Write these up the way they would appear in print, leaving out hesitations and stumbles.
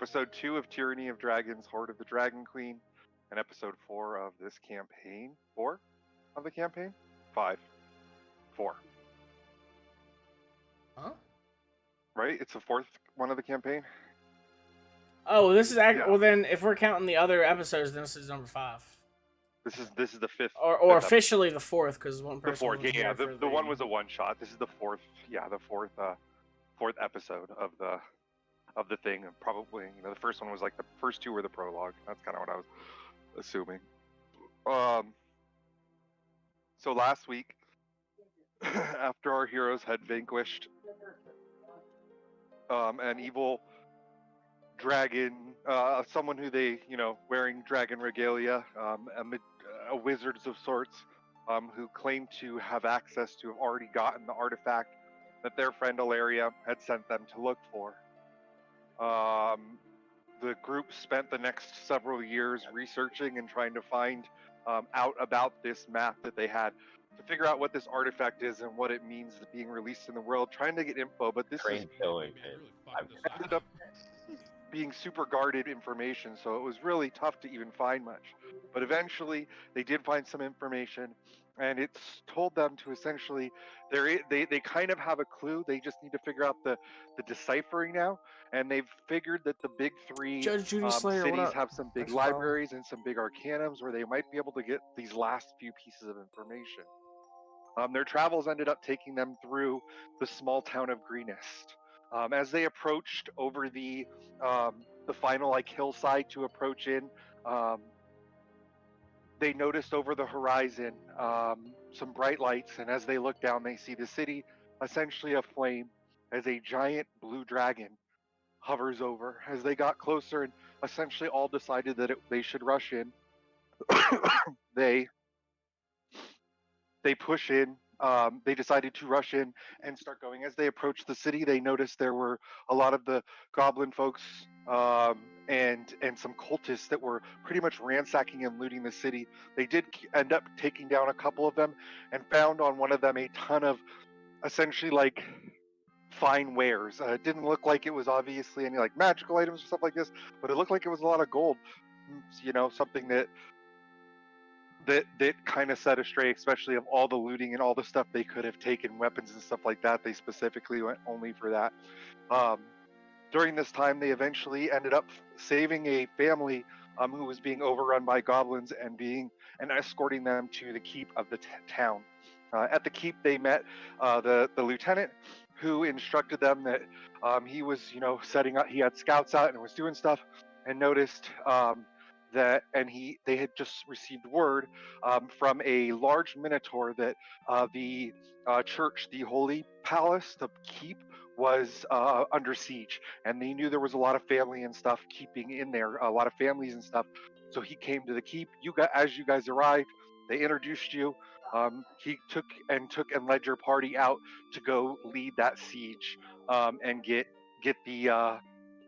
Episode 2 of Tyranny of Dragons, Horde of the Dragon Queen, and Episode 4 of this campaign. 4 of the campaign? 5. 4. Huh? Right? It's the 4th one of the campaign? Oh, this is Yeah. well. Then, if we're counting the other episodes, then this is number 5. This is the 5th. Or officially the 4th, because one person. The 4th, yeah. The one was a one shot. This is the 4th. Yeah, the 4th episode of the thing. And probably, the first one was like the first 2 were the prologue. That's kind of what I was assuming. So last week, after our heroes had vanquished an evil dragon, someone who they, wearing dragon regalia, a wizards of sorts, who claimed to have access to have already gotten the artifact that their friend Ilaria had sent them to look for. The group spent the next several years researching and trying to find out about this map that they had to figure out what this artifact is and what it means to being released in the world, trying to get info, but this ended up being super guarded information, so it was really tough to even find much. But eventually, they did find some information, and it's told them to essentially, they kind of have a clue. They just need to figure out the deciphering now, and they've figured that the big 3 cities have some big libraries and some big arcanums where they might be able to get these last few pieces of information. Their travels ended up taking them through the small town of Greenest. As they approached over the final hillside to approach in, they noticed over the horizon some bright lights, and as they look down, they see the city essentially aflame as a giant blue dragon hovers over. As they got closer and essentially all decided that they should rush in, they push in. They decided to rush in and start going. As they approached the city, they noticed there were a lot of the goblin folks and some cultists that were pretty much ransacking and looting the city. They did end up taking down a couple of them and found on one of them a ton of essentially fine wares. It didn't look like it was obviously any magical items or stuff like this, but it looked like it was a lot of gold. Something that kind of set astray, especially of all the looting and all the stuff they could have taken, weapons and stuff like that. They specifically went only for that. During this time, they eventually ended up saving a family who was being overrun by goblins and escorting them to the keep of the town. At the keep, they met the lieutenant, who instructed them that he was, setting up. He had scouts out and was doing stuff, and noticed they had just received word from a large minotaur that the church, the Holy Palace, the keep, was under siege, and they knew there was a lot of family and stuff keeping in there, a lot of families and stuff. So he came to the keep. As you guys arrived, they introduced you. He took and led your party out to go lead that siege and get the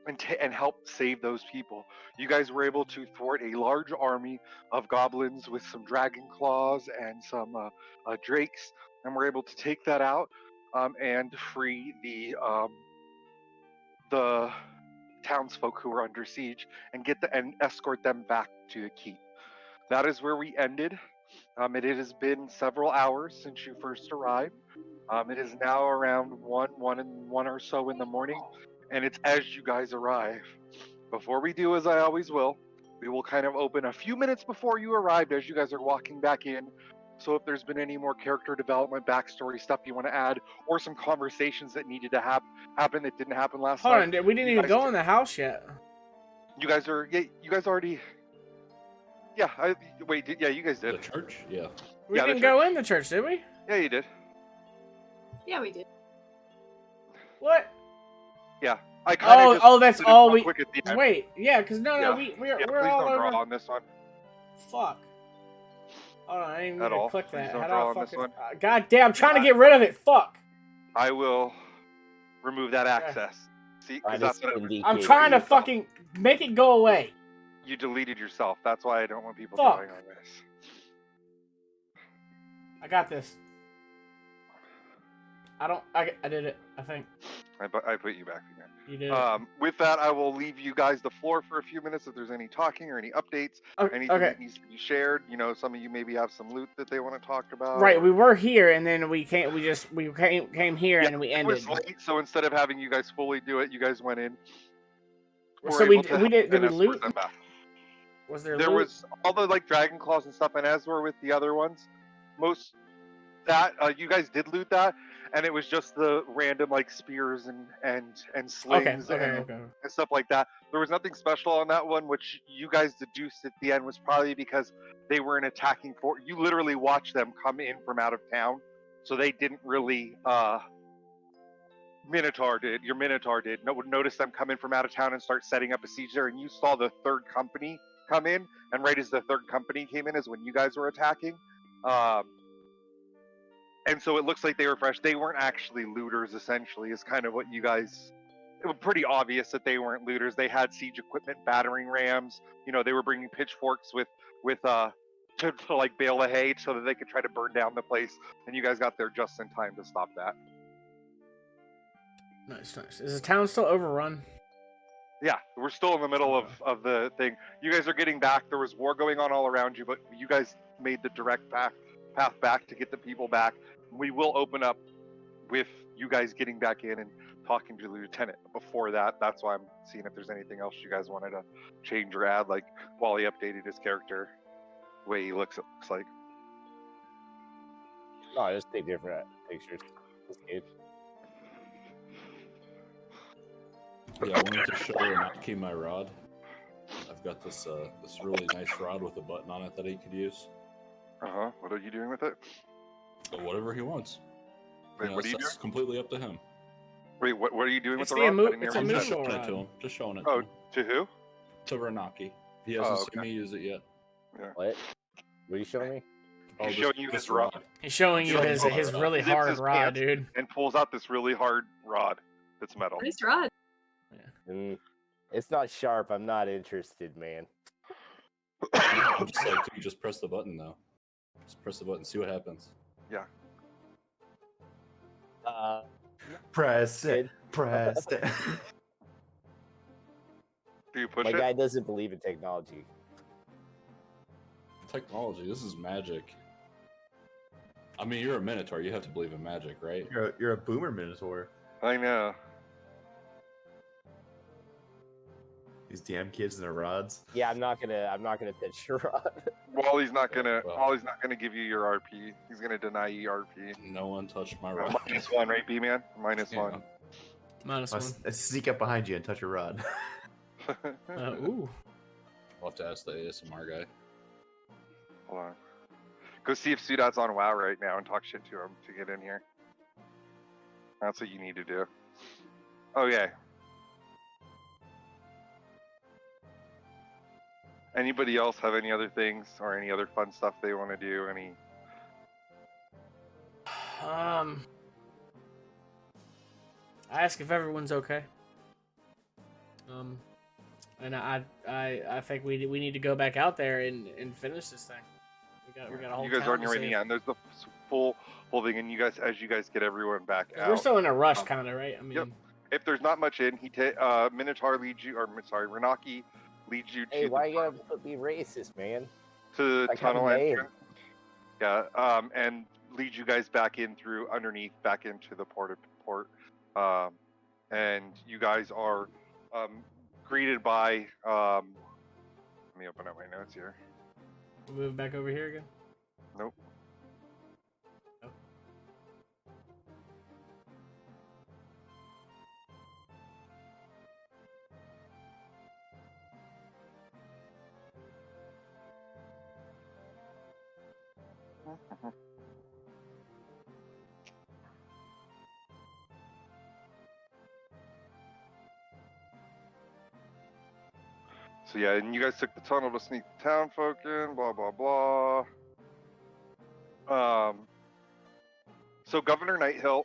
and help save those people. You guys were able to thwart a large army of goblins with some dragon claws and some drakes, and were able to take that out and free the townsfolk who were under siege and escort them back to the keep. That is where we ended. It has been several hours since you first arrived. It is now around 1 or so in the morning, and it's as you guys arrive. Before we do, as I always will, we will kind of open a few minutes before you arrived as you guys are walking back in. So if there's been any more character development, backstory stuff you want to add, or some conversations that needed to happen that didn't happen last time. Hold on, we didn't even go in the house yet. You guys already... Yeah, you guys did. The church? Yeah. We didn't go in the church, did we? Yeah, you did. Yeah, we did. What? Yeah. That's all we... Wait, yeah, because we're all over... Draw on this one. Fuck. Hold on, I didn't even click that. How do I fucking... God damn, I'm trying to get rid of it. Fuck. I will remove that access. See, I'm trying to fucking make it go away. You deleted yourself. That's why I don't want people drawing on this. I got this. I did it. I think. I put you back again. You did. With that, I will leave you guys the floor for a few minutes if there's any talking or any updates, anything that needs to be shared. You know, some of you maybe have some loot that they want to talk about. Right, we were here, and then we came here, and we ended. It was late, so instead of having you guys fully do it, you guys went in. So we did we loot? Was there loot? Was all the like dragon claws and stuff, and as were with the other ones, most that you guys did loot that, and it was just the random like spears and slings and stuff like that. There was nothing special on that one, which you guys deduced at the end was probably because they were an attacking force. You literally watched them come in from out of town, so they didn't really. Your Minotaur did. Notice them come in from out of town and start setting up a siege there, and you saw the third company come in, and right as the third company came in is when you guys were attacking. And so it looks like they were fresh. They weren't actually looters, essentially, is kind of what you guys... It was pretty obvious that they weren't looters. They had siege equipment, battering rams. You know, they were bringing pitchforks to like bale the hay so that they could try to burn down the place. And you guys got there just in time to stop that. Nice. Is the town still overrun? Yeah, we're still in the middle of the thing. You guys are getting back. There was war going on all around you, but you guys made the direct path back to get the people back. We will open up with you guys getting back in and talking to the lieutenant. Before that, that's why I'm seeing if there's anything else you guys wanted to change or add, like while he updated his character, the way he looks, it looks like. No, just take different pictures. It's good. Yeah, I wanted to show Renaki my rod. I've got this really nice rod with a button on it that he could use. What are you doing with it? Whatever he wants. Wait, what are you doing? It's completely up to him. Wait, what are you doing with the rod? It's a just showing it to him. Just showing it. Oh, to who? To Renaki. He hasn't seen me use it yet. Yeah. What are you showing me? He's showing you his rod. He's showing you his really hard rod, dude. And pulls out this really hard rod that's metal. Nice rod. Yeah. It's not sharp. I'm not interested, man. Just press the button, though. Just press the button, see what happens. Yeah. Press it. Press it. Do you push My it? guy doesn't believe in technology. Technology, this is magic. I mean, you're a Minotaur. You have to believe in magic, right? You're a boomer Minotaur. I know. These damn kids and their rods. Yeah, I'm not gonna touch your rod. Wally's not gonna give you your RP. He's gonna deny you RP. No one touched my rod. -1, right, B-Man? -1. -1. I'll sneak up behind you and touch your rod. Ooh. I'll have to ask the ASMR guy. Hold on. Go see if Sudat's on WoW right now and talk shit to him to get in here. That's what you need to do. Okay. Anybody else have any other things or any other fun stuff they want to do? I ask if everyone's okay. And I think we need to go back out there and finish this thing. We got a whole. You guys are on your way to the end. There's the full thing, and as you guys get everyone back out. We're still in a rush, kind of, right? I mean, yep. If there's not much in, Minotaur leads you, Renaki leads you to. Hey, why you gotta put me racist, man? To the tunnel entrance. Yeah, and lead you guys back in through underneath, back into the port. And you guys are greeted by. Let me open up my notes here. We'll move back over here again. Nope. Oh. So yeah, and you guys took the tunnel to sneak the town folk in, blah, blah, blah. So Governor Nighthill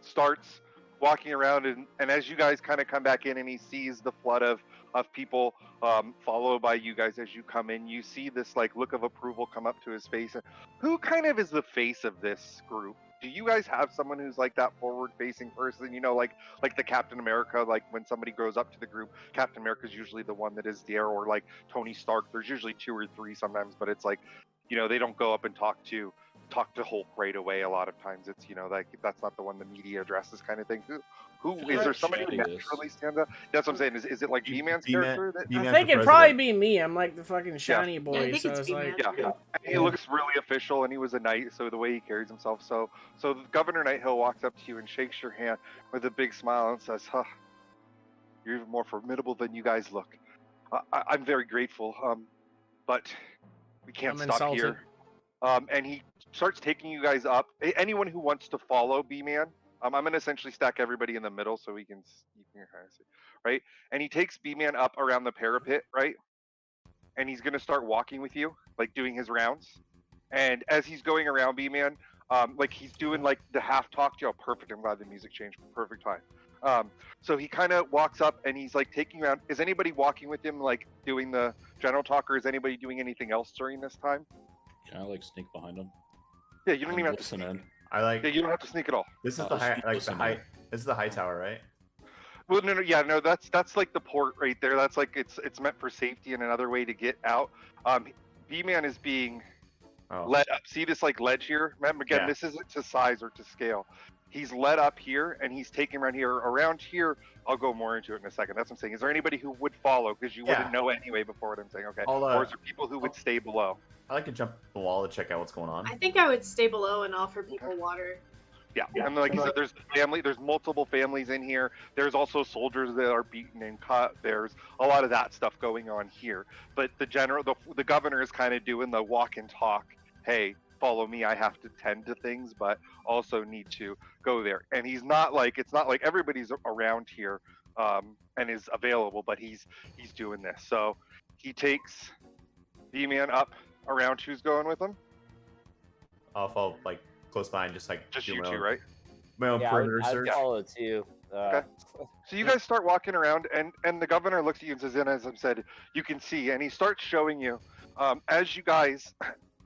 starts walking around, and as you guys kind of come back in and he sees the flood of people followed by you guys as you come in, you see this like look of approval come up to his face. Who kind of is the face of this group? do you guys have someone who's like that forward-facing person? You know, like the Captain America. Like when somebody grows up to the group, Captain America's usually the one that is there, or like Tony Stark. There's usually 2 or 3 sometimes, but it's like, you know, they don't go up and talk to Hulk right away. A lot of times, it's, you know, like that's not the one the media addresses, kind of thing. Who is there somebody who naturally stands out? That's what I'm saying. Is it like B-Man's character? I think it'd probably be me. I'm like the fucking shiny boy. Yeah, I think so it's it's like, Yeah, he looks really official, and he was a knight, so the way he carries himself. So Governor Nighthill walks up to you and shakes your hand with a big smile and says, "Huh, you're even more formidable than you guys look. I'm very grateful, but we can't I'm stop insulted. here." And he starts taking you guys up. Anyone who wants to follow B-Man, I'm going to essentially stack everybody in the middle so you can kind of see, right? And he takes B-Man up around the parapet, right? And he's going to start walking with you, like doing his rounds. And as he's going around B-Man, like he's doing like the half talk to you. Oh, perfect. I'm glad the music changed. Perfect time. So he kind of walks up and he's like taking around. Is anybody walking with him, like doing the general talk, or is anybody doing anything else during this time? Can I like sneak behind him? Yeah, you don't even have to listen sneak. in. I like. Yeah, you don't have to sneak at all. This is I'll the high, just like listen the high. in. This is the high tower, right? Well, no, that's like the port right there. That's like it's meant for safety and another way to get out. B-Man is being led up. See this like ledge here? Remember again, this isn't to size or to scale. He's led up here and he's taken around here. Around here, I'll go more into it in a second. That's what I'm saying. Is there anybody who would follow? Because you wouldn't know anyway before what I'm saying. Okay. Or is there people who would stay below? I like to jump the wall to check out what's going on. I think I would stay below and offer people water. Yeah, and like I said, there's multiple families in here. There's also soldiers that are beaten and cut. There's a lot of that stuff going on here. But the governor is kind of doing the walk and talk. Hey, follow me. I have to tend to things, but also need to go there. And it's not like everybody's around here and is available, but he's doing this. So he takes B-Man up around. Who's going with him? I'll follow like close by and just you my two, own, right? My own perimeter I'd search. follow too. Okay. So you guys start walking around, and the governor looks at you and says, and as I said, you can see, and he starts showing you, as you guys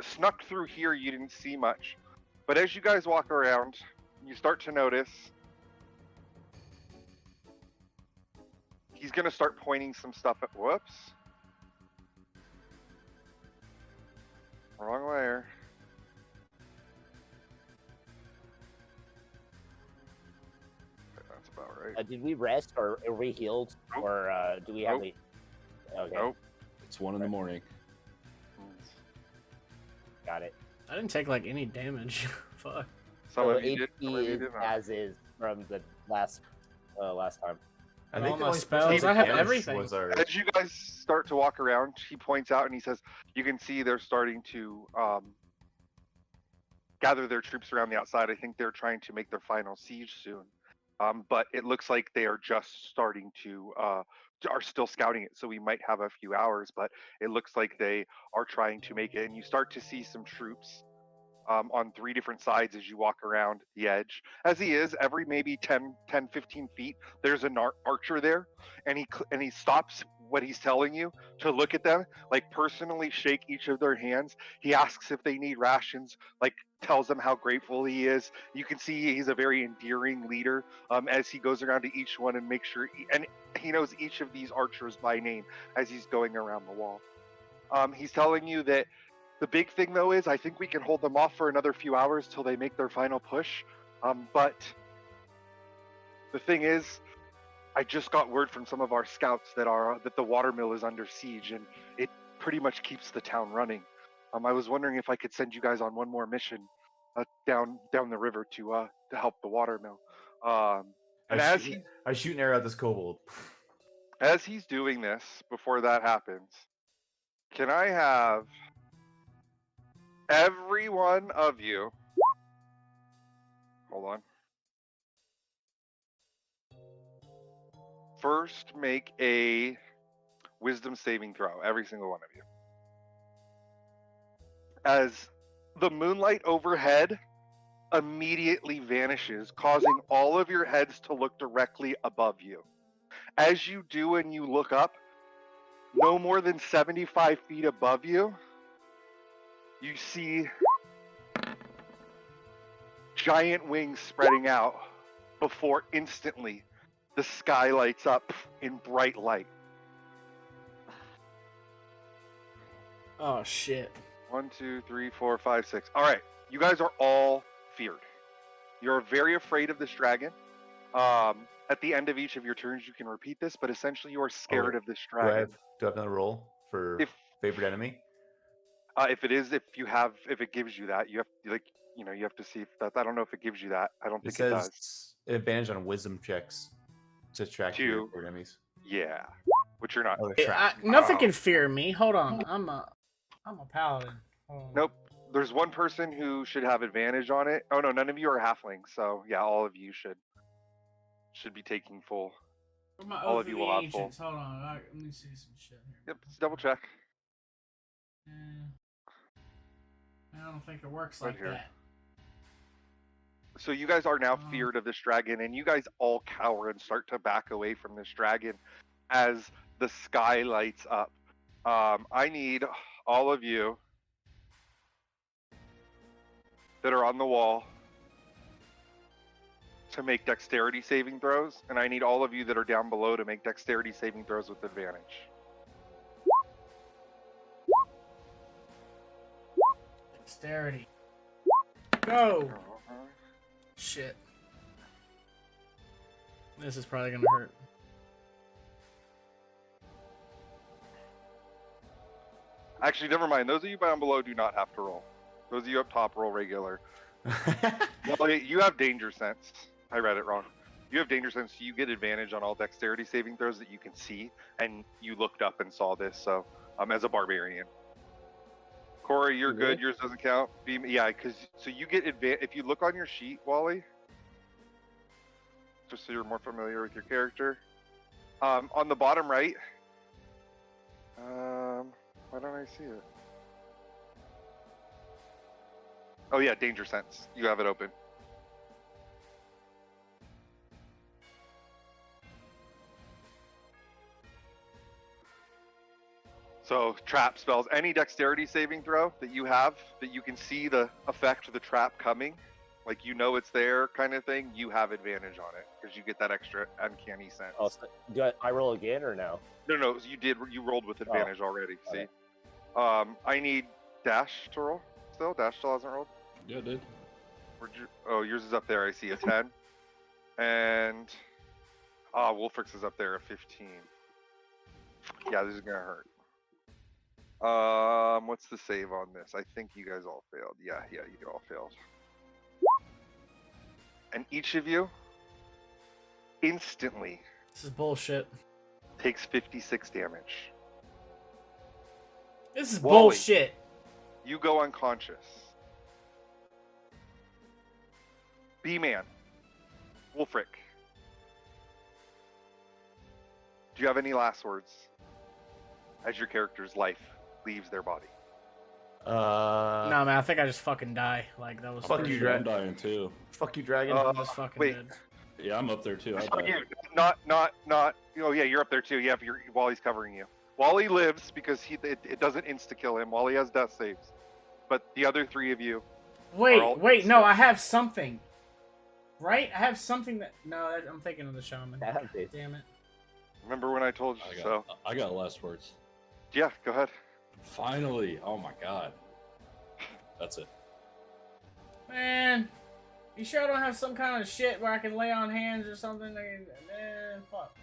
snuck through here, you didn't see much, but as you guys walk around, you start to notice he's going to start pointing some stuff at, whoops. Wrong layer. That's about right. Did we rest or are we healed? Nope. Or do we have Nope. Okay, Nope. It's 1 in the morning. got it. I didn't take like any damage. Fuck. Some So of you did, HP some of you is did not. as is from the last time. I And think all the my only spells, supposed to I have damage everything. Was our... As you guys start to walk around, he points out and he says, you can see they're starting to gather their troops around the outside. I think they're trying to make their final siege soon. But it looks like they are just starting to, are still scouting it. So we might have a few hours, but it looks like they are trying to make it. And you start to see some troops on 3 different sides as you walk around the edge. As he is, every maybe 10, 15 feet, there's an archer there, and he stops what he's telling you to look at them, like personally shake each of their hands. He asks if they need rations, like tells them how grateful he is. You can see he's a very endearing leader as he goes around to each one and makes sure, and he knows each of these archers by name as he's going around the wall. He's telling you that the big thing, though, is I think we can hold them off for another few hours till they make their final push. But the thing is, I just got word from some of our scouts that the watermill is under siege, and it pretty much keeps the town running. I was wondering if I could send you guys on one more mission down the river to help the watermill. And I shoot an arrow at this kobold. As he's doing this, before that happens, can I have every one of you, hold on, first make a wisdom saving throw, every single one of you. As the moonlight overhead immediately vanishes, causing all of your heads to look directly above you. As you do and you look up, no more than 75 feet above you, you see giant wings spreading out before instantly the sky lights up in bright light. Oh shit. 1, 2, 3, 4, 5, 6. All right, you guys are all feared. You're very afraid of this dragon. At the end of each of your turns, you can repeat this, but essentially you are scared of this Do I dragon. have another roll for If favorite enemy? if it gives you that, you have you have to see if that. I don't know if it gives you that. I don't It think it does. says an advantage on wisdom checks to track your favorite enemies. Yeah, which you're not. Oh, they're tracked. Nothing can fear me. Hold on. I'm a paladin. Hold on. Nope. There's one person who should have advantage on it. Oh no, none of you are halflings, so yeah, all of you should be taking full. All of you will have full. Hold on. Let me see some shit here. Yep, let's double check. I don't think it works Right like here. that. So you guys are now feared of this dragon, and you guys all cower and start to back away from this dragon as the sky lights up. I need all of you that are on the wall to make dexterity saving throws, and I need all of you that are down below to make dexterity saving throws with advantage. Dexterity. Go! Shit. This is probably gonna hurt. Actually, never mind. Those of you down below do not have to roll. Those of you up top roll regular. Well, you have danger sense. I read it wrong. You have danger sense, so you get advantage on all dexterity saving throws that you can see, and you looked up and saw this, so as a barbarian. Corey, you're good. Yours doesn't count. Yeah, because so you get advantage if you look on your sheet, Wally. Just so you're more familiar with your character. On the bottom right. Why don't I see it? Oh yeah, danger sense. You have it open. So trap spells, any dexterity saving throw that you have, that you can see the effect of the trap coming, like you know it's there kind of thing, you have advantage on it because you get that extra uncanny sense. Oh, so I roll again or no? No, you rolled with advantage already. See, I need Dash to roll still. Dash still hasn't rolled. Yeah, dude. Yours is up there. I see a 10, and Wolfrix is up there, a 15. Yeah, this is gonna hurt. What's the save on this? I think you guys all failed. Yeah, you all failed. And each of you instantly This is bullshit. takes 56 damage. This is Wally. bullshit. You go unconscious. B-Man, Wolfric, do you have any last words as your character's life leaves their body? No, man, I think I just fucking die. Like, that was... Fuck you, I'm Dragon. dying too. Fuck you, Dragon. I'm just fucking wait. dead. Yeah, I'm up there too. I Fuck died. you. Not. Oh yeah, you're up there too. Yeah, Wally's covering you. Wally lives because it doesn't insta kill him. Wally has death saves, but the other three of you. Wait, no, I have something. Right? I have something that... No, I'm thinking of the shaman. Have it. Damn it. Remember when I told you I got last words. Yeah, go ahead. Finally! Oh my god. That's it. Man, you sure I don't have some kind of shit where I can lay on hands or something? Fuck.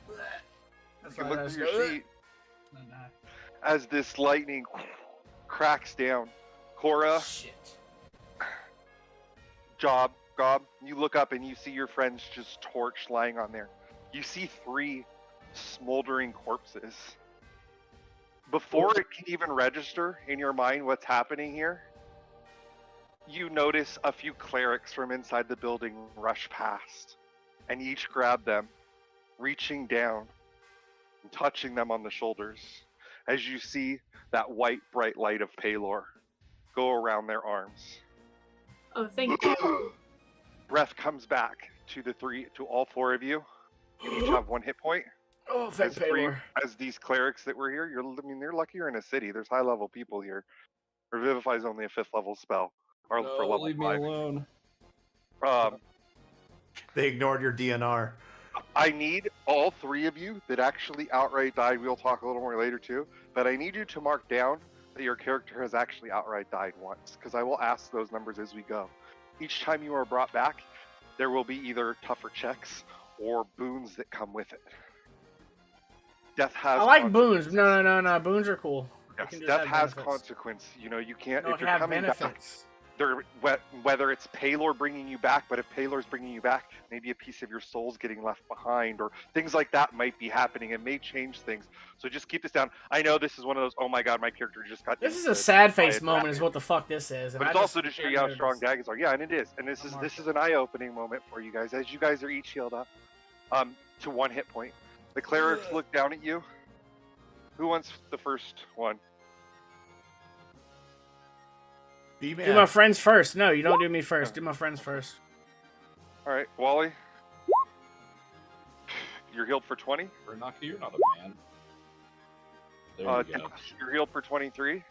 You can look through your sheet as this lightning cracks down. Cora, Shit. Gob, you look up and you see your friends just torched lying on there. You see 3 smoldering corpses. Before it can even register in your mind what's happening here, you notice a few clerics from inside the building rush past and each grab them, reaching down and touching them on the shoulders as you see that white bright light of Palor go around their arms. Oh, thank you. Breath comes back to all 4 of you. You each have 1 hit point. Oh, thank Palor. As these clerics that were here, they're lucky you're in a city. There's high level people here. Revivify is only a 5th level spell. Or No, for level leave 5. me alone. They ignored your DNR. I need all 3 of you that actually outright died. We'll talk a little more later too, but I need you to mark down that your character has actually outright died once, because I will ask those numbers as we go. Each time you are brought back, there will be either tougher checks or boons that come with it. Death has I like consequences. boons. No. Boons are cool. You Yes, can just death have has benefits. consequence. You know, you can't, No, if you're have coming back, benefits. whether it's Paylor bringing you back, but if Paylor's bringing you back, maybe a piece of your soul's getting left behind, or things like that might be happening. It may change things. So just keep this down. I know this is one of those, oh my god, my character just got. This is a sad face by a moment, is dragon. what the fuck this is. And But I it's also to just show you how noticed. strong dragons are. Yeah, and it is. And this is an eye-opening moment for you guys, as you guys are each healed up to 1 hit point. The clerics look down at you. Who wants the first one? Do my friends first. No, you don't do me first. Do my friends first. All right, Wally. You're healed for 20. Renaki, you're not a man. There you go. Josh, you're healed for 23.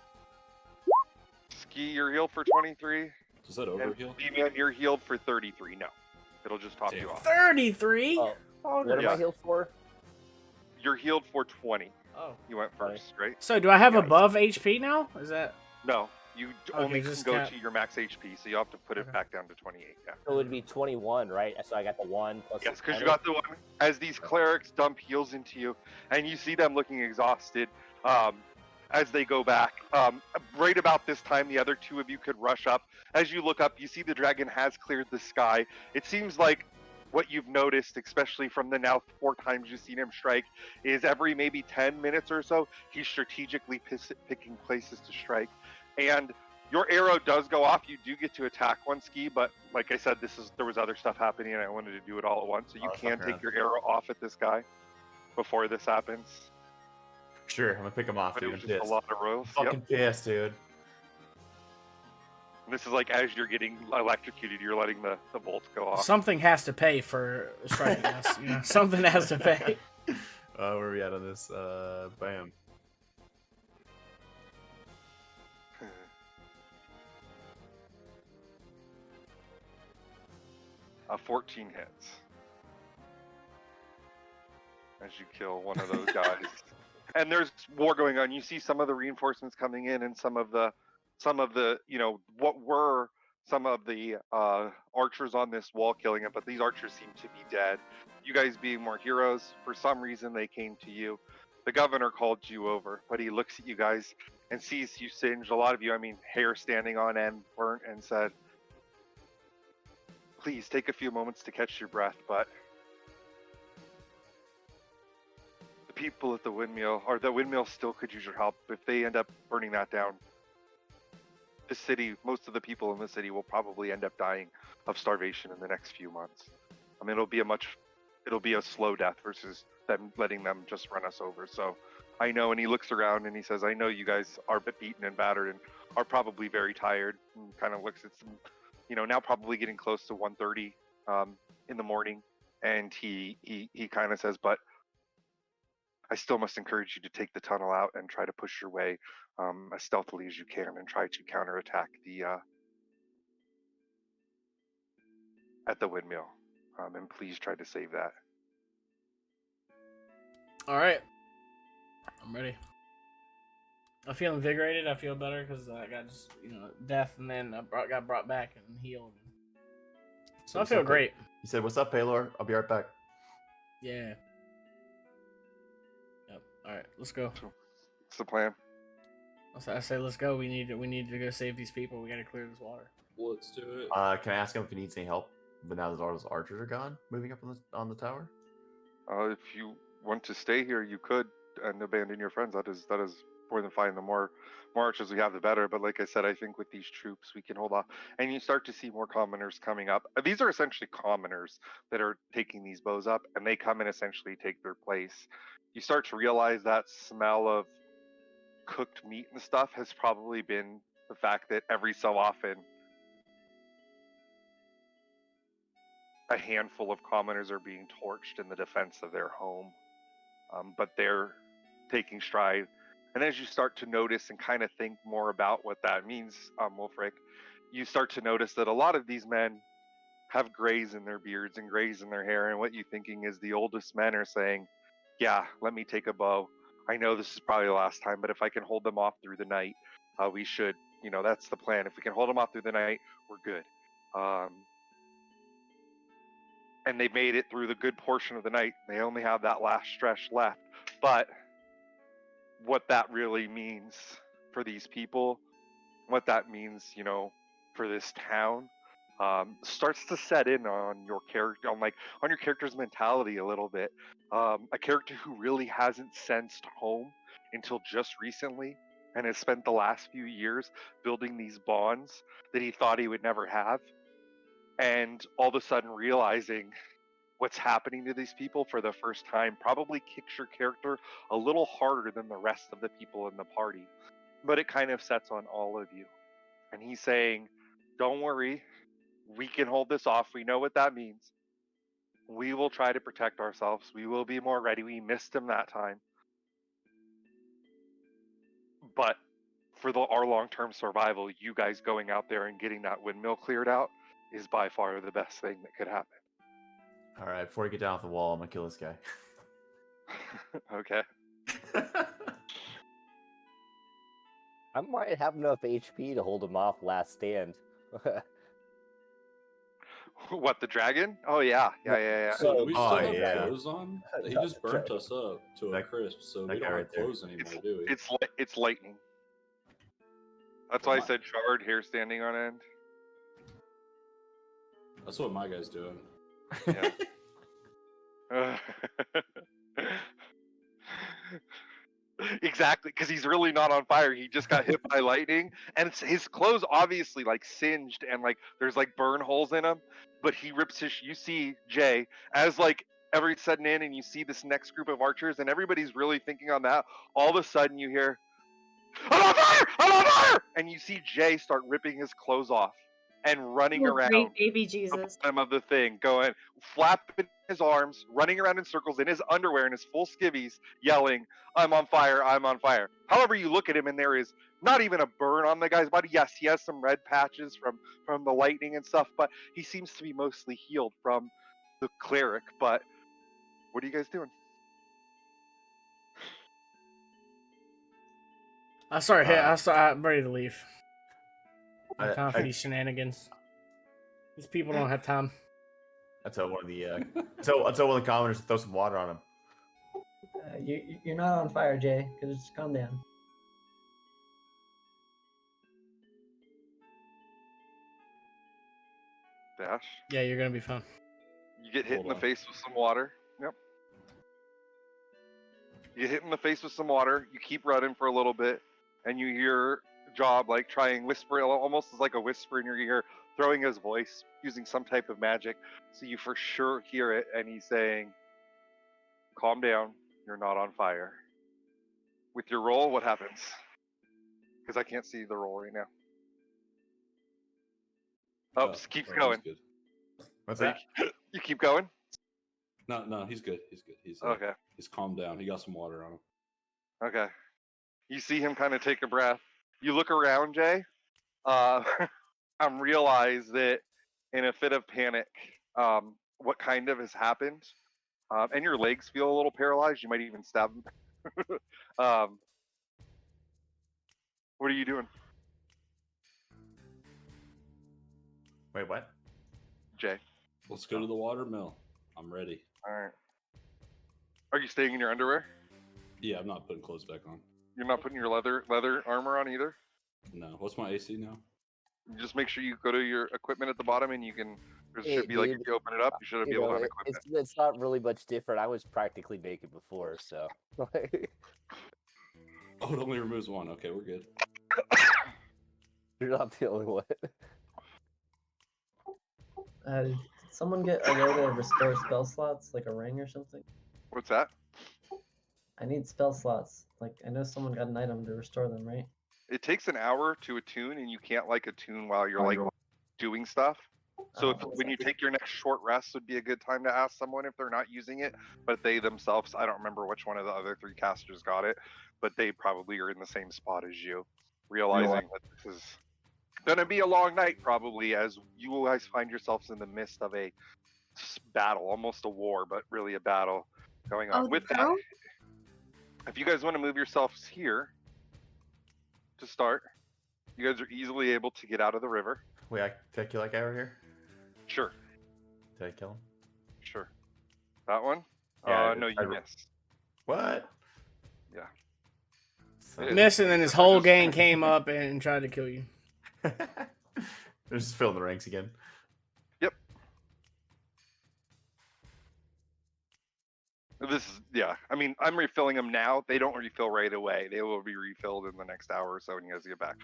Ski, you're healed for 23. Does that And overheal? D-Man, you're healed for 33. No, it'll just top you off. 33? Oh, what am Yeah. I healed for? You're healed for 20. Oh. You went first, right? So do I have Yeah. above HP now? Is that? No, you only can just go cap. to your max HP, so you have to put it Okay. back down to 28. Yeah. So it would be 21, right? So I got the 1 plus. Yes, the because you 20. got the one. As these clerics dump heals into you, and you see them looking exhausted as they go back. Right about this time, the other 2 of you could rush up. As you look up, you see the dragon has cleared the sky. It seems like what you've noticed, especially from the now 4 times you've seen him strike, is every maybe 10 minutes or so, he's strategically picking places to strike. And your arrow does go off. You do get to attack one, Ski, but like I said, there was other stuff happening, and I wanted to do it all at once. So you can take your arrow off at this guy before this happens. Sure, I'm gonna pick him off, But it dude. was I'm just pissed. a lot of rolls. I'm Yep. fucking pissed, dude. And this is like as you're getting electrocuted, you're letting the bolts go off. Something has to pay for striking us. You know, something has to pay. Where are we at on this? Bam. A 14 hits. As you kill one of those guys. And there's war going on. You see some of the reinforcements coming in, and some of the what were some of the archers on this wall killing it, but these archers seem to be dead. You guys being more heroes, for some reason they came to you. The governor called you over, but he looks at you guys and sees you singed, a lot of you, I mean, hair standing on end, burnt, and said, please take a few moments to catch your breath, but the people at the windmill still could use your help. If they end up burning that down, the city, most of the people in the city will probably end up dying of starvation in the next few months. I mean, it'll be a slow death versus them letting them just run us over. So I know, and he looks around and he says, I know you guys are beaten and battered and are probably very tired, and kind of looks at some, now probably getting close to 1:30 in the morning. And he kind of says, but I still must encourage you to take the tunnel out and try to push your way as stealthily as you can and try to counterattack at the windmill. And please try to save that. All right, I'm ready. I feel invigorated. I feel better because I got just death, and then I got brought back and healed. So I feel great. He said, "What's up, Paylor? I'll be right back." Yeah. Yep. All right, let's go. What's the plan? I say let's go. We need to go save these people. We got to clear this water. Let's do it. Can I ask him if he needs any help? But now that all those archers are gone, moving up on the tower. If you want to stay here, you could, and abandon your friends. That is more than fine. The more archers we have, the better. But like I said, I think with these troops, we can hold off. And you start to see more commoners coming up. These are essentially commoners that are taking these bows up, and they come and essentially take their place. You start to realize that smell of cooked meat and stuff has probably been the fact that every so often a handful of commoners are being torched in the defense of their home. But they're taking stride. And as you start to notice and kind of think more about what that means, Wolfric, you start to notice that a lot of these men have grays in their beards and grays in their hair, and what you thinking is the oldest men are saying, yeah, let me take a bow. I know this is probably the last time, but if I can hold them off through the night, we should. That's the plan. If we can hold them off through the night, we're good. And they made it through the good portion of the night. They only have that last stretch left. But what that really means for these people, what that means, for this town, starts to set in on your character, on your character's mentality a little bit. A character who really hasn't sensed home until just recently, and has spent the last few years building these bonds that he thought he would never have, and all of a sudden realizing what's happening to these people for the first time probably kicks your character a little harder than the rest of the people in the party. But it kind of sets on all of you. And he's saying, don't worry, we can hold this off. We know what that means. We will try to protect ourselves. We will be more ready. We missed him that time. But for our long-term survival, you guys going out there and getting that windmill cleared out is by far the best thing that could happen. All right, before you get down off the wall, I'm gonna kill this guy. Okay. I might have enough HP to hold him off last stand. What, the dragon? Oh, yeah. Yeah. So we still Oh, have yeah. clothes on? He just burnt us up to a crisp, so we that don't guy have right there. clothes anymore, do we? It's lightning. That's why I said charred, hair standing on end. That's what my guy's doing. Yeah. Exactly, because he's really not on fire. He just got hit by lightning, and his clothes obviously singed, and there's burn holes in them. But he rips his. You see Jay as every sudden in, and you see this next group of archers, and everybody's really thinking on that. All of a sudden, you hear, "I'm on fire! I'm on fire!" And you see Jay start ripping his clothes off and running around. Great baby Jesus. The bottom of the thing, going, flapping his arms, running around in circles in his underwear and his full skivvies, yelling, "I'm on fire! I'm on fire!" However, you look at him, and there is not even a burn on the guy's body. Yes, he has some red patches from the lightning and stuff, but he seems to be mostly healed from the cleric. But what are you guys doing? I'm ready to leave. No time for I- these shenanigans. These people don't have time. I tell one of the I tell one of the commoners to throw some water on him. You're not on fire, Jay. Just calm down. Dash. Yeah, you're gonna be fine. You get hit Hold in the on. face with some water. Yep. You get hit in the face with some water. You keep running for a little bit, and you hear Job trying whisper, almost as a whisper in your ear, throwing his voice using some type of magic. So you for sure hear it, and he's saying, "Calm down. You're not on fire." With your roll, what happens? Because I can't see the roll right now. Oh, keep going. He's good. What's that? You keep going. No, he's good. He's good. Okay. He's calmed down. He got some water on him. Okay. You see him kind of take a breath. You look around, Jay. Realize that in a fit of panic, what kind of has happened, and your legs feel a little paralyzed. You might even stab him. What are you doing, Wait, what? Jay? Let's go to the water mill. I'm ready. All right. Are you staying in your underwear? Yeah, I'm not putting clothes back on. You're not putting your leather armor on either? No. What's my AC now? Just make sure you go to your equipment at the bottom, and you can. There Hey, should be if you open it up, you should be able to unequip it. It's not really much different. I was practically naked before, so. Oh, it only removes one. Okay, we're good. You're not the only one. Did someone get a way to restore spell slots, like a ring or something? What's that? I need spell slots. I know someone got an item to restore them, right? It takes an hour to attune, and you can't attune while you're doing stuff. So when you take your next short rest, would be a good time to ask someone if they're not using it. But they themselves, I don't remember which one of the other 3 casters got it, but they probably are in the same spot as you, realizing that this is Gonna be a long night probably, as you guys find yourselves in the midst of a battle, almost a war, but really a battle going on. Oh, With the that, girl? if you guys want to move yourselves here to start, you guys are easily able to get out of the river. Wait, did I kill that guy over here? Sure, Did I kill him? sure. That one? Yeah, No, you I- missed. What? Yeah. So- It is. Missed, and then his whole gang came up and tried to kill you. They're just filling the ranks again. This is, yeah. I mean, I'm refilling them now. They don't refill right away. They will be refilled in the next hour or so when you guys get back.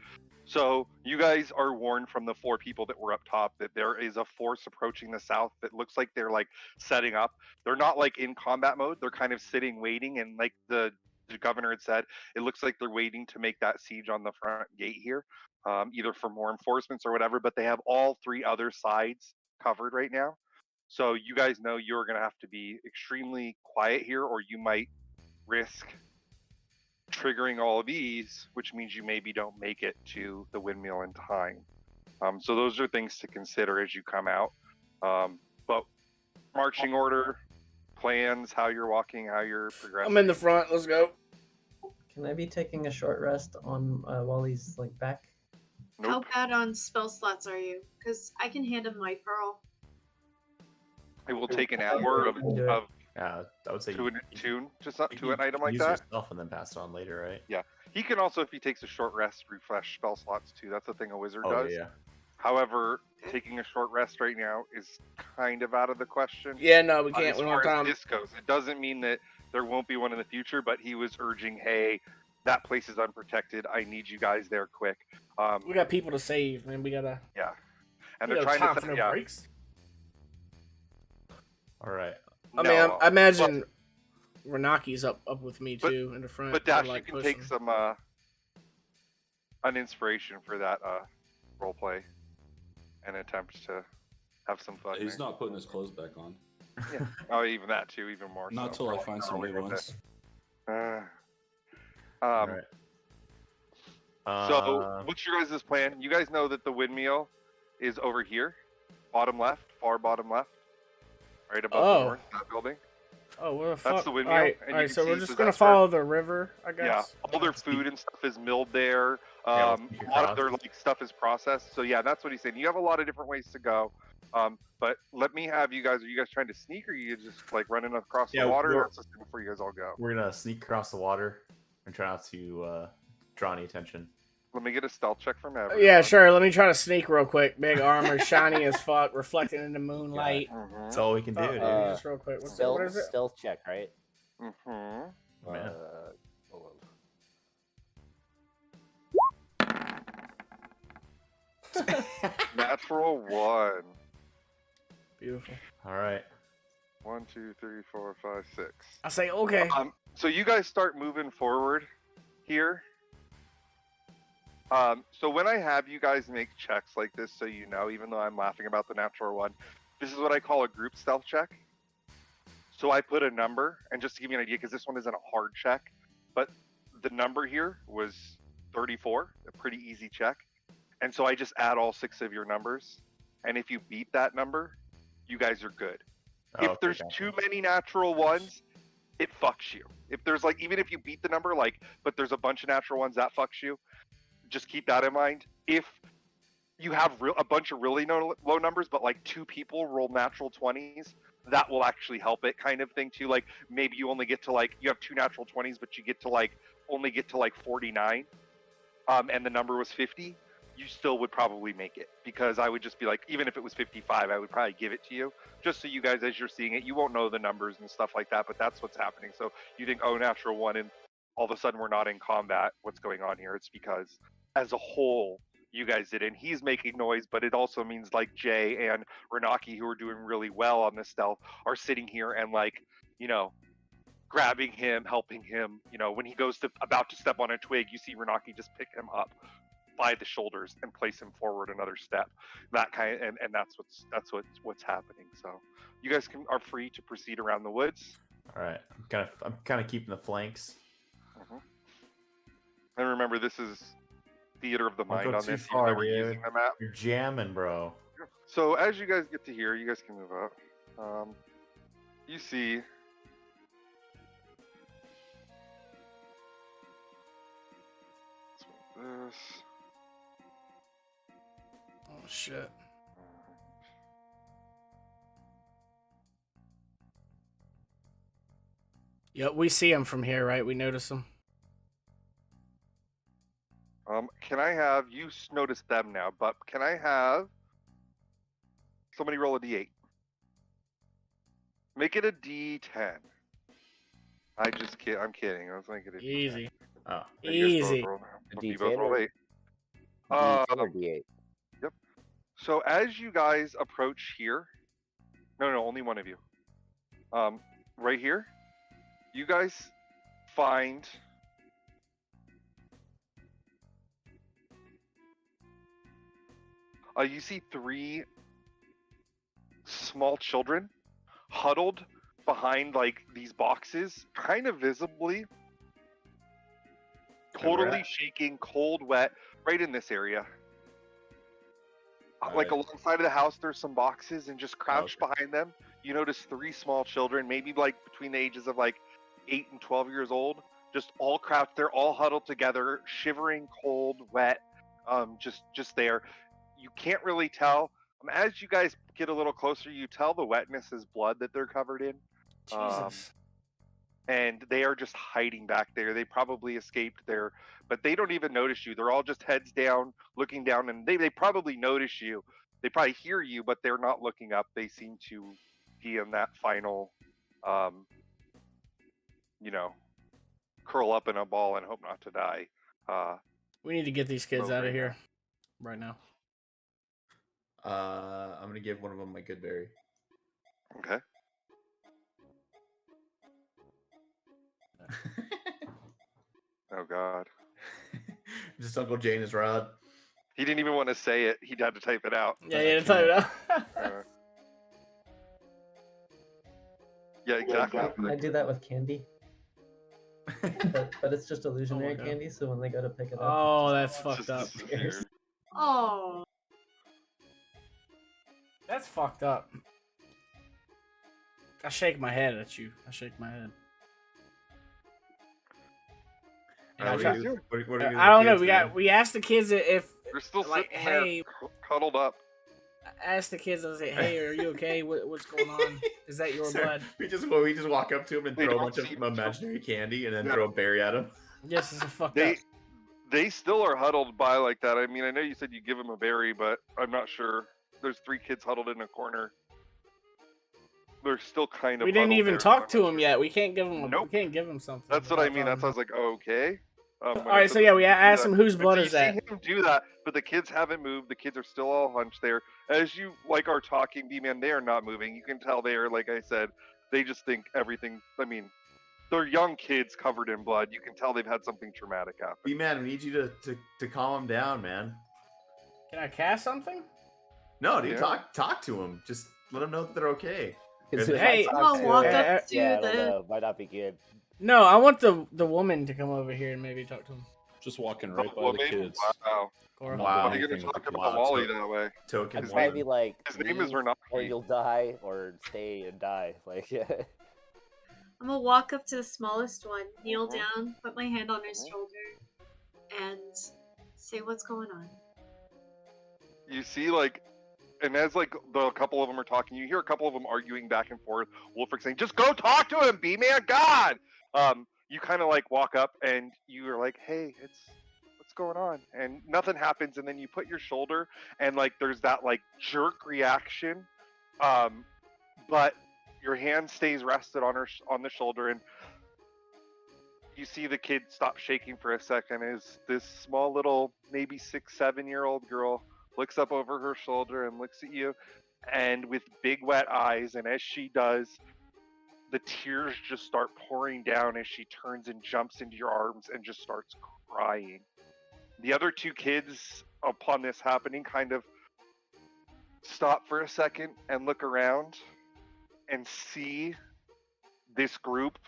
So you guys are warned from the 4 people that were up top that there is a force approaching the south that looks like they're like setting up. They're not like in combat mode. They're kind of sitting, waiting, and like the governor had said, it looks like they're waiting to make that siege on the front gate here, either for more enforcements or whatever. But they have all 3 other sides covered right now. So you guys know you're going to have to be extremely quiet here, or you might risk triggering all of these, which means you maybe don't make it to the windmill in time. So those are things to consider as you come out. But marching order, plans, how you're walking, how you're progressing. I'm in the front. Let's go. Can I be taking a short rest on while he's like back? Nope. How bad on spell slots are you? Because I can hand him my pearl. It will take an hour of Yeah, I would say to an item like use that. yourself and then pass it on later, right? He can also, if he takes a short rest, refresh spell slots too. That's the thing a wizard Oh does. yeah. However, taking a short rest right now is kind of out of the question. Yeah, no, we can't. As We don't have far as time. this goes, it doesn't mean that there won't be one in the future, but he was urging, hey, that place is unprotected. I need you guys there quick. We got people to save, man. We gotta. Yeah. And We they're got trying time to for no breaks. All right. I mean, I imagine Renaki's up with me too in the front. But Dash, like, you can take some an inspiration for that role play and attempt to have some fun. He's there. not putting his clothes back on. Yeah. Oh, even that too, even more. Not so. till I find some new ones. All right. So, what's your guys' plan? You guys know that the windmill is over here, bottom left, far bottom left, right above the north, that building. Oh, what the fuck? That's the windmill. All right, and all you right, can so we're see just that gonna that's where- follow the river, I Yeah, guess. all their food and stuff is milled there. Yeah, A we'll speak lot of across. their like stuff is processed. So yeah, that's what he's saying. You have a lot of different ways to go. But let me have you guys. Are you guys trying to sneak, or are you just like running across Yeah, the water? we're- That's just before you guys all go. We're gonna sneak across the water and try not to draw any attention. Let me get a stealth check from everyone. Yeah, sure. Let me try to sneak real quick. Big armor, shiny as fuck, reflecting in the moonlight. That's all we can do, Oh, dude. just real quick. What Stealth, is it? stealth check, right? Mm-hmm. Man. Hold on. Natural 1. Beautiful. All right. 1, 2, 3, 4, 5, 6. I say okay. So you guys start moving forward here. So when I have you guys make checks like this, so you know, even though I'm laughing about the natural 1, this is what I call a group stealth check. So I put a number, and just to give you an idea, because this one isn't a hard check, but the number here was 34, a pretty easy check. And so I just add all 6 of your numbers, and if you beat that number, you guys are good. Oh, If okay, there's gotcha. too many natural 1s, it fucks you. If there's like, even if you beat the number, like, but there's a bunch of natural 1s, that fucks you. Just keep that in mind. If you have a bunch of really low numbers, but like 2 people roll natural 20s, that will actually help it, kind of thing too. Like maybe you only get to like, you have 2 natural 20s, but you get to like only get to like 49, and the number was 50. You still would probably make it, because I would just be like, even if it was 55, I would probably give it to you, just so you guys, as you're seeing it, you won't know the numbers and stuff like that, but that's what's happening. So you think, oh, natural 1, and all of a sudden we're not in combat. What's going on here? It's because as a whole, you guys did, and he's making noise, but it also means like Jay and Renaki, who are doing really well on this stealth, are sitting here and like, you know, grabbing him, helping him. You know, when he goes to about to step on a twig, you see Renaki just pick him up by the shoulders and place him forward another step. That kind of, and that's what's happening. So you guys are free to proceed around the woods. All right. I'm kind of keeping the flanks. And remember, this is theater of the Don't mind go on too this, far, even though we're dude. using the map. You're jamming, bro. So as you guys get to here, you guys can move up. You see this. Oh shit. Yep, we see him from here, right? We notice him. Can I have you notice them now? But can I have somebody roll a d8? Make it a d10. I just kid. I'm kidding. I was making it Easy. Oh. Easy. A You both D10 roll or 8. D10 or D8? So as you guys approach here, no, only one of you. Right here, you guys find you see 3 small children huddled behind like these boxes, kind of visibly, totally shaking, cold, wet, right in this area. Like alongside of the house, there's some boxes, and just crouched behind them, you notice 3 small children, maybe like between the ages of like 8 and 12 years old, just all crouched. They're all huddled together, shivering, cold, wet, just there. You can't really tell. As you guys get a little closer, you tell the wetness is blood that they're covered in. Jesus. And they are just hiding back there. They probably escaped there, but they don't even notice you. They're all just heads down, looking down, and they probably notice you. They probably hear you, but they're not looking up. They seem to be in that final, curl up in a ball and hope not to die. We need to get these kids Mode out of right here right now. I'm gonna give one of them my good berry. Okay. Oh God. Just Uncle Janus Rod. He didn't even want to say it. He had to type it out. Yeah, tell you that. Yeah, exactly. I do that with candy, but it's just illusionary God. candy. So when they go to pick it up, Oh, that's It's fucked just up. disappeared. Oh, That's fucked up. I shake my head at you. I shake my head. And I What try- do you do? What do you do with I don't the know. kids, We asked the kids if They're still like, sitting there, hey, cuddled up. I asked the kids. I was like, hey, are you okay? What's going on? Is that your Sir, blood? we just walk up to him and They throw a don't bunch of see- imaginary candy and then Yeah. throw a berry at him. Yes, it's a fucked They up. they still are huddled by like that. I mean, I know you said you give them a berry, but I'm not sure. There's 3 kids huddled in a corner. They're still kind of. We didn't huddled even there, talk so to I'm not him sure. yet. We can't give him. Nope. We can't give him something. That's what I without mean. That's why I was talking like, okay. All right, so yeah, we asked him whose blood so is that. You see him do that, but the kids haven't moved. The kids are still all hunched there. As you are talking, B-Man, they are not moving. You can tell they are, like I said, they just think everything. I mean, they're young kids covered in blood. You can tell they've had something traumatic happen. B-Man, we need you to calm him down, man. Can I cast something? No, dude, Yeah. talk to him. Just let him know that they're okay. Because Hey, if I I'm talk gonna to walk her- up to yeah, I don't the. know. Might not be good. No, I want the woman to come over here and maybe talk to him. Just walking right by Well, the maybe- kids. Wow. Cora. Wow. Why are you Anything going to with the talk kids. about Wally that way? Token I'd His probably name- be like, his name is "Leave or Renaki. you'll die, or stay and die." Like, I'm gonna walk up to the smallest one, kneel Mhm. down, put my hand on his Mhm. shoulder, and say what's going on. You see, and as a couple of them are talking, you hear a couple of them arguing back and forth. Wolfric saying, "Just go talk to him, B-Man, God!" You kind of walk up and you are like, "Hey, what's going on?" And nothing happens, and then you put your shoulder and there's that jerk reaction, but your hand stays rested on the shoulder, and you see the kid stop shaking for a second as this small little maybe 6-7-year-old girl looks up over her shoulder and looks at you, and with big wet eyes, and as she does, the tears just start pouring down as she turns and jumps into your arms and just starts crying. The other 2 kids, upon this happening, kind of stop for a second and look around and see this group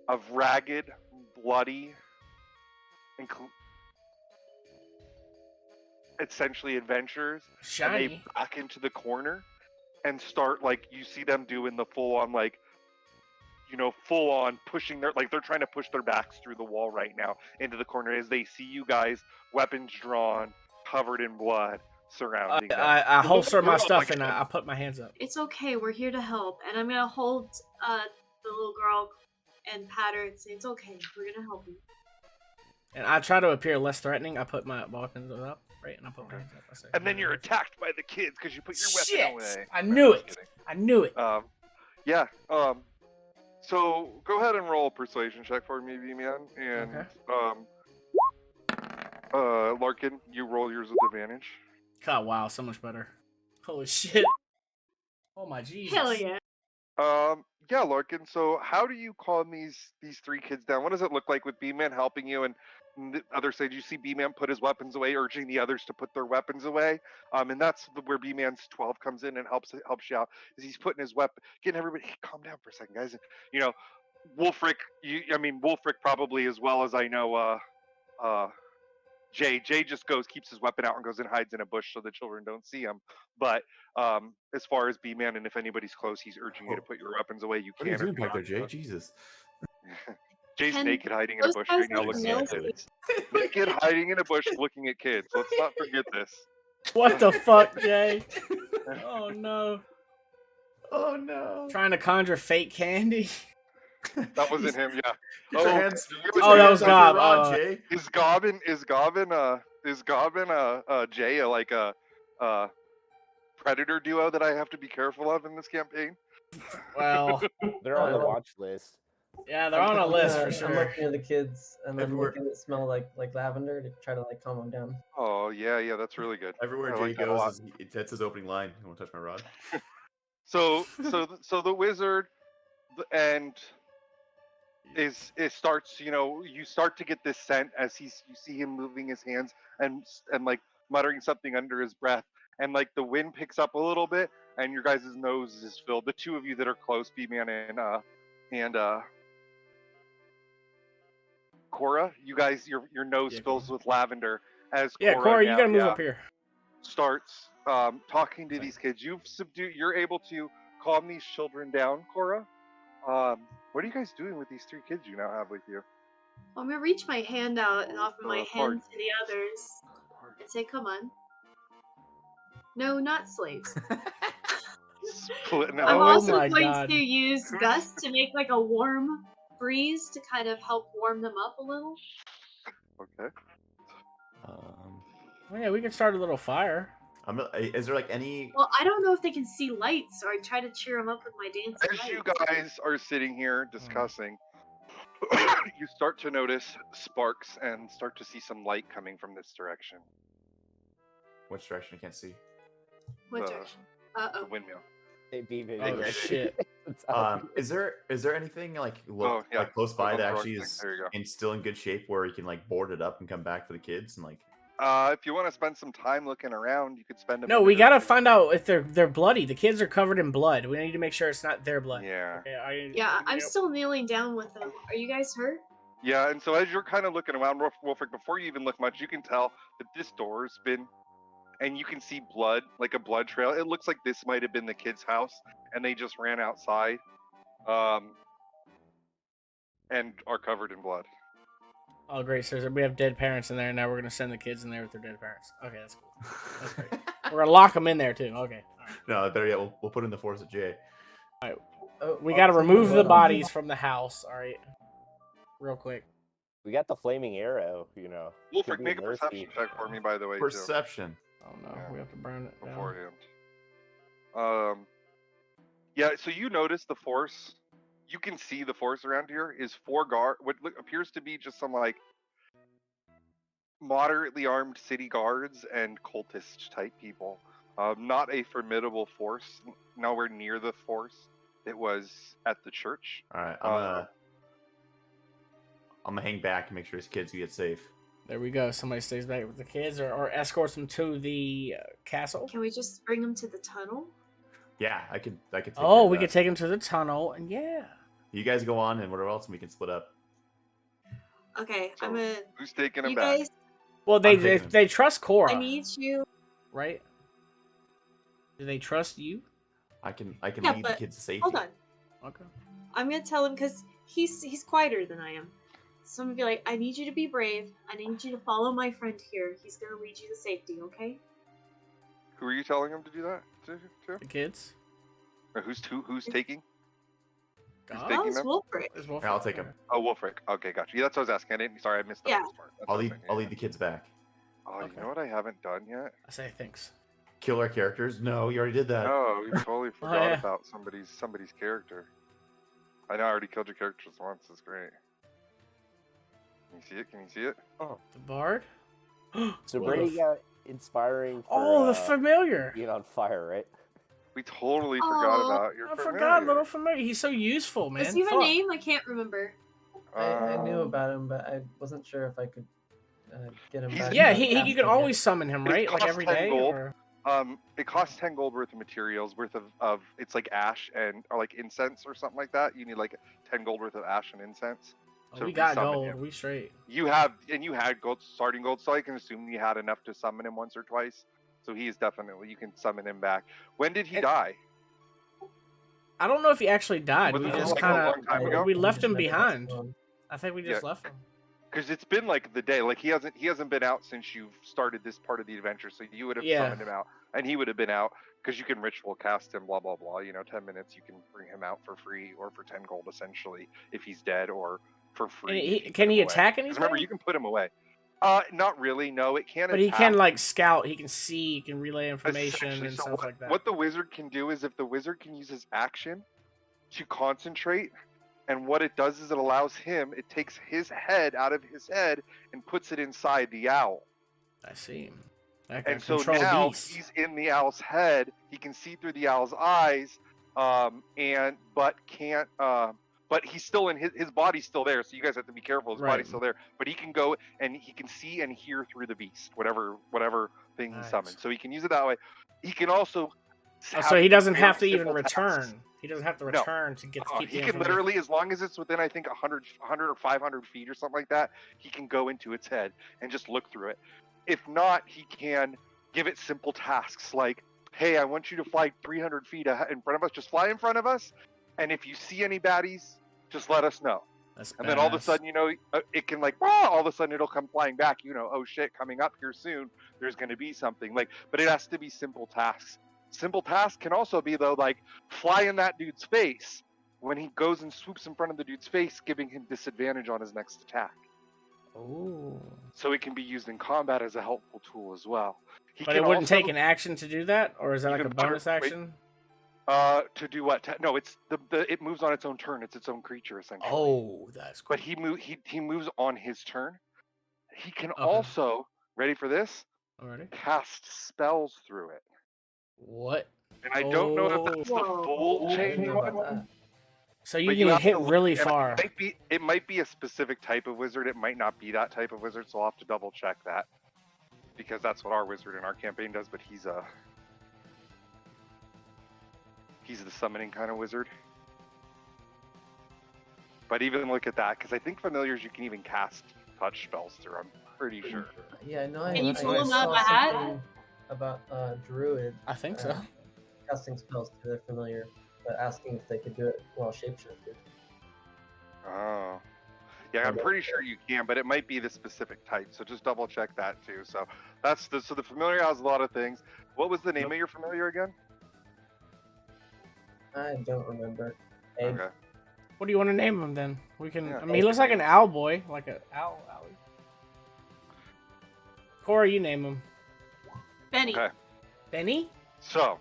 of ragged, bloody, essentially adventurers, and Shiny. they back into the corner and start like you see them doing the full on like full on pushing they're trying to push their backs through the wall right now into the corner as they see you guys, weapons drawn, covered in blood, surrounding them. I holster my You're up stuff against- and I put my hands up. It's okay. We're here to help, and I'm gonna hold the little girl and pat her and say, "It's okay. We're gonna help you." And I try to appear less threatening. I put my weapons up, right, and I put my hands up. I say, And then you're attacked by the kids because you put your weapon Shit! away. I knew Just it. kidding. I knew it. Yeah. So go ahead and roll a persuasion check for me, V-Man. And Larkin, you roll yours with advantage. God, wow, so much better. Holy shit. Oh my Jesus. Hell yeah! Yeah, Larkin. So how do you calm these three kids down? What does it look like with B-Man helping you? And the other side, you see B-Man put his weapons away, urging the others to put their weapons away. And that's where B-Man's 12 comes in and helps you out. Is he's putting his weapon, getting everybody, hey, calm down for a second, guys. Wolfric. Wolfric probably as well as I know. Jay just keeps his weapon out and goes and hides in a bush so the children don't see him. But as far as B-Man, and if anybody's close, he's urging you to put your weapons away. You What are you can't. doing back there, Jay? Jesus. Jay's Can naked, hiding in a those bush guys right now, like looking know at kids. Naked, hiding in a bush, looking at kids. Let's not forget this. What the fuck, Jay? Oh no. Oh no. Trying to conjure fake candy. That wasn't him. Yeah. Get your hands. Get Oh, your that hands was off your Gob. rod, Jay. Is Gobbin Jay like a predator duo that I have to be careful of in this campaign? Well, They're on the Oh. watch list. yeah, they're on a list for I'm sure. looking at the kids and then Everywhere. making it smell like lavender to try to calm them down. Oh yeah, that's really good. Everywhere I Jay like that a lot. goes, that's his opening line. You want to touch my rod? So the wizard and it starts, you start to get this scent as you see him moving his hands and like muttering something under his breath, and like the wind picks up a little bit and your guys' nose is filled. The two of you that are close, B-Man and Cora, you guys, your nose Yeah, fills with lavender as Yeah, Corey, you now- gotta move up here. starts talking to these kids. You're able to calm these children down, Cora. What are you guys doing with these three kids you now have with you? Well, I'm gonna reach my hand out and offer my hard. hand to the others and say, "Come on." No, not slaves. Splitting I'm Oh out. also my going God. to use gusts to make like a warm breeze to kind of help warm them up a little. Okay. Oh, yeah, we can start a little fire. Is there like any? Well, I don't know if they can see lights, so I try to cheer them up with my dancing As you lights. guys are sitting here discussing, you start to notice sparks and start to see some light coming from this direction. Which direction I can't see? What the- direction? The Uh-oh. windmill. Hey, B-Man, Oh, you ready? shit. Is there anything like yeah, like close by on the that wrong actually thing. is There you go. still in good shape where you can like board it up and come back for the kids and like? If you want to spend some time looking around, you could spend a No, minute we or gotta two. find out if they're bloody. The kids are covered in blood. We need to make sure it's not their blood. Yeah. Okay, Yeah, I'm still kneeling down with them. Are you guys hurt? Yeah, and so as you're kind of looking around, Wolfric, before you even look much, you can tell that this door's been, and you can see blood, like a blood trail. It looks like this might have been the kid's house, and they just ran outside, and are covered in blood. Oh, great. So we have dead parents in there, and now we're gonna send the kids in there with their dead parents. Okay, that's cool. That's great. We're gonna lock them in there too. Okay. All right. No, better yet, we'll put in the force of Jay. Oh, We I'll gotta take remove the blood. bodies from the house. All right. Real quick. We got the flaming arrow, Wolfric, Could be make a mercy. perception check for me, by the way, too, Perception. Oh no, Yeah. we have to burn it down. beforehand. Yeah, so you notice the force. You can see the force around here is what appears to be just some like moderately armed city guards and cultist type people. Not a formidable force, nowhere near the force it was at the church. All right, Uh, I'm gonna hang back and make sure his kids get safe. There we go. Somebody stays back with the kids or escorts them to the castle. Can we just bring them to the tunnel? Yeah, I could. Take care Oh, of we that. could take them to the tunnel, and yeah. You guys go on, and whatever else, and we can split up. Okay, So, I'm gonna. Who's taking him You back? guys, Well, I'm taking they trust Cora, I need you. right? Do they trust you? I can Yeah, lead the but kids to safety. hold on. Okay. I'm gonna tell him because he's quieter than I am. So I'm gonna be like, I need you to be brave. I need you to follow my friend here. He's gonna lead you to safety, okay? Who are you telling him to do that to? The kids. Or who's taking? Who's God? taking Oh, it's them? Wolfric. There's Wolf Yeah, I'll right take there. him. Oh, Wolfric. Okay, gotcha. Yeah, that's what I was asking. Sorry, I missed that Yeah. first part. That's I'll what lead I'm I'll saying, lead the kids back. Oh, Okay. you know what I haven't done yet? I say thanks. Kill our characters? No, you already did that. No, we totally forgot yeah. about somebody's character. I know I already killed your characters once. That's great. Can you see it? Can you see it? The Bard. So What Brady the got inspiring for Oh, the familiar. being on fire, right? We totally forgot Aw, about your I familiar. forgot little familiar. He's so useful, man. Does he have a Fuck. name? I can't remember. I knew Um, about him, but I wasn't sure if I could get him He's- back. Yeah, to you can Africa. always summon him, It right? Like costs every 10 day. gold. Or... It costs 10 gold worth of materials, worth of it's like ash or like incense or something like that. You need like 10 gold worth of ash and incense. Oh, to we got resummon gold. him. We straight. You had gold, starting gold, so I can assume you had enough to summon him once or twice. So he is definitely, you can summon him back. When did he And- die? I don't know if he actually died. Was We it just like a kind long time ago? of we He left just him never got behind. spawned. I think we Yeah. just left him. Because it's been like the day, like he hasn't been out since you've started this part of the adventure. So you would have Yeah. summoned him out, and he would have been out because you can ritual cast him, blah blah blah. 10 minutes you can bring him out for free or for 10 gold essentially if he's dead, or for free. And if you can put he him away. attack 'Cause anything? remember, you can put him away. Not really. No, it can't. But he attack. can like scout. He can see. He can relay information Essentially, and so stuff like that. What the wizard can do is if the wizard can use his action to concentrate, and what it does is it takes his head out of his head and puts it inside the owl. I see. That can And so control now beasts. he's in the owl's head. He can see through the owl's eyes, but he's still in his body's still there. So you guys have to be careful. His Right. body's still there, but he can go and he can see and hear through the beast, whatever thing he Nice. summons. So he can use it that way. He can also. Oh, so he doesn't have to very even simple return. tasks. He doesn't have to No. return to get to keep He the can information. literally, as long as it's within, I think, 100 or 500 feet or something like that, he can go into its head and just look through it. If not, he can give it simple tasks like, hey, I want you to fly 300 feet in front of us. Just fly in front of us. And if you see any baddies, just let us know. That's And then all of a badass. sudden, it can all of a sudden it'll come flying back. Oh shit, coming up here soon. There's going to be something but it has to be simple tasks. Simple tasks can also be though, like fly in that dude's face when he goes and swoops in front of the dude's face, giving him disadvantage on his next attack. Ooh. So it can be used in combat as a helpful tool as well. But it wouldn't take an action to do that, or is that You like a can put it- bonus wait. action? To do what? No, it's it moves on its own turn. It's its own creature essentially. Oh, that's cool. But he moves on his turn. He can Okay. also, ready for this, Already? cast spells through it. What? And I don't know if that's the Whoa. full I chain didn't know about one. that. So you But you can have hit to look- really and far. It might be a specific type of wizard. It might not be that type of wizard, so I'll have to double check that. Because that's what our wizard in our campaign does, but he's the summoning kind of wizard. But even look at that, because I think familiars you can even cast touch spells through. I'm pretty sure. Yeah, I know. Can I, you I pull him saw out of a hat? something about druid I think so. casting spells to their familiar, but asking if they could do it while shapeshifted. Oh. Yeah, I'm pretty sure you can, but it might be the specific type. So just double check that too. So the familiar has a lot of things. What was the name of your familiar again? I don't remember. Egg. Okay. What do you want to name him then? We can. Yeah. I mean, he looks like an owl boy, like an owl. Cora, you name him. Benny. Okay. Benny? So,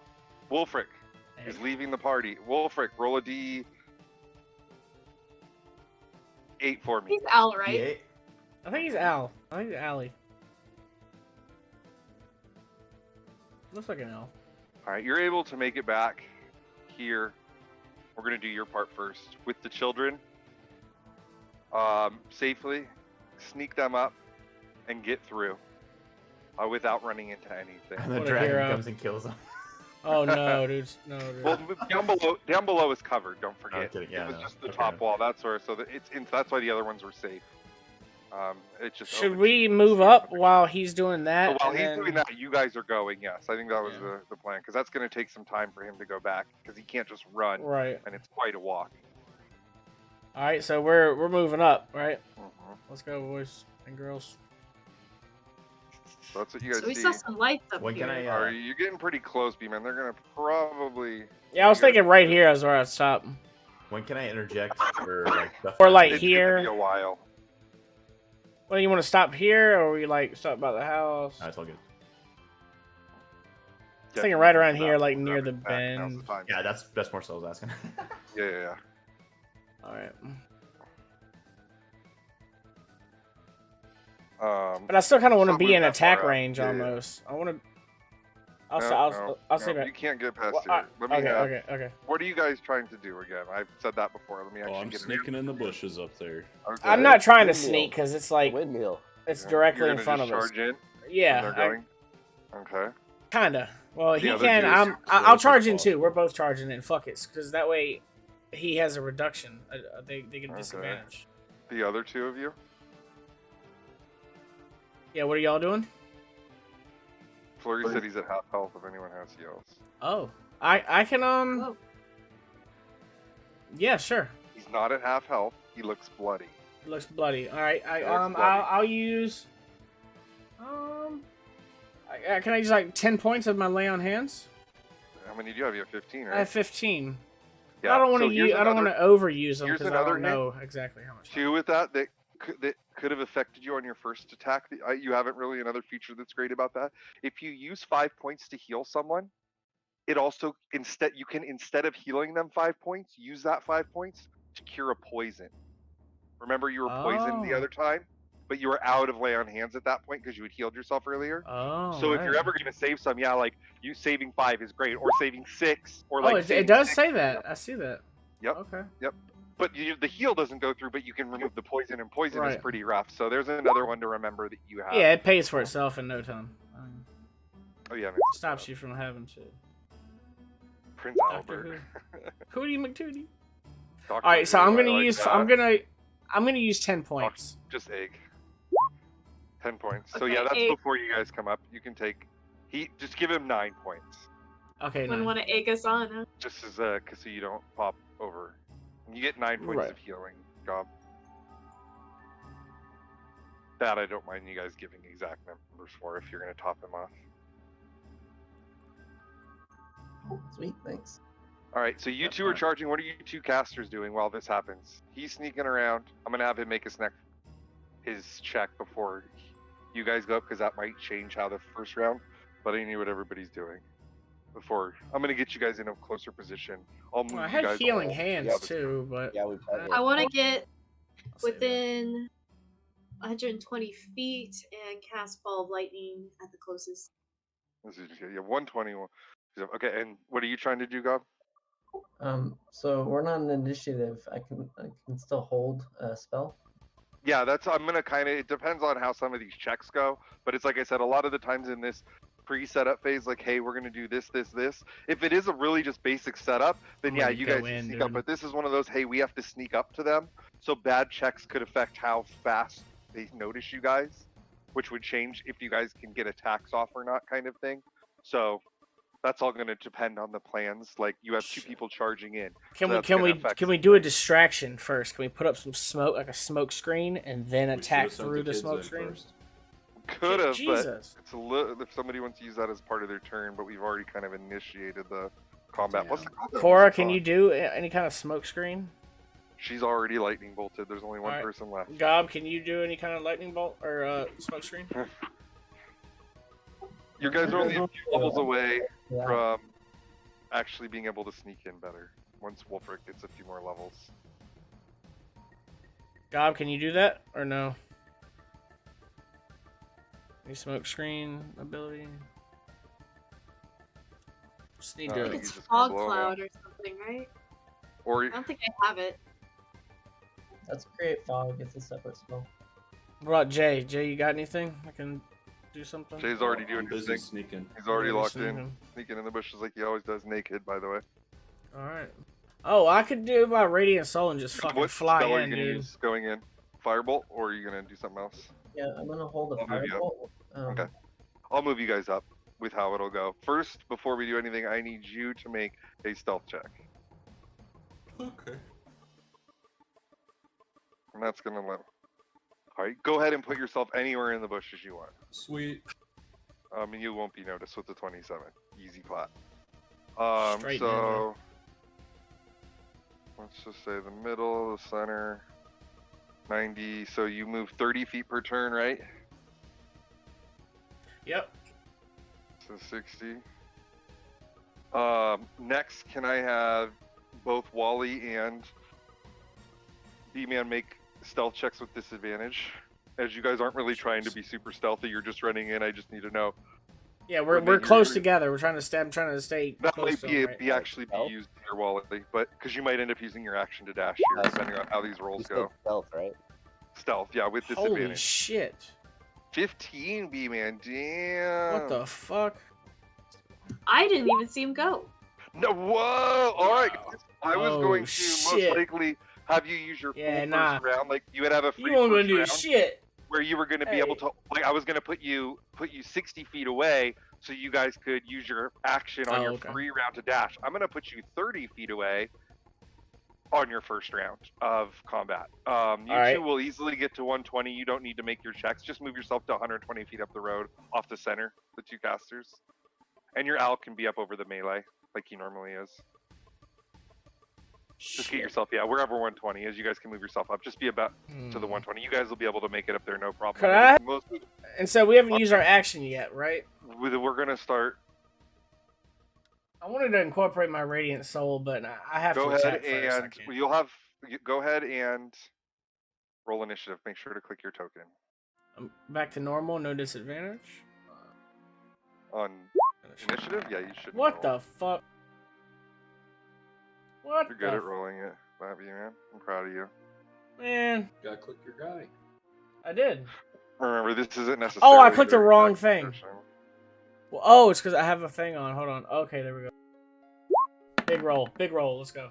Wolfric is Hey. leaving the party. Wolfric, roll a D8 for me. He's Al, right? Yeah. I think he's Al. I think he's Allie. Looks like an owl. All right, you're able to make it back here. We're gonna do your part first with the children. Safely sneak them up and get through without running into anything. And the What a dragon hero. comes and kills him. Oh no, dude. No, dude. Well, down below is covered. Don't forget. kidding, yeah, it was no. just the Okay. top wall. That's where. So that's why the other ones were safe. It just Should opens we you move to up see while he's doing So that? while and he's then... doing that, you guys are going. Yes, I think that was Yeah. the plan because that's going to take some time for him to go back because he can't just run, Right. and it's quite a walk. All right, so we're moving up, right? Mm-hmm. Let's go, boys and girls. So that's what you guys So we see. saw some lights up When here. can I? Are you getting pretty close, B-man? They're gonna probably. Yeah, I was you guys- thinking right here is where I'd stop. When can I interject for like stuff? Or, that- like, It's here. gonna be a while. Well, you want to stop here, or we like stop by the house? That's all good. I was thinking right around Definitely here, stop like and near the grab it back. Now's the bend. time. Yeah, that's more so I was asking. Yeah. All right. But I still kind of want to So be move in that attack far out. range Yeah. almost. I want to. No, I'll say that. You can't get past Well, here. Let me. Okay. What are you guys trying to do again? I've said that before. Let me actually Oh, I'm get it. sneaking in the bushes up there. Okay. I'm not trying to Windmill. sneak because it's like Windmill. it's Yeah. directly You're in gonna front just of us. charge in. Yeah, When they're going. Okay. kinda. Well, he The other can. two is I'll close charge as in too. possible. We're both charging in. Fuck it, because that way he has a reduction. They get a Okay. disadvantage. The other two of you. Yeah. What are y'all doing? Flurry said he's at half health if anyone has heals. Oh, I can Whoa. Yeah, sure. He's not at half health. He looks bloody. It looks bloody. All right. It looks bloody. I'll use. Can I use like 10 points of my lay on hands? How many do you have? You have 15, right? I have 15. Yeah. I don't want so to here's use. I don't want another- to overuse them here's because I another don't know exactly how much. Two with that could have affected you on your first attack. You haven't really another feature that's great about that. If you use 5 points to heal someone, it also instead of healing them 5 points, use that 5 points to cure a poison. Remember you were poisoned the Oh. other time, but you were out of lay on hands at that point because you had healed yourself earlier. Oh. So if you're right. ever going to save some, yeah, like you saving 5 is great, or saving 6, or Oh, like it saving does 6. say that. I see that. Yep. Okay. But the heal doesn't go through, but you can remove the poison, and poison is Right. pretty rough. So there's another one to remember that you have. Yeah, it pays for itself in no time. Oh yeah. Stops you from having to. Prince Doctor Albert. Who? Hootie McTootie. Dr. All right, so Who, I'm I gonna like use. that. I'm gonna use 10 points. Just egg. 10 points. So Okay, yeah, that's egg. before you guys come up. You can take. Just give him 9 points, Okay. Wouldn't Nice. want to egg us on, huh? just as so you don't pop over. You get 9 points Right. of healing, Gob. That I don't mind you guys giving exact numbers for if you're gonna top him off. Sweet, thanks. All right, so you That's two are fine. charging. What are you two casters doing while this happens? He's sneaking around. I'm gonna have him make his check before you guys go up because that might change how the first round. But I need what everybody's doing before. I'm gonna get you guys in a closer position. I'll move Well, I you had guys healing all- hands yeah, but- too, but Yeah, we've had I it. want to get I'll save that. within 120 feet and cast Ball of Lightning at the closest. This is, yeah, 121. Okay, and what are you trying to do, Gob? So we're not an initiative. I can still hold a spell. Yeah, I'm gonna kind of. It depends on how some of these checks go, but it's like I said, a lot of the times in this pre-setup phase, like, hey, we're gonna do this, this, this. If it is a really just basic setup, then I'm yeah, gonna you go guys in, can sneak dude. up. But this is one of those, hey, we have to sneak up to them. So bad checks could affect how fast they notice you guys, which would change if you guys can get attacks off or not, kind of thing. So that's all gonna depend on the plans. Like you have 2 people charging in. Can So we that's can gonna we affect can we some do a things. distraction first? Can we put up some smoke, like a smoke screen, and then We attack should've sent through the kids smoke in screen? first. Could have, but Jesus. it's a little. If somebody wants to use that as part of their turn, but we've already kind of initiated the combat. What's the combat? Cora, What's it can called? you do any kind of smoke screen? She's already lightning bolted. There's only one Alright. person left. Gob, can you do any kind of lightning bolt or smoke screen? You guys are only a few levels away Yeah. from actually being able to sneak in better. Once Wolfric gets a few more levels. Gob, can you do that or no? Any smoke screen ability? Just need I I to. think think it's he's just gonna Fog blow 'em Cloud or something, right? Or I don't think I have it. That's create fog. It's a separate spell. What about Jay? Jay, you got anything? I can do something. Jay's already I'm doing his busy thing. sneaking. He's already Yeah, locked in, sneaking. sneaking in the bushes like he always does, naked. By the way. All right. Oh, I could do my radiant soul and just fucking What fly spell are you in, gonna dude. use going in? firebolt, or are you gonna do something else? Yeah, I'm gonna hold a I'll move you up. firebolt. Okay. I'll move you guys up with how it'll go. First, before we do anything, I need you to make a stealth check, Okay. and that's gonna let. All right, go ahead and put yourself anywhere in the bushes you want. Sweet. And you won't be noticed with the 27. Easy clap. Straight So let's just say the middle, the center, 90. So you move 30 feet per turn, right? Yep. So 60. Next, can I have both Wally and B-Man make stealth checks with disadvantage? As you guys aren't really trying to be super stealthy, you're just running in. I just need to know. Yeah, we're close together. We're trying to stay. I'm trying to stay That close might to be, him, right? actually be used here, Wally, but because you might end up using your action to dash here, depending on how these rolls You said go. stealth, right? Stealth, yeah, with Holy disadvantage. shit! 15, B-Man, damn. What the fuck? I didn't even see him go. No, whoa! All right, I was Oh, going to shit. most likely have you use your Yeah, full nah. first round. Like you would have a free You weren't gonna first do round shit. where you were going to be able to. Like I was going to put you 60 feet away, so you guys could use your action on your okay. free round to dash. I'm going to put you 30 feet away on your first round of combat. You two will easily get to 120. You don't need to make your checks. Just move yourself to 120 feet up the road off the center, the two casters. And your owl can be up over the melee, like he normally is. Just get yourself, wherever 120 is, you guys can move yourself up. Just be about to the 120. You guys will be able to make it up there, no problem. Could I? Mostly, And so we haven't used our action yet, right? we're going to start. I wanted to incorporate my Radiant Soul, but I have Go to ahead attack first. I and can't. go ahead and roll initiative. Make sure to click your token. I'm back to normal, no disadvantage. On initiative? Yeah, you should. What the fuck? What You're good at rolling it, Bobby, man. I'm proud of you. Man, Gotta click your guy. I did. Remember, this isn't necessarily. Oh, I clicked the their wrong exact thing. version. Well, oh, it's because I have a thing on. Hold on. Okay, there we go. Big roll. Big roll. Let's go.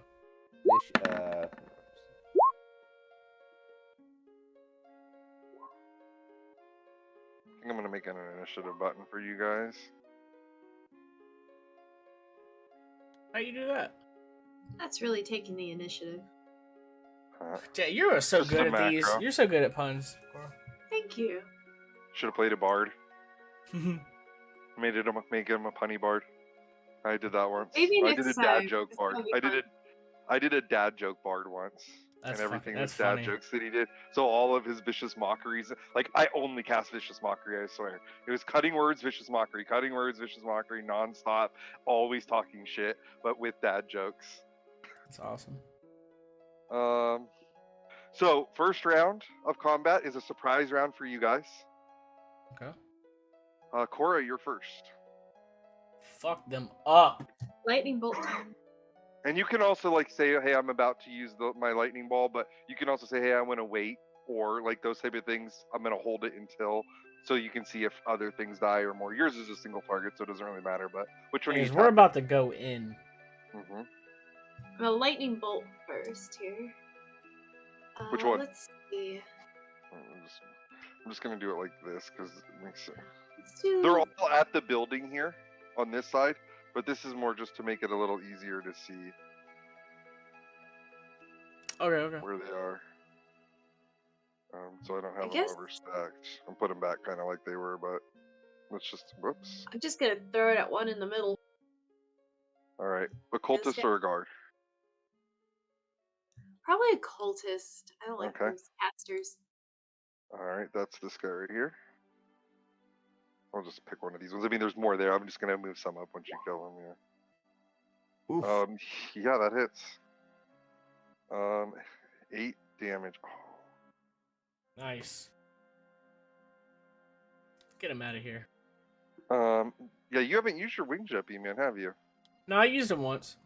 I think I'm gonna make an initiative button for you guys. How you do that? That's really taking the initiative. Yeah, you're so Just good a at these. macro. You're so good at puns. Thank you. Should have played a bard. Make him a punny bard. I did that once. Maybe I next did a time. dad joke It's bard. gonna be I fun. did a dad joke bard once. That's and everything fucking- was that's dad funny. jokes that he did. So all of his vicious mockeries, like I only cast vicious mockery, I swear. It was cutting words, vicious mockery, nonstop, always talking shit, but with dad jokes. That's awesome. So first round of combat is a surprise round for you guys. Okay. Cora, you're first. Fuck them up. Lightning bolt time. And you can also like say, hey, I'm about to use my lightning ball, but you can also say, hey, I'm gonna wait, or like those type of things. I'm gonna hold it until, so you can see if other things die or more. Yours is a single target, so it doesn't really matter. But which one? Because are you we're tapping? about to go in. Mm-hmm. A lightning bolt first here. Which one? Let's see. I'm just gonna do it like this because it makes sense. Let's do... They're all at the building here on this side, but this is more just to make it a little easier to see Okay. where they are. So I don't have them guess- overstacked. I'm putting them back kind of like they were, but let's just, whoops. I'm just gonna throw it at one in the middle. All right, occultist Yes, or a guard? Probably a cultist. I don't like Okay. those casters. All right, that's this guy right here. I'll just pick one of these ones. I mean, there's more there. I'm just gonna move some up once you kill him. Yeah. Oof. Yeah, that hits. 8 damage. Oh. Nice. Get him out of here. Yeah, you haven't used your wings yet, B-Man, have you? No, I used him once.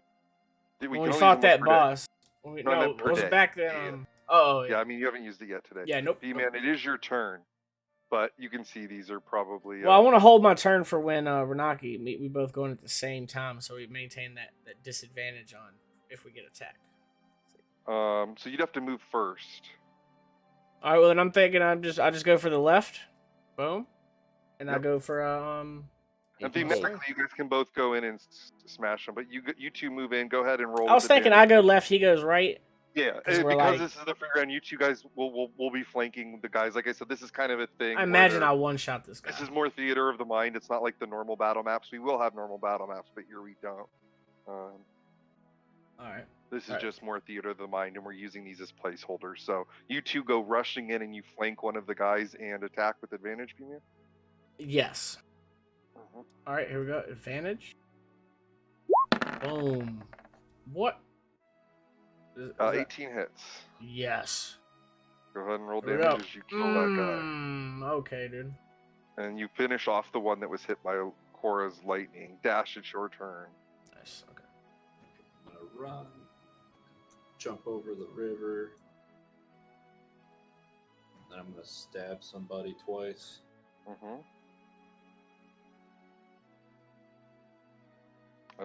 Did When can we only fought use that them once per day. boss. No, I No, meant it per was day. back then. Yeah. Oh, Yeah, I mean, you haven't used it yet today. Yeah, nope. B-Man, it is your turn, but you can see these are probably. Well, I want to hold my turn for when Renaki, we both go in at the same time, so we maintain that disadvantage on if we get attacked. So you'd have to move first. All right. Well, then I'm thinking I just go for the left. Boom. And I Yep. go for And 18 thematically, strength. you guys can both go in and smash them, but you two move in. Go ahead and roll. I was with thinking I advantage. go left, he goes right. Yeah, 'Cause we're because like- this is the free round, you two guys will be flanking the guys. Like I said, this is kind of a thing. I where imagine they're- I one shot this guy. This is more theater of the mind. It's not like the normal battle maps. We will have normal battle maps, but here we don't. All right. This is Alright. just more theater of the mind, and we're using these as placeholders. So you two go rushing in, and you flank one of the guys and attack with advantage, Pima? Yes. All right, here we go. Advantage. Boom. What? Is that- 18 hits. Yes. Go ahead and roll Here we damage go. as you kill that Okay, dude. guy. And you finish off the one that was hit by Cora's lightning. Dash, it's your turn. Nice. Okay. I'm gonna run, jump over the river, then I'm gonna stab somebody twice. Mm-hmm.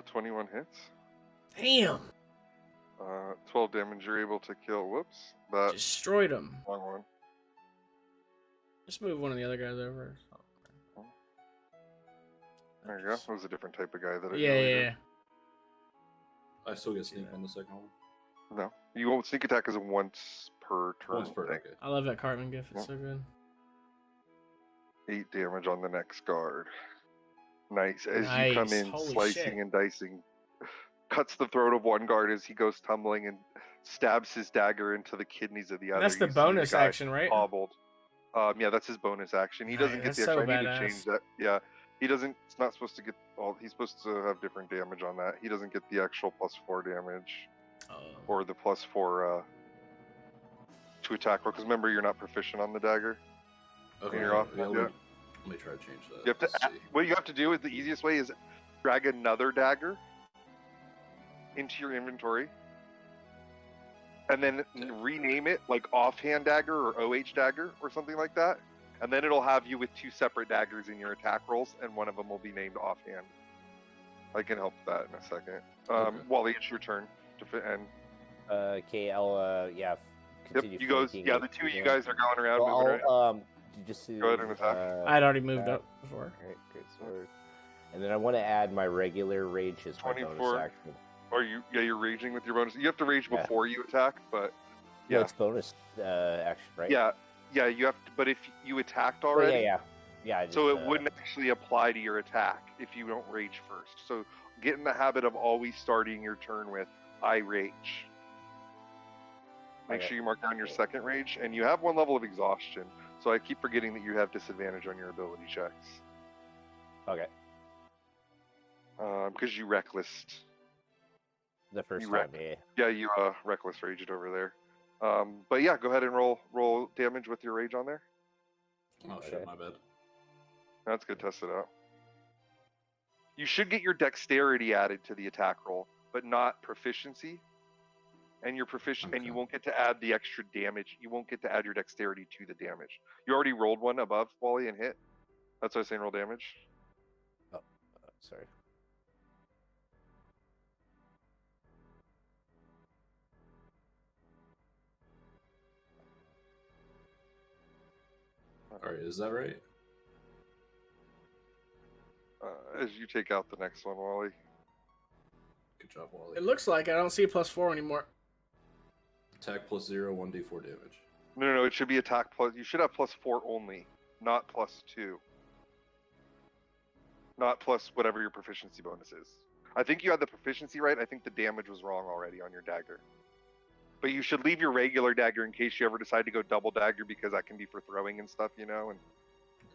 21 hits. Damn. 12 damage you're able to kill. Whoops. That Destroyed him. wrong one. Just move one of the other guys over. There you go. That was a different type of guy that I Yeah, really yeah, did. yeah. I still get sneak on the second one. No. You won't sneak attack is a once per turn. Once per. thing. Okay. I love that Cartman gift. It's so good. 8 damage on the next guard. Nice. As you come Nice. in, Holy slicing shit. and dicing, cuts the throat of one guard as he goes tumbling and stabs his dagger into the kidneys of the other. That's the You see bonus guy action, right? hobbled. Yeah, that's his bonus action. He Nice, doesn't get that's the extra. so I need to badass. change that. Yeah, he doesn't. It's not supposed to get all. He's supposed to have different damage on that. He doesn't get the actual +4 damage or the +4 to attack roll. Because remember, you're not proficient on the dagger. Okay. You're off, yeah, yeah. Let me try to change that. You have to. Let's see. What you have to do is the easiest way is drag another dagger into your inventory, and then rename it like offhand dagger or OH dagger or something like that, and then it'll have you with 2 separate daggers in your attack rolls, and one of them will be named offhand. I can help with that in a second. Okay. Wally, it's your turn to end. Okay, I'll Yep, continue. you guys. flanking Yeah, with the two of you them. guys are going around. Well, moving around. I'll just Go ahead and attack. I'd already moved that. up before. Alright, great sword. And then I want to add my regular rage as my 24. bonus action. Or you're raging with your bonus. You have to rage Yeah. before you attack, but Yeah, yeah. it's bonus action, right? Yeah, you have to. But if you attacked Oh, already, yeah. I just, so it wouldn't actually apply to your attack if you don't rage first. So get in the habit of always starting your turn with I rage. Make Okay. sure you mark down your second rage, and you have 1 level of exhaustion. So I keep forgetting that you have disadvantage on your ability checks Okay. because you reckless. The first You time, yeah. Yeah, you reckless raged over there. But yeah, go ahead and roll damage with your rage on there. Oh Okay. shit, my bad. That's good. Test it out. You should get your dexterity added to the attack roll, but not proficiency. And your proficient, and you Okay. won't get to add the extra damage. You won't get to add your dexterity to the damage. You already rolled one above Wally and hit. That's why I was saying roll damage. Sorry. Alright, is that right? As you take out the next one, Wally. Good job, Wally. It looks like I don't see +4 anymore. Attack +0, 1d4 damage. No, it should be attack plus. You should have +4 only, not +2. Not plus whatever your proficiency bonus is. I think you had the proficiency right. I think the damage was wrong already on your dagger. But you should leave your regular dagger in case you ever decide to go double dagger, because that can be for throwing and stuff, and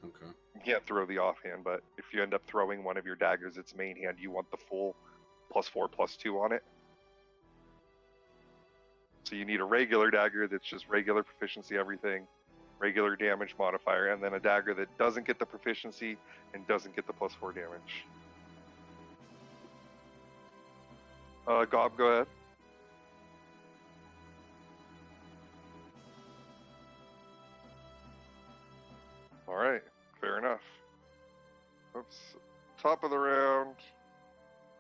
Okay. you can't throw the offhand. But if you end up throwing one of your daggers its main hand, you want the full +4/+2 on it. So you need a regular dagger that's just regular proficiency, everything, regular damage modifier, and then a dagger that doesn't get the proficiency and doesn't get the +4 damage. Gob, go ahead. All right, fair enough. Oops. Top of the round.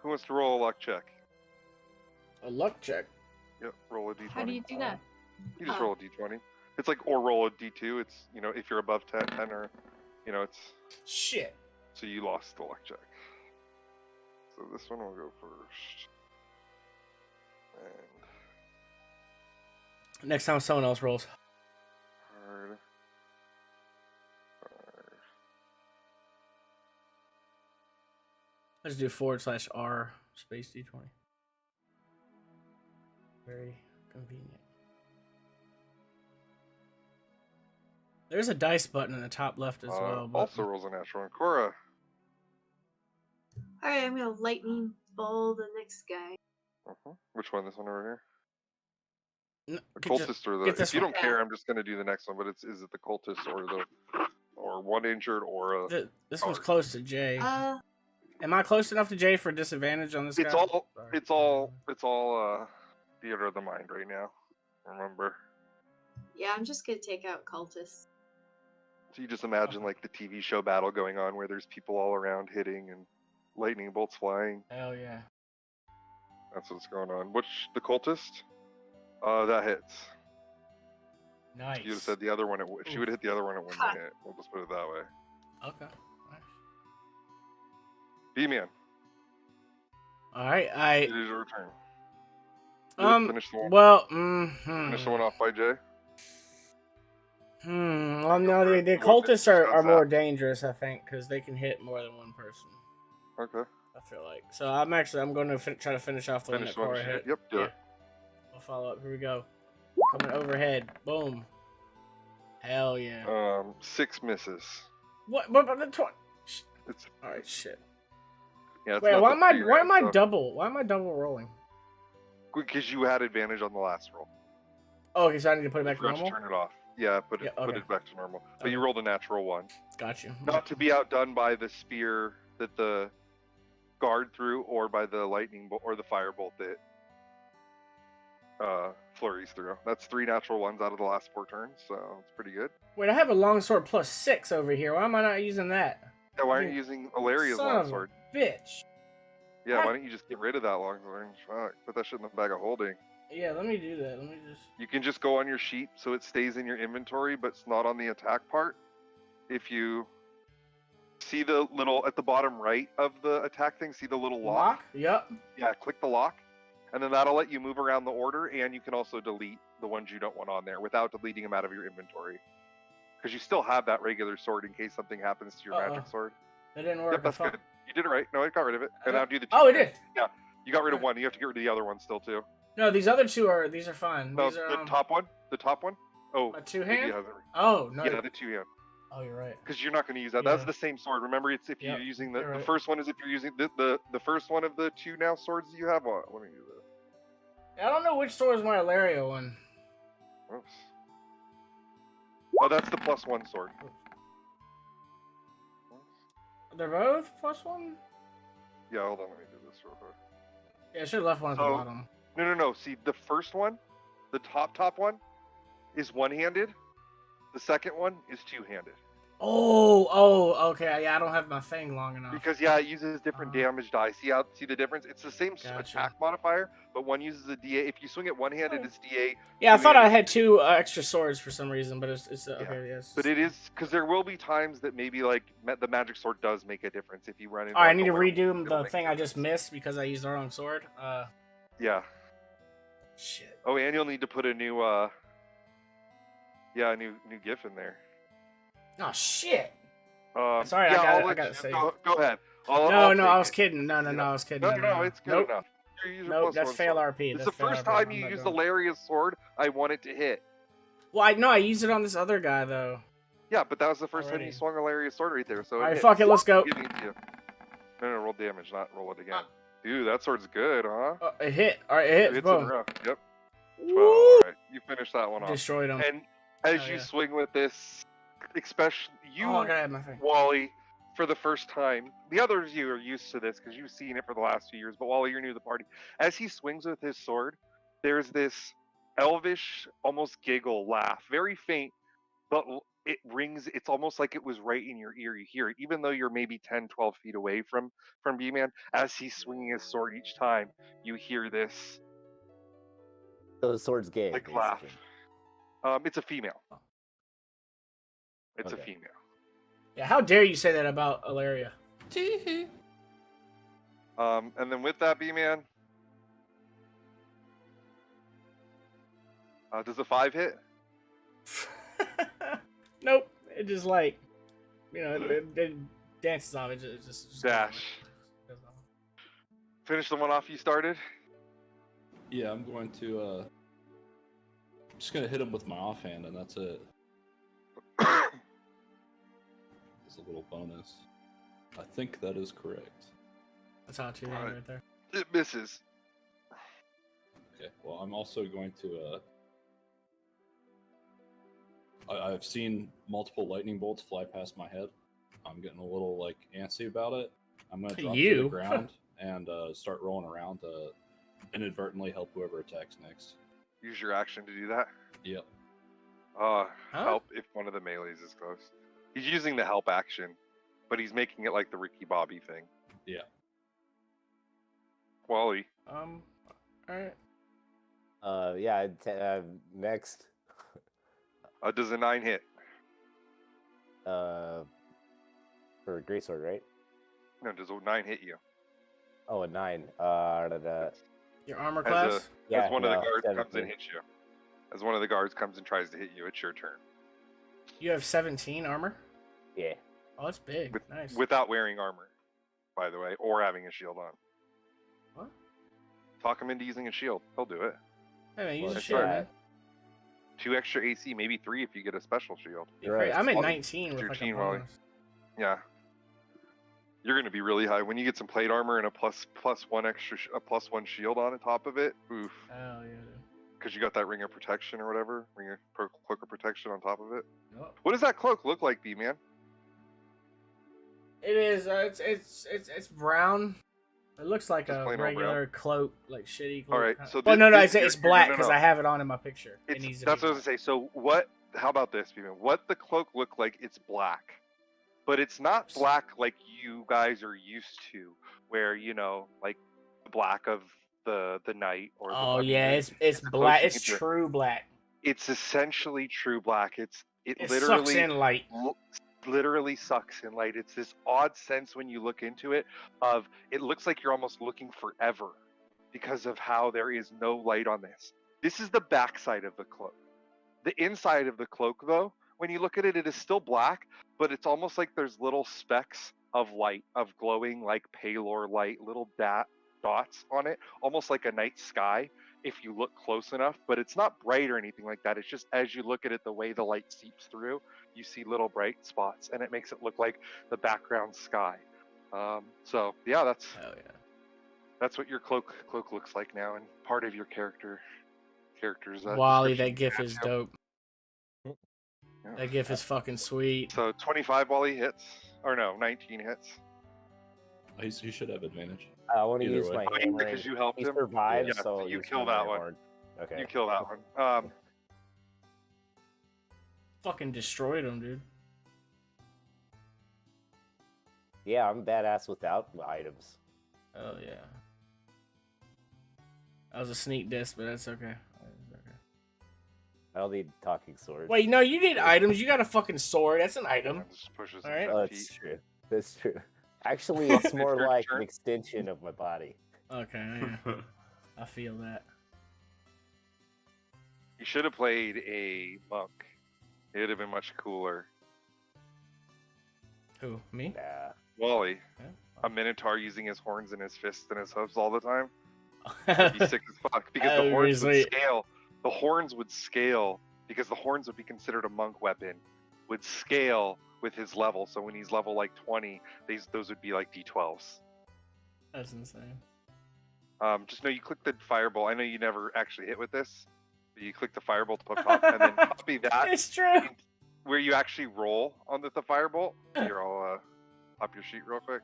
Who wants to roll a luck check? A luck check. Yep, roll a d20. How do you do that? You just Oh. roll a d20. It's like, or roll a d2. It's, you know, if you're above 10 or, you know, it's, Shit. so you lost the luck check. So this one will go first. And Next time someone else rolls. hard. Let's do /R space D20. Very convenient. There's a dice button in the top left as well. But... Also rolls a natural one. Cora. Alright, I'm gonna lightning ball the next guy. Which one? This one over here? No, The cultist or the? get If this you one. don't care, I'm just gonna do the next one. But is it the cultist or the, or one injured or a? This one's close to Jay. Uh, Am I close enough to Jay for disadvantage on this It's guy? all. Sorry. It's all theater of the mind right now. Remember. yeah, I'm just gonna take out cultists. So you just imagine like the TV show battle going on where there's people all around hitting and lightning bolts flying. Hell yeah. That's what's going on. Which the cultist? That hits. Nice. You would have said the other one. If she would hit the other one, it wouldn't hit. We'll just put it that way. Okay. Nice. B-Man. Alright, It is your turn. Finish the one. well, Finish the one off by Jay. Well, no, the What cultists are does more that? dangerous, I think, because they can hit more than one person. Okay. I feel like. So I'm going to try to finish off the Finish one one. that Cora hit. Yep. Do it. I'll follow up. Here we go. Coming overhead. Boom. Hell yeah. 6 misses. What? But the It's all right. Shit. yeah. It's Wait. not Why the am I? three Why am I round double? Why am I double rolling? Because you had advantage on the last roll. Oh, okay. So I need to put it back to Forgot to normal. turn it off. Yeah, put Yeah, put okay. it back to normal. But Okay. you rolled a natural 1. Got you. Not to be outdone by the spear that the guard threw, or by the lightning bolt or the firebolt that flurries through. That's 3 natural 1s out of the last 4 turns, so it's pretty good. Wait, I have a longsword +6 over here. Why am I not using that? Yeah, why aren't you using Ilaria's Son of a longsword? bitch. Yeah, why don't you just get rid of that longsword? Fuck, put that shit in the bag of holding. Yeah, let me do that. Let me just. You can just go on your sheet so it stays in your inventory, but it's not on the attack part. If you see the little, at the bottom right of the attack thing, see the little lock? Yep. Yeah, click the lock, and then that'll let you move around the order, and you can also delete the ones you don't want on there without deleting them out of your inventory. Because you still have that regular sword in case something happens to your magic sword. That didn't work. Yep, that's good. You did it right. No, it got rid of it. And now do the two. Oh, it did. Yeah, you got rid of one. You have to get rid of the other one still, too. No, these other two are fine. No, These are, the top one? The top one? Oh, a 2 maybe hand. it has it. Oh no. Yeah, the 2 hand. Oh, you're right. Because you're not going to use that. Yeah. That's the same sword. Remember, it's if you're using the you're right. first one is if you're using the first one of the 2 now swords you have. Let me do this. I don't know which sword is my Ilaria one. Oops. Oh, that's the +1 sword. They're both +1. Yeah, hold on. Let me do this real quick. Yeah, I should have left one at the So- bottom. No. See, the first one, the top one, is one-handed. The second one is two-handed. Oh, okay. Yeah, I don't have my thing long enough. Because it uses different damage die. See the difference? It's the same Gotcha. attack modifier, but one uses a DA. If you swing it one-handed, it's DA. Yeah, I thought two-handed. I had 2 extra swords for some reason, but it's okay. Yes. But it is because there will be times that maybe like the magic sword does make a difference if you run into. All right, I like, need a to werewolf, redo it'll the make thing a I just difference. missed because I used the wrong sword. Yeah. Shit. Oh, and you'll need to put a new a new GIF in there. Oh shit. Sorry, Sorry, yeah, I I'll got let it you- saved. Go ahead. No, I'll I was take it. kidding. No, I was kidding. No, it's good Nope. enough. You're using Nope, +1 that's fail sword. RP. It's That's the fail first RP. time I'm you not use doing the it. Laria's sword. I want it to hit. Well, I used it on this other guy though. Yeah, but that was the first time Already. you swung a Laria's sword right there. So All right, hits. fuck it. Let's go. I'm giving it to you. No, roll damage, not roll it again. Dude, that sword's good, huh? It hit. All right, it 2 hits. hits in a Boom. row. Yep. 12. Woo! All right, you finish that one off. Destroyed him. And as Oh, you yeah. swing with this, especially you, Oh, I gotta have my thing. Wally, for the first time, the others of you are used to this because you've seen it for the last few years, but Wally, you're new to the party. As he swings with his sword, there's this elvish, almost giggle laugh, very faint, but it rings. It's almost like it was right in your ear. You hear it, even though you're maybe 10, 12 feet away from B-Man. As he's swinging his sword each time, you hear this So the sword's gay. like basically. laugh. It's a female. It's a Okay. female. Yeah, how dare you say that about Ilaria? And then with that, B-Man, does a 5 hit? Nope. It just like, it dances off. It just goes Dash. away. Goes off. Finish the one off you started. Yeah, I'm going to. I'm just gonna hit him with my offhand, and that's it. It's a little bonus. I think that is correct. That's how 2 Alright. right there. It misses. Okay. Well, I'm also going to. I've seen multiple lightning bolts fly past my head. I'm getting a little like antsy about it. I'm gonna drop to You? the ground and start rolling around to inadvertently help whoever attacks next. Use your action to do that. Yep. Help if one of the melees is close. He's using the help action, but he's making it like the Ricky Bobby thing. Yeah. Wally. Alright. Yeah. Next. Does a 9 hit? For a greatsword, right? No, does a 9 hit you? Oh, a 9. Your armor As class? as one of the no, guards comes 17. and hits you. As one of the guards comes and tries to hit you, it's your turn. You have 17 armor? Yeah. Oh, that's big. Nice. Without wearing armor, by the way, or having a shield on. What? Talk him into using a shield. He'll do it. Hey, man, use Well, a that's shield, right. man. 2 extra AC, maybe 3 if you get a special shield. You're Right. crazy. I'm at Well, 19 with like a 13, Wally. bonus. Yeah. You're going to be really high when you get some plate armor and a plus one shield on top of it. Oof. Hell yeah, dude. Because you got that ring of protection or whatever, cloak of protection on top of it. Yup. What does that cloak look like, B-Man? It is. It's brown. It looks like Just a plain old regular cloak, like shitty cloak. All right, kinda. so Well, no, this- it's no, black no, because no. I have it on in my picture. It It's, needs to that's be what I was going to say. So what? How about this, B-Man? What the cloak look like? It's black, but it's not black like you guys are used to, where like the black of the night or. Oh the, yeah, it's black. It's true black. It's essentially true black. It It literally sucks in light. literally sucks in light. It's this odd sense when you look into it of it looks like you're almost looking forever because of how there is no light on this. This is the backside of the cloak. The inside of the cloak, though, when you look at it, it is still black, but it's almost like there's little specks of light, of glowing like palor light, little dots on it, almost like a night sky if you look close enough, but it's not bright or anything like that. It's just as you look at it, the way the light seeps through, you see little bright spots, and it makes it look like the background sky. So yeah, Hell yeah. that's what your cloak looks like now, and part of your characters. Wally, description. that gif is dope. Yeah. That gif is fucking sweet. So 25 Wally hits, or no, 19 hits. He should have advantage. I want to Either use way. my Oh, hammer. because you helped He him. survived, Yeah, so you use kill my that one. horn. Okay. You kill that one. Fucking destroyed him, dude. Yeah, I'm badass without items. Oh yeah. That was a sneak diss, but that's okay. I don't need talking swords. Wait, no, you need items. You got a fucking sword. That's an item. Just pushes All right. him Oh, 10 that's feet. true. That's true. Actually, it's more your like turn. an extension of my body. Okay, yeah. I feel that. You should have played a monk. It would have been much cooler. Who? Me? Nah. Wally, Yeah. a minotaur using his horns and his fists and his hooves all the time. He'd be sick as fuck because That the would be horns would sweet. scale. The horns would scale because the horns would be considered a monk weapon. Would scale with his level. So when he's level like 20, those would be like D12s. That's insane. Just know you click the firebolt. I know you never actually hit with this, but you click the firebolt up top, and then copy that It's true. where you actually roll on the firebolt. Here, I'll pop your sheet real quick.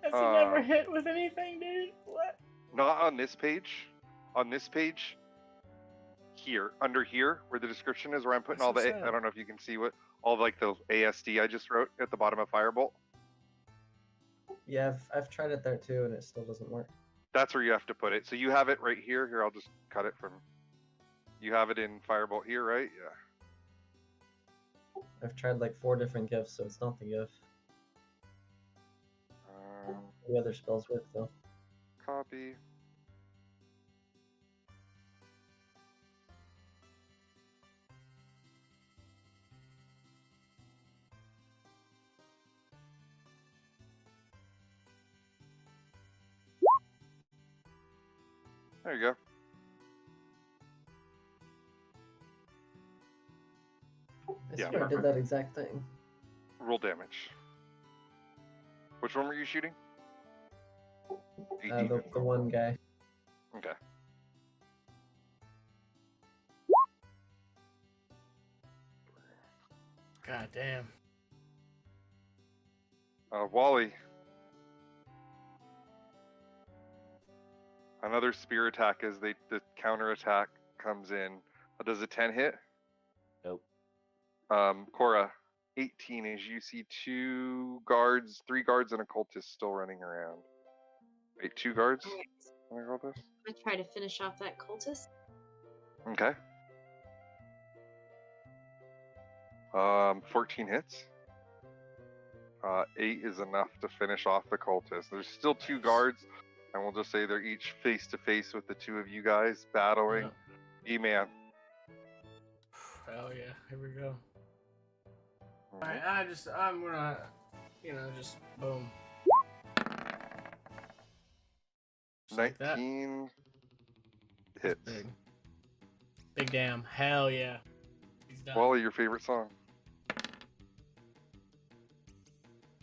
Has he never hit with anything, dude? What? Not on this page. On this page, here, under here, where the description is, where I'm putting That's all the. so sad. I don't know if you can see what all like the ASD I just wrote at the bottom of firebolt. Yeah, I've tried it there too, and it still doesn't work. That's where you have to put it. So you have it right here. Here, I'll just cut it from. You have it in Firebolt here, right? Yeah. I've tried like 4 different gifts, so it's not the gift. The other spells work though. Copy. There you go. I Yeah. swear I did that exact thing. Roll damage. Which one were you shooting? The one guy. Okay. God damn. Wally. Another spear attack as the counter attack comes in. Does a 10 hit? Nope. Cora, 18 as you see 2 guards, 3 guards, and a cultist still running around. Wait, 2 guards? Alright. Can I roll this? I try to finish off that cultist. Okay. 14 hits. 8 is enough to finish off the cultist. There's still 2 guards, and we'll just say they're each face to face with the 2 of you guys battling. E-Man. Hell yeah, here we go. Alright, I'm gonna, just boom. Just like that. 19 hits. Big. Big damn. Hell yeah. He's done. Wally, your favorite song?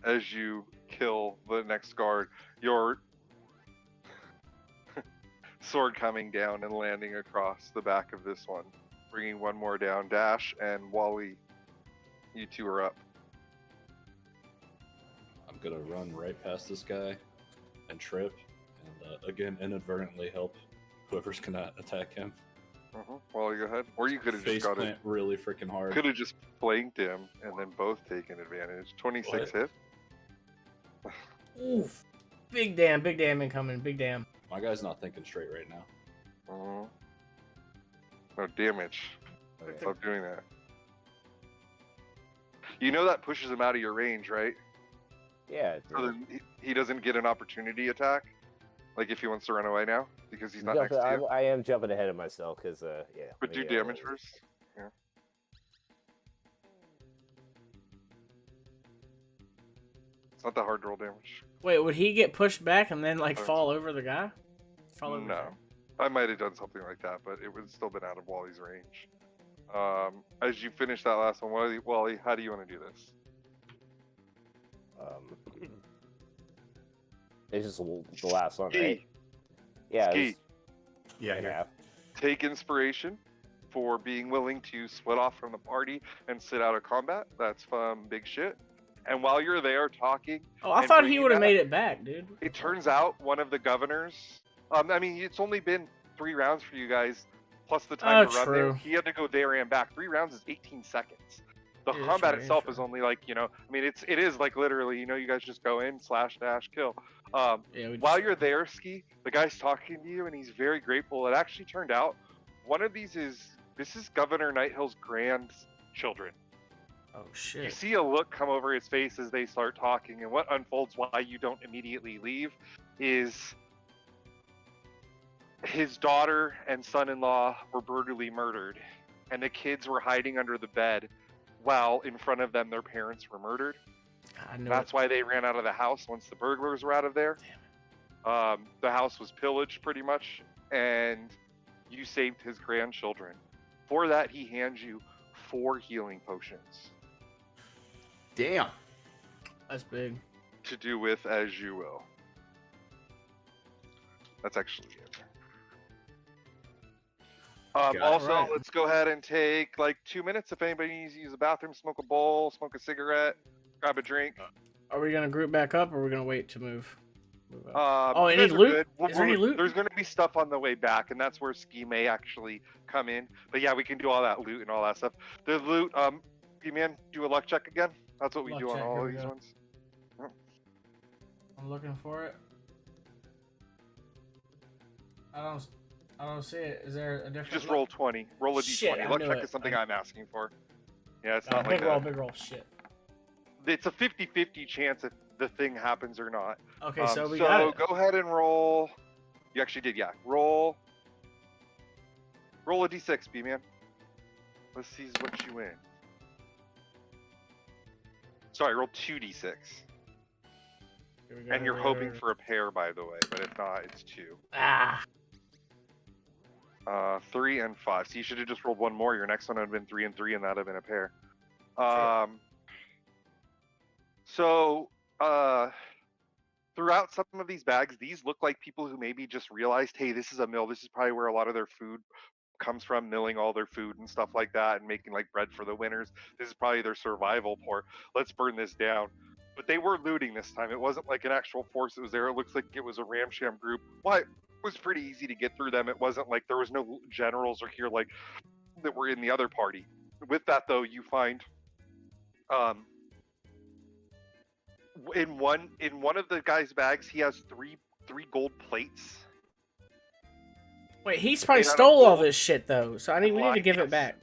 As you kill the next guard, your sword coming down and landing across the back of this one, bringing one more down. Dash and Wally, you 2 are up. I'm gonna run right past this guy and trip, and again inadvertently help whoever's gonna attack him. Wally, go ahead. Or you could have just Face got plant it. really freaking hard. Could have just flanked him and then both taken advantage. 26 hit. Oof. Big damn incoming. Big damn. My guy's not thinking straight right now. No damage. Okay. Stop doing that. You know that pushes him out of your range, right? Yeah. It's So then he doesn't get an opportunity attack. Like if he wants to run away now, because he's not next to you. I am jumping ahead of myself because yeah. But do maybe damage first. Yeah. It's not that hard to roll damage. Wait, would he get pushed back and then fall over the guy? Fall over the No. guy? I might have done something like that, but it would still been out of Wally's range. As you finish that last one, Wally, how do you want to do this? It's just the last one, Ski. right? Yeah. Ski. Yeah. Take inspiration for being willing to split off from the party and sit out of combat. That's big shit. And while you're there talking, Oh, I and thought he bringing would have that- made it back, dude. it turns out one of the governors. I mean, it's only been 3 rounds for you guys, plus the time to run there. True. He had to go there and back. 3 rounds is 18 seconds. The Yeah, combat sure, itself sure. is only like, I mean, it is like literally, you guys just go in, slash, dash, kill. While you're there, Ski, the guy's talking to you, and he's very grateful. It actually turned out one of this is Governor Nighthill's grandchildren. Oh You shit. see a look come over his face as they start talking, and what unfolds why you don't immediately leave is his daughter and son-in-law were brutally murdered, and the kids were hiding under the bed while in front of them their parents were murdered. I knew That's it. why they ran out of the house once the burglars were out of there. The house was pillaged pretty much, and you saved his grandchildren. For that, he hands you 4 healing potions Damn. That's big. to do with as you will. That's actually it. Also, Alright. let's go ahead and take like 2 minutes if anybody needs to use the bathroom, smoke a bowl, smoke a cigarette, grab a drink. Are we gonna group back up, or are we gonna wait to move? Oh, any loot? Is there any loot? There's going to be stuff on the way back, and that's where Ski may actually come in. But yeah, we can do all that loot and all that stuff. The loot, man, do a luck check again. That's what we Luck do on check, all here of we these go. ones. I'm looking for it. I don't. I don't see it. Is there a different? Just roll 20. Roll a Shit, d20. I Luck knew check it. is something I'm asking for. Yeah, it's Oh, not like big roll, big roll. Shit. It's a 50-50 chance if the thing happens or not. Okay, so we got it. Go ahead and roll. You actually did, yeah. Roll a d6, B-man. Let's see what you win. Sorry, roll 2d6. Here we go, And you're here we hoping go. for a pair, by the way, but if not, it's 2. Ah. 3 and 5. So you should have just rolled one more. Your next one would have been 3 and 3, and that would have been a pair. Throughout some of these bags, these look like people who maybe just realized, hey, this is a mill. This is probably where a lot of their food comes from, milling all their food and stuff like that and making like bread for the winters. This is probably their survival port. Let's burn this down. But they were looting this time. It wasn't like an actual force that was there. It looks like it was a ramsham group. But it was pretty easy to get through them. It wasn't like there was no generals or here like that were in the other party. With that though, you find in one of the guy's bags, he has three gold plates. Wait, he's probably Made out of stole all gold. this shit though. So we need to give it back.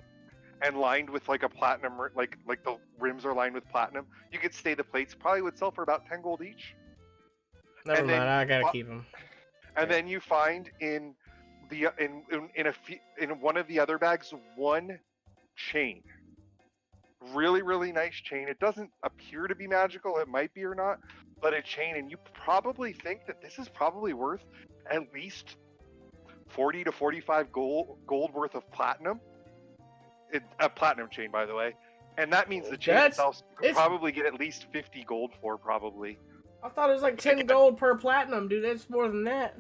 And lined with like a platinum, like the rims are lined with platinum. You could stay the plates. Probably would sell for about 10 gold each. Never And mind, then- I gotta keep them. And then you find in one of the other bags one chain. Really, really nice chain. It doesn't appear to be magical. It might be or not, but a chain. And you probably think that this is probably worth at least 40 to 45 gold worth of platinum. A platinum chain, by the way. And that means the chain itself you could probably get at least 50 gold for, probably. I thought it was like 10 gold per platinum, dude. That's more than that.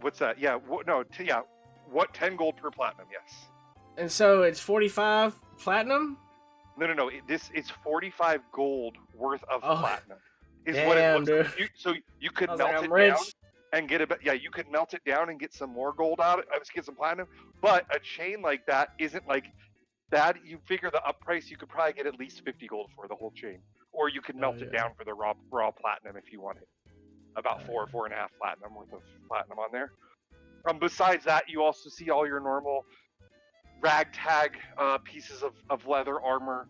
What's that? Yeah, what 10 gold per platinum? Yes. And so it's 45 platinum. No. It's 45 gold worth of platinum. Is damn, what it looks dude. like. So you could I was melt like, it I'm rich. down and get you could melt it down and get some more gold out of it. Get some platinum. But a chain like that isn't like that. You figure the up price, you could probably get at least 50 gold for the whole chain, or you could melt it down for the raw platinum if you wanted. About 4.5 platinum worth of platinum on there. Besides that, you also see all your normal ragtag pieces of leather armor,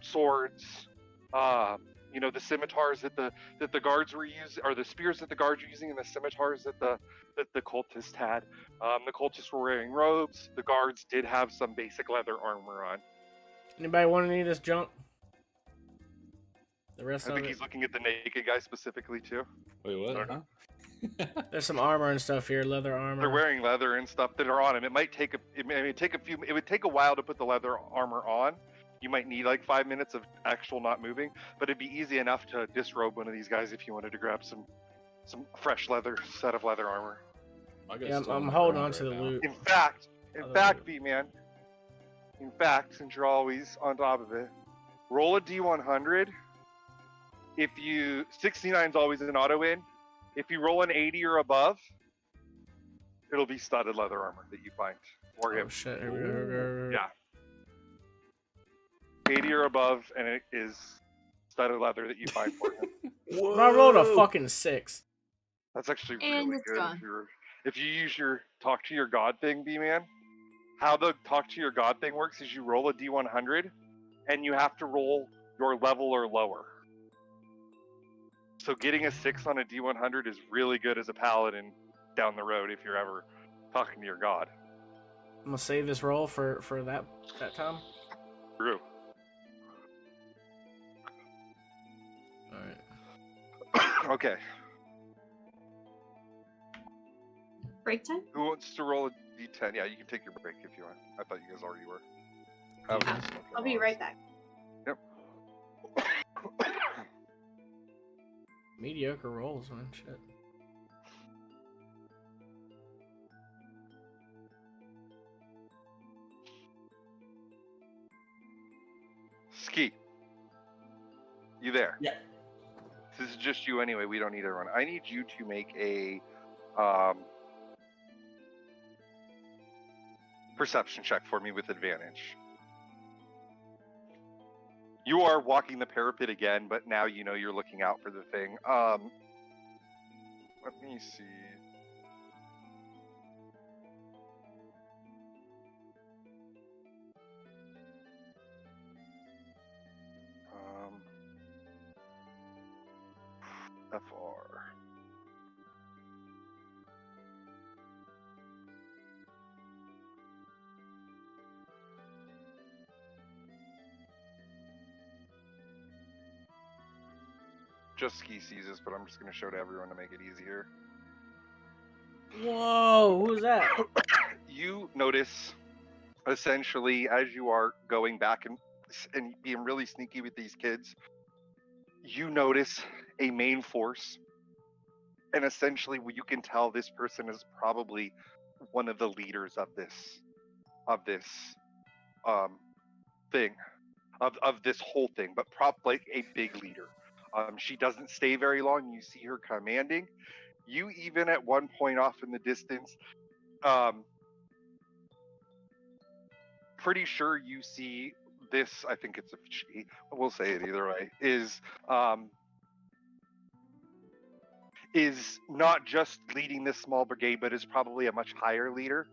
swords, the scimitars that the guards were using, or the spears that the guards were using, and the scimitars that the cultists had. The cultists were wearing robes. The guards did have some basic leather armor on. Anybody want any of this junk? The rest I of think it. he's looking at the naked guy specifically too. Wait, what? Huh? There's some armor and stuff here, leather armor. They're wearing leather and stuff that are on him. It might take it would take a while to put the leather armor on. You might need like 5 minutes of actual not moving, but it'd be easy enough to disrobe one of these guys if you wanted to grab some fresh set of leather armor. Yeah, I'm holding on to the loot. In fact, B-man. In fact, since you're always on top of it, roll a D100. If you 69 is always an auto win. If you roll an 80 or above, it'll be studded leather armor that you find for him. Oh shit! Here we go. Yeah. 80 or above, and it is studded leather that you find for him. I rolled a fucking 6. That's actually And really it's good. gone. If you use your talk to your god thing, B-man, how the talk to your god thing works is you roll a D100, and you have to roll your level or lower. So getting a 6 on a D100 is really good as a paladin down the road if you're ever talking to your god. I'm gonna save this roll for that time. True. Alright. Okay. Break time? Who wants to roll a D10? Yeah, you can take your break if you want. I thought you guys already were. I'll be right back. Yep. Mediocre rolls, man. Shit. Ski. You there? Yeah. This is just you anyway. We don't need everyone. I need you to make a perception check for me with advantage. You are walking the parapet again, but now you know you're looking out for the thing. Let me see. Just Ski sees this, but I'm just going to show to everyone to make it easier. Whoa, who's that? You notice, essentially, as you are going back and being really sneaky with these kids, you notice a main force, and essentially you can tell this person is probably one of the leaders of this thing, of this whole thing, but like a big leader. She doesn't stay very long. You see her commanding. You even at one point off in the distance, pretty sure you see this. I think it's a she. We'll say it either way. Is not just leading this small brigade, but is probably a much higher leader.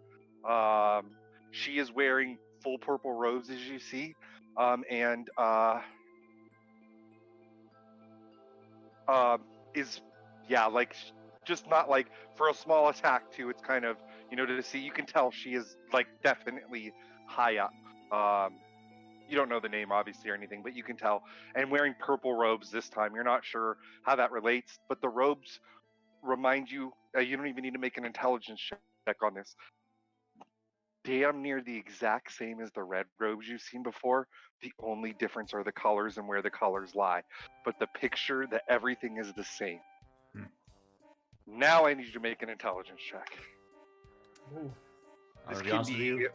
She is wearing full purple robes, as you see, and is like just not like for a small attack too. It's kind of to see. You can tell she is like definitely high up. You don't know the name obviously or anything, but you can tell. And wearing purple robes this time. You're not sure how that relates, but the robes remind you. You don't even need to make an intelligence check on this. Damn near the exact same as the red robes you've seen before. The only difference are the colors and where the colors lie. But the picture, the everything is the same. Now I need you to make an intelligence check. Ooh. I'm gonna be honest with you,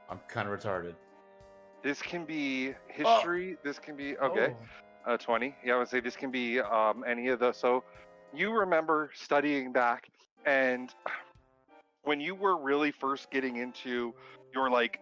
I'm kind of retarded. This can be history. This can be okay. 20. Yeah, I would say this can be any of the. So, you remember studying back, and when you were really first getting into your like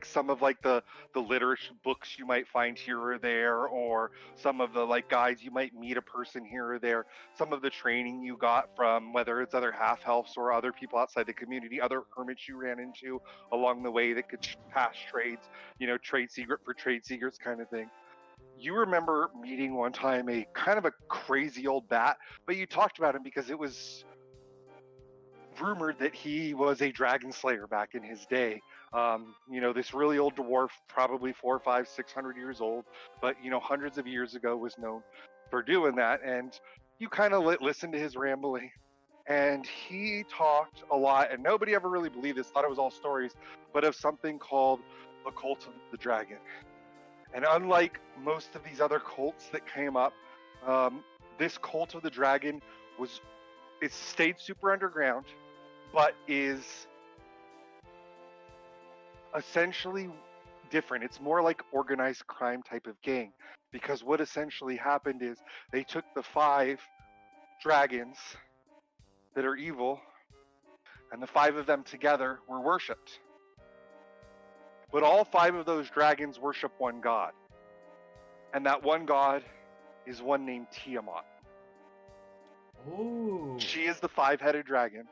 some of like the literature books you might find here or there, or some of the like guides you might meet a person here or there, some of the training you got from whether it's other half elves or other people outside the community, other hermits you ran into along the way that could pass trades, trade secret for trade secrets kind of thing. You remember meeting one time a kind of a crazy old bat, but you talked about him because it was rumored that he was a dragon slayer back in his day. This really old dwarf, probably 400, 500, 600 years old, but hundreds of years ago was known for doing that. And you kind of listened to his rambling, and he talked a lot, and nobody ever really believed this, thought it was all stories, but of something called the cult of the dragon. And unlike most of these other cults that came up, this cult of the dragon it stayed super underground, but is essentially different. It's more like organized crime type of gang, because what essentially happened is they took the 5 dragons that are evil, and the 5 of them together were worshipped. But all 5 of those dragons worship one god, and that one god is one named Tiamat. Ooh. She is the 5-headed dragon.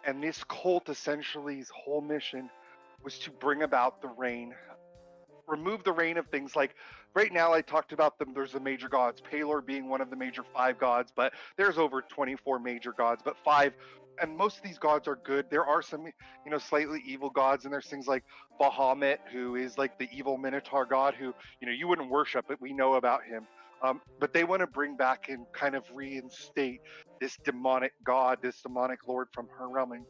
And this cult essentially's whole mission was to bring about the reign, remove the reign of things like, right now I talked about them, there's the major gods, Palor being one of the major 5 gods, but there's over 24 major gods, but 5, and most of these gods are good. There are some, slightly evil gods, and there's things like Bahamut, who is like the evil Minotaur god, who, you wouldn't worship, but we know about him. But they want to bring back and kind of reinstate this demonic god, this demonic lord from her realm, and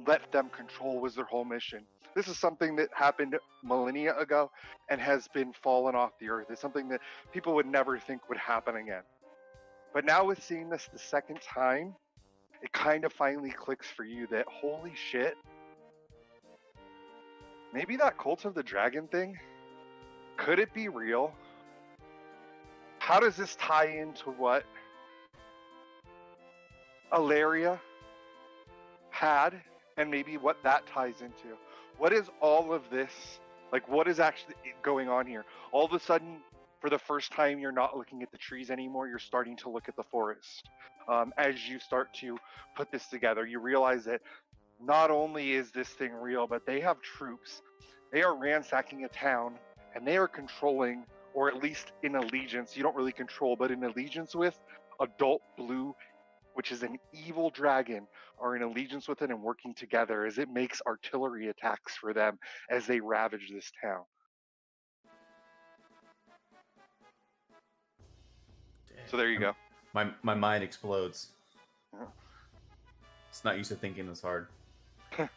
let them control was their whole mission. This is something that happened millennia ago and has been fallen off the earth. It's something that people would never think would happen again. But now with seeing this the second time, it kind of finally clicks for you that, holy shit, maybe that cult of the dragon thing, could it be real? How does this tie into what Alaria had, and maybe what that ties into? What is all of this? Like, what is actually going on here? All of a sudden, for the first time, you're not looking at the trees anymore. You're starting to look at the forest. As you start to put this together, you realize that not only is this thing real, but they have troops. They are ransacking a town, and they are controlling, or at least in allegiance, you don't really control, but in allegiance with Adult Blue, which is an evil dragon, are in allegiance with it and working together as it makes artillery attacks for them as they ravage this town. So there you go. My mind explodes. Yeah. It's not used to thinking this hard. You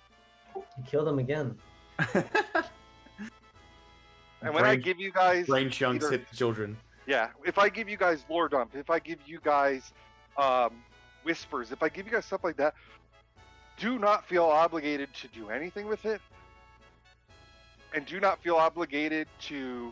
killed him again. And when I Brain- give you guys brain chunks either- hit the children. Yeah, if I give you guys lore dump, if I give you guys whispers, if I give you guys stuff like that, do not feel obligated to do anything with it. And do not feel obligated to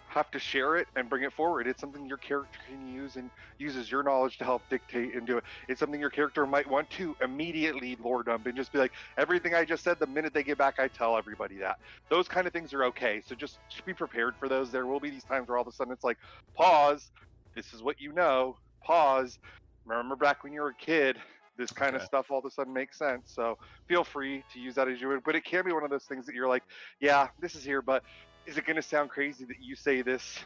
have to share it and bring it forward. It's something your character can use and uses your knowledge to help dictate and do it. It's something your character might want to immediately lore dump and just be like, everything I just said, the minute they get back, I tell everybody that. Those kind of things are okay. So just be prepared for those. There will be these times where all of a sudden it's like, pause, this is what you know, pause. Remember back when you were a kid, this kind of Okay. stuff all of a sudden makes sense. So feel free to use that as you would, but it can be one of those things that you're like, yeah, this is here, but is it going to sound crazy that you say this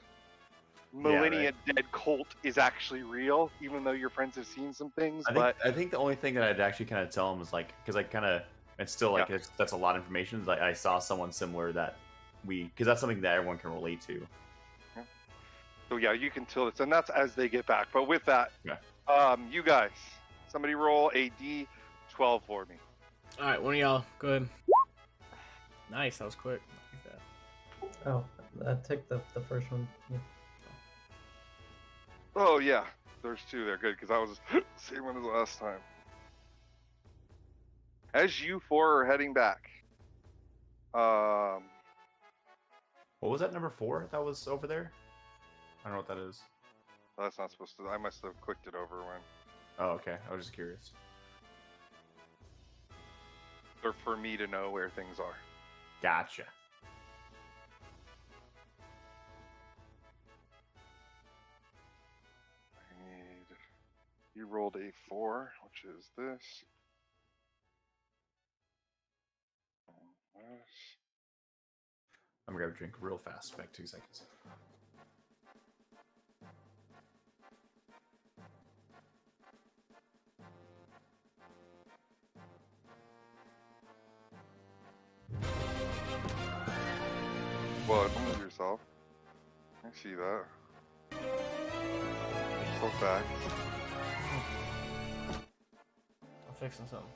millennia dead cult is actually real, even though your friends have seen some things? I think the only thing that I'd actually kind of tell them is like, because I kind of, it's still like, that's a lot of information. Like I saw someone similar that because that's something that everyone can relate to. So yeah, you can tell this, and that's as they get back. But with that, you guys, somebody roll a D12 for me. All right, one of y'all, go ahead. Nice, that was quick. Like that. Oh, I took the first one. Yeah. Oh yeah, there's two there. Good, because I was same one as last time. As you four are heading back, What was that, number 4 that was over there? I don't know what that is. that's not supposed to. I must have clicked it over when. Oh, okay. I was just curious. Or for me to know where things are. Gotcha. You rolled a 4, which is this. And this. I'm gonna grab a drink real fast. Back 2 seconds. Well, don't move yourself. I see that. So fast. I'm fixing something.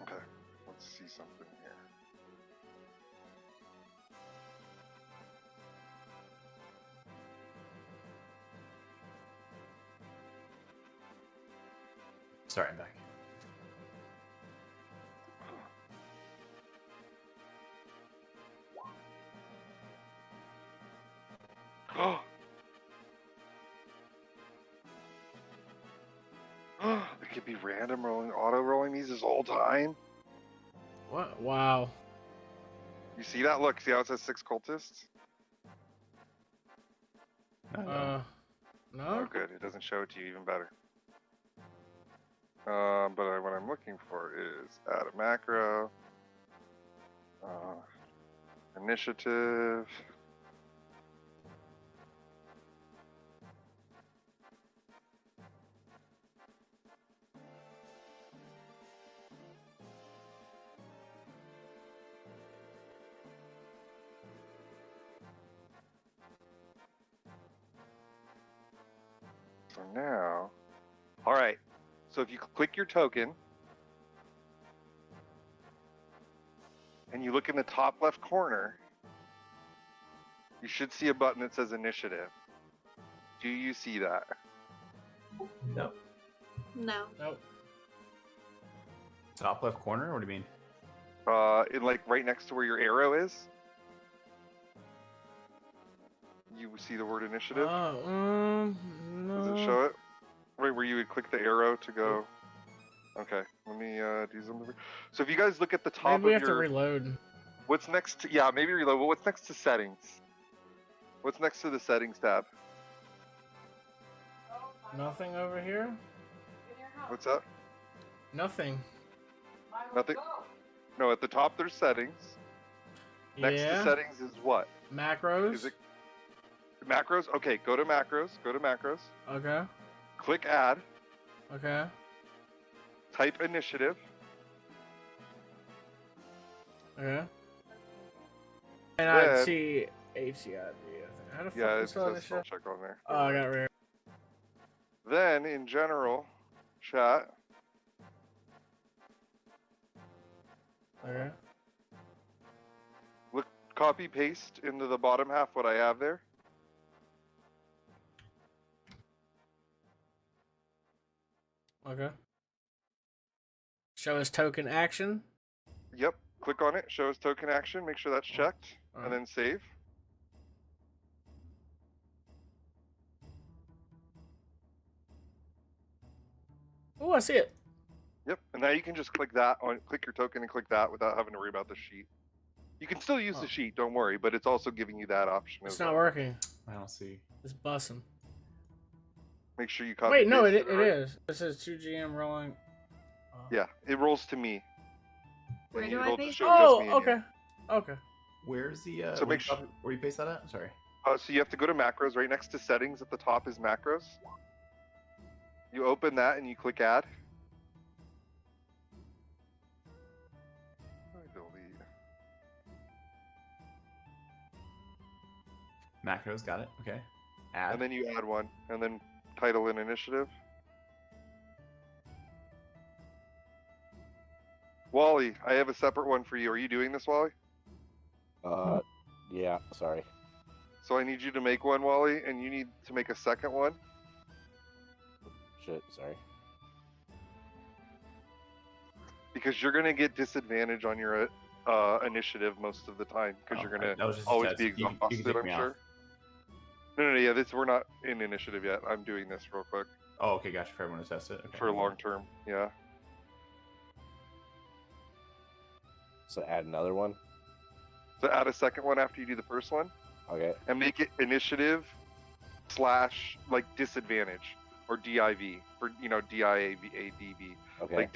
Okay, let's see something here. Sorry, I'm back. It could be random rolling, auto rolling these this whole time. What? Wow. You see that? Look, see how it says 6 cultists? No. Oh, good. It doesn't show it to you, even better. But what I'm looking for is add a macro, initiative. So now, all right. So if you click your token and you look in the top left corner, you should see a button that says initiative. Do you see that? No. No. Nope. Top left corner? What do you mean? In like right next to where your arrow is. You see the word initiative? No. Does it show it? Right where you would click the arrow to go. Okay, let me do something. So if you guys look at the top Maybe we of have your, to reload. what's next? To, yeah, maybe reload. Well, what's next to settings? What's next to the settings tab? Nothing over here? What's that? Nothing. Nothing. No, at the top there's settings. Next to Yeah. settings is what? Macros. Is it macros? Okay, go to macros. Go to macros. Okay. Click add. Okay. Type initiative. Okay. And I Then- see HCID. How the fuck Yeah, do you it spell says this spell shit? check on there. Oh, I got rare. Then in general, chat. Okay. Look, copy paste into the bottom half what I have there. Okay. Show us token action. Yep. Click on it. Shows token action. Make sure that's checked, Alright. and then save. Oh, I see it. Yep. And now you can just click that on. Click your token and click that without having to worry about the sheet. You can still use Oh. the sheet. Don't worry, but it's also giving you that option. It's as not well. working. I don't see. It's bussing. Make sure you copy. Wait, no, paste it right. is. It says 2GM rolling. Oh. Yeah, it rolls to me. Where And do I it'll paste show it? just Oh, me and you. okay. Okay. Where's the So where, make you sure- copy- where you paste that at? Sorry. So you have to go to macros. Right next to settings at the top is macros. You open that and you click add. Delete. Macros, got it. Okay. Add. And then you add one, and then title and initiative. Wally, I have a separate one for you. Are you doing this, Wally? Yeah, sorry. So I need you to make one, Wally, and you need to make a second one. Shit, sorry. Because you're gonna get disadvantage on your initiative most of the time, because you're gonna that was just a always test. be You can exhausted. take I'm me off. sure. No, yeah, we're not in initiative yet. I'm doing this real quick Oh, okay, gotcha. For everyone to test it. Okay. for long term. Yeah. So add another one. So add a second one after you do the first one, Okay. and make it initiative / like disadvantage or DIV for DIADV. Okay. Like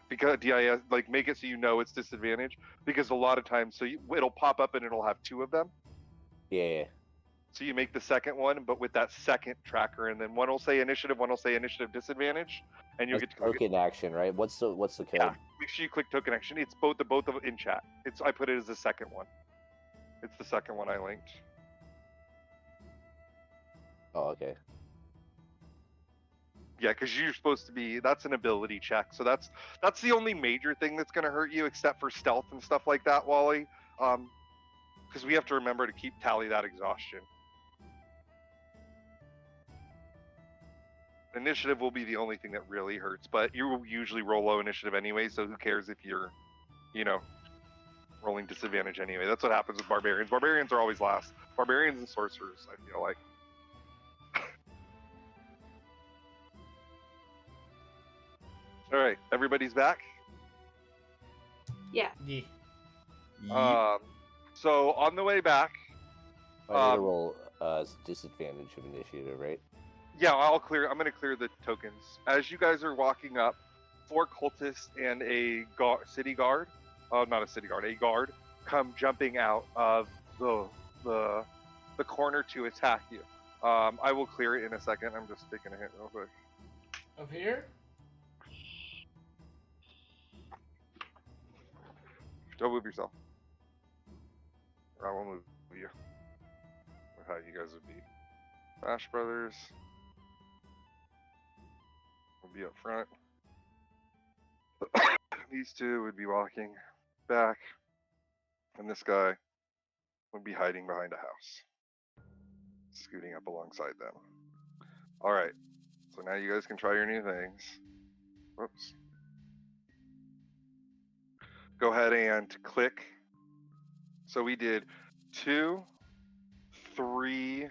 because DIS, like make it so you know it's disadvantage, because a lot of times it'll pop up and it'll have two of them. Yeah. So you make the second one, but with that second tracker, and then one will say initiative, one will say initiative disadvantage, and you'll That's get to click it. token action, right? What's the code? Yeah, make sure you click token action. It's both of in chat. I put it as the second one. It's the second one I linked. Oh, okay. Yeah, because you're supposed to be. That's an ability check. So that's the only major thing that's going to hurt you, except for stealth and stuff like that, Wally. Because we have to remember to tally that exhaustion. Initiative will be the only thing that really hurts, but you usually roll low initiative anyway, so who cares if you're, rolling disadvantage anyway. That's what happens with barbarians. Barbarians are always last. Barbarians and sorcerers, I feel like. All right, everybody's back. Yeah. Yeah. So on the way back, I need to Um, roll disadvantage of initiative, right? yeah, I'm going to clear the tokens. As you guys are walking up, 4 cultists and a city guard, not a city guard, a guard, come jumping out of the corner to attack you. I will clear it in a second. I'm just taking a hit real quick. Up here? Don't move yourself. Or I won't move you. Or how you guys would be. Bash Brothers will be up front. These two would be walking back. And this guy would be hiding behind a house. Scooting up alongside them. Alright. So now you guys can try your new things. Whoops. Go ahead and click. So we did 2, 3.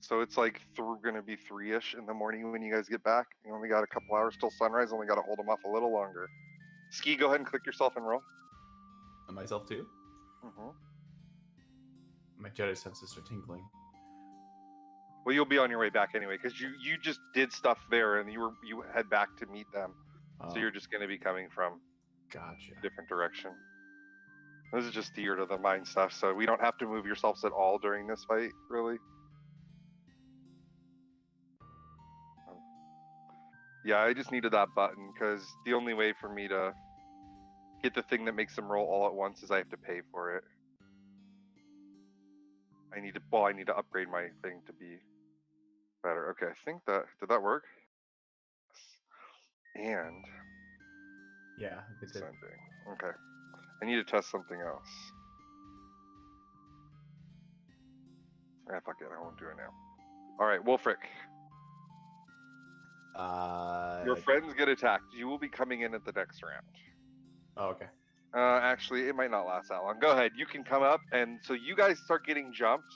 So it's like gonna be 3-ish in the morning when you guys get back. You only got a couple hours till sunrise. Only got to hold them off a little longer. Ski, go ahead and click yourself and roll. And myself too. Mm-hmm. My Jedi senses are tingling. Well, you'll be on your way back anyway, because you just did stuff there, and you head back to meet them. Oh, So you're just gonna be coming from gotcha. a different direction. This is just the Ear to the Mind stuff, so we don't have to move yourselves at all during this fight, really. Yeah, I just needed that button, because the only way for me to get the thing that makes them roll all at once is I have to pay for it. I need to upgrade my thing to be better. Okay, I think did that work? And Yeah, it did. sending. Okay. I need to test something else. Fuck it, I won't do it now. Alright, Wolfric. Your friends get attacked. You will be coming in at the next round. Oh, okay. Actually, it might not last that long. Go ahead. You can come up, and so you guys start getting jumped.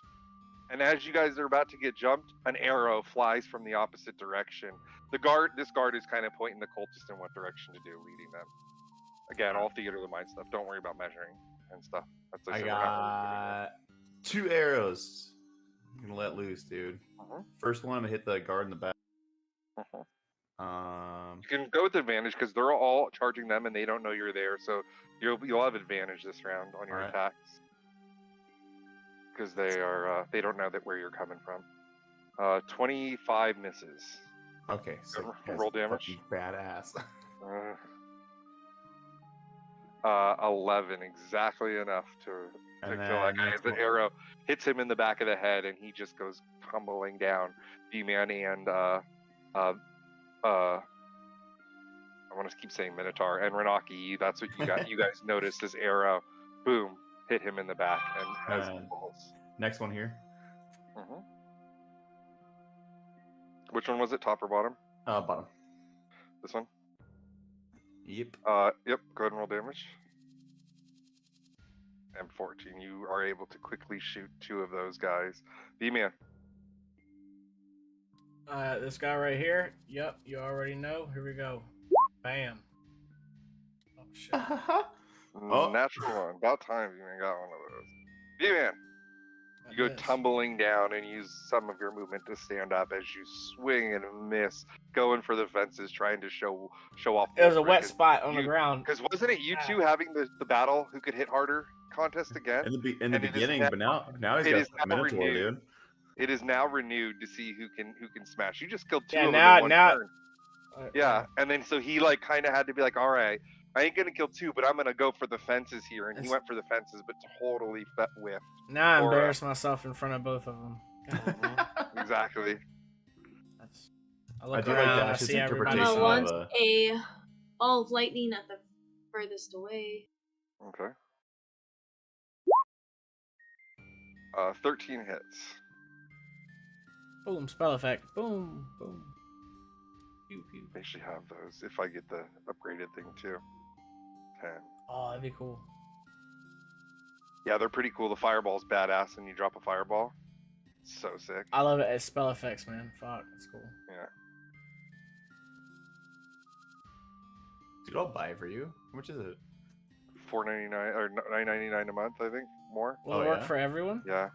And as you guys are about to get jumped, an arrow flies from the opposite direction. This guard is kind of pointing the cultists in what direction to do, leading them. Again, all Theater of the Mind stuff. Don't worry about measuring and stuff. That's I got 2 arrows. I'm gonna let loose, dude. First one, I'm gonna hit the guard in the back. You can go with advantage because they're all charging them and they don't know you're there, so you'll have advantage this round on your attacks because they don't know where you're coming from. 25 misses. Okay, so roll damage. Badass. 11, exactly enough to kill that guy. The arrow hits him in the back of the head and he just goes tumbling down. B-Man and I want to keep saying Minotaur and Renaki. That's what you got. You guys noticed this arrow, boom, hit him in the back and has balls. Next one here. Which one was it? Top or bottom? Bottom. This one. Yep. Yep. Go ahead and roll damage. And 14. You are able to quickly shoot 2 of those guys. B-Man. This guy right here. Yep, you already know. Here we go. Bam. Oh shit. Natural one. About time you got one of those. B-Man. You go tumbling down and use some of your movement to stand up as you swing and miss, going for the fences, trying to show off. It was a wet spot on the ground. Because wasn't it you two having the battle who could hit harder contest again? In the beginning, but now he's got Minotaur, dude. It is now renewed to see who can smash. You just killed 2 of them now, in one turn. Yeah, and then so he like kind of had to be like, all right, I ain't gonna kill 2, but I'm gonna go for the fences here, and he went for the fences, but totally whiffed. Now I embarrassed myself in front of both of them. Exactly. I look around, I see everybody. I want a ball of lightning at the furthest away. Okay. 13 hits. Boom, spell effect. Boom, boom. Pew, pew. I actually have those if I get the upgraded thing too. 10. Oh, that'd be cool. Yeah, they're pretty cool. The fireball's badass, and you drop a fireball. It's so sick. I love it as spell effects, man. Fuck, that's cool. Yeah. Dude, I'll buy it for you. How much is it? $4.99 or $9.99 a month, I think. More. Will it work for everyone? Yeah.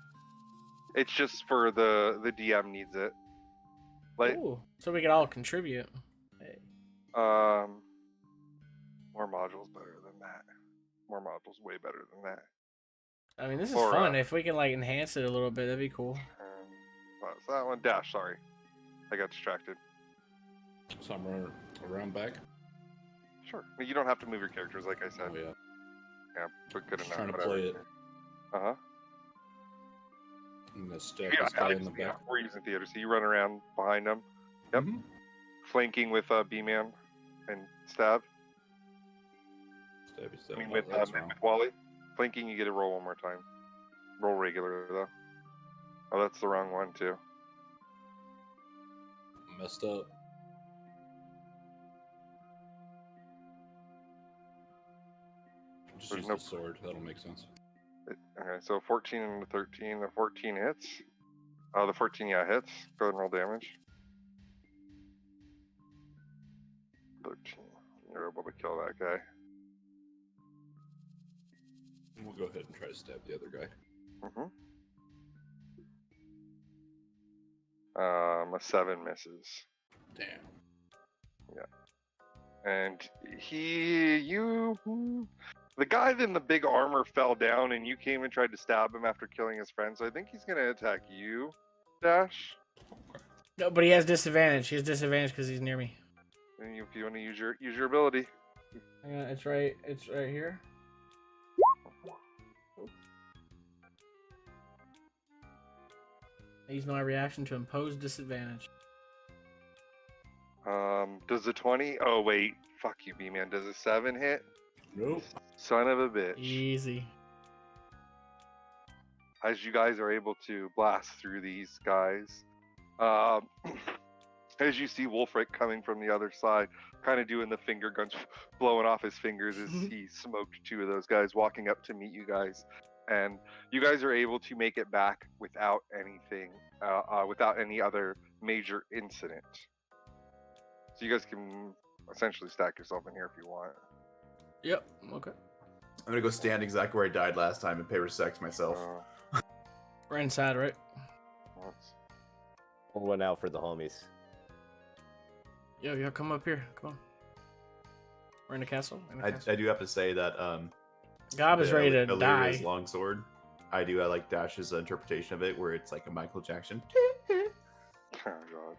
It's just for the DM needs it. Like, ooh, so we could all contribute. Hey. More modules better than that. More modules way better than that. I mean, this is fun. If we can like enhance it a little bit, that'd be cool. What's that one? Dash. Sorry, I got distracted. So I'm running around back. Sure. You don't have to move your characters, like I said. Oh, yeah. Yeah, but good enough. Trying to play it. I'm gonna stab this guy in the back. We're using theater, so you run around behind them. Yep. Flanking with B-Man and Stab. Stabby, stab. I mean, with Wally. Flanking, you get to roll one more time. Roll regular, though. Oh, that's the wrong one, too. Messed up. Just use the sword. That'll make sense. Okay, so 14 and the 13. The 14 hits. The 14, yeah, hits. Go ahead and roll damage. 13. You're able to kill that guy. We'll go ahead and try to stab the other guy. A 7 misses. Damn. And the guy in the big armor fell down, and you came and tried to stab him after killing his friend. So I think he's gonna attack you, Dash. No, but he has disadvantage. He has disadvantage because he's near me. And if you want to use your ability. Hang on, it's right here. I use my reaction to impose disadvantage. Does the 20? Oh wait, fuck you, B-man. Does a 7 hit? Nope. Son of a bitch. Easy. As you guys are able to blast through these guys, as you see Wolfric coming from the other side, kind of doing the finger guns, blowing off his fingers as he smoked 2 of those guys, walking up to meet you guys. And you guys are able to make it back without anything, without any other major incident. So you guys can essentially stack yourself in here if you want. Yep. Okay. I'm gonna go stand exactly where I died last time and pay respect to myself. We're inside, right? Pour one out for the homies. Yo, come up here. Come on. We're in the castle. I do have to say that Gob is ready to die. Illyria's longsword. I do. I like Dash's interpretation of it, where it's like a Michael Jackson. Oh god.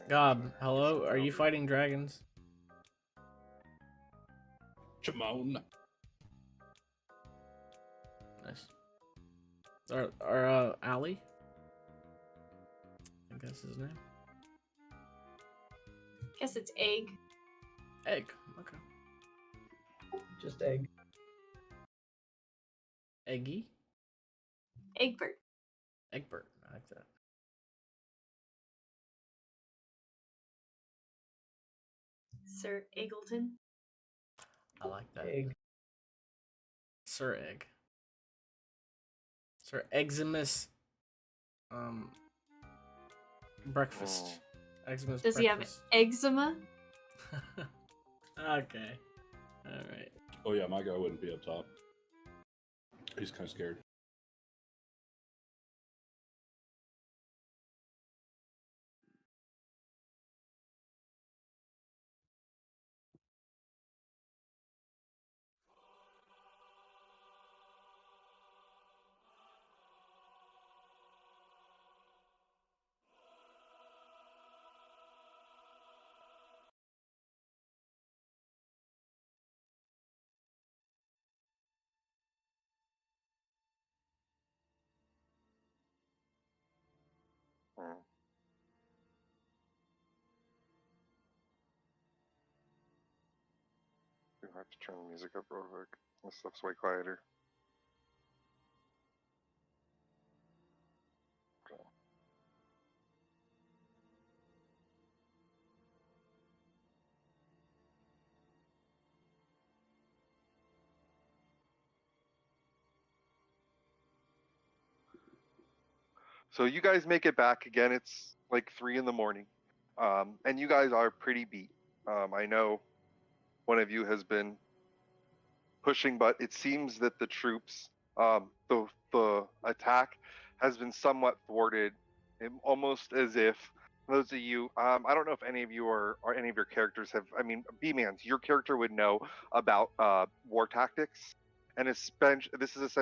Gob, hello? Are you fighting dragons? Chimone. Nice. Our Ali? I think that's his name. Guess it's egg. Egg. Okay. Just egg. Eggy? Egbert. Egbert. I like that. Sir Eggleton. I like that. Egg. Sir Egg. Sir Eximus. Breakfast. Eximus Does he have breakfast. eczema? Okay. Alright. Oh yeah, my guy wouldn't be up top. He's kind of scared. You have to turn the music up real quick. This stuff's way quieter. Okay. So you guys make it back again. It's like 3 in the morning, and you guys are pretty beat. I know one of you has been pushing, but it seems that the troops, the attack has been somewhat thwarted, almost as if those of you, I don't know if any of you or any of your characters have, I mean, B-Mans, your character would know about war tactics. And this is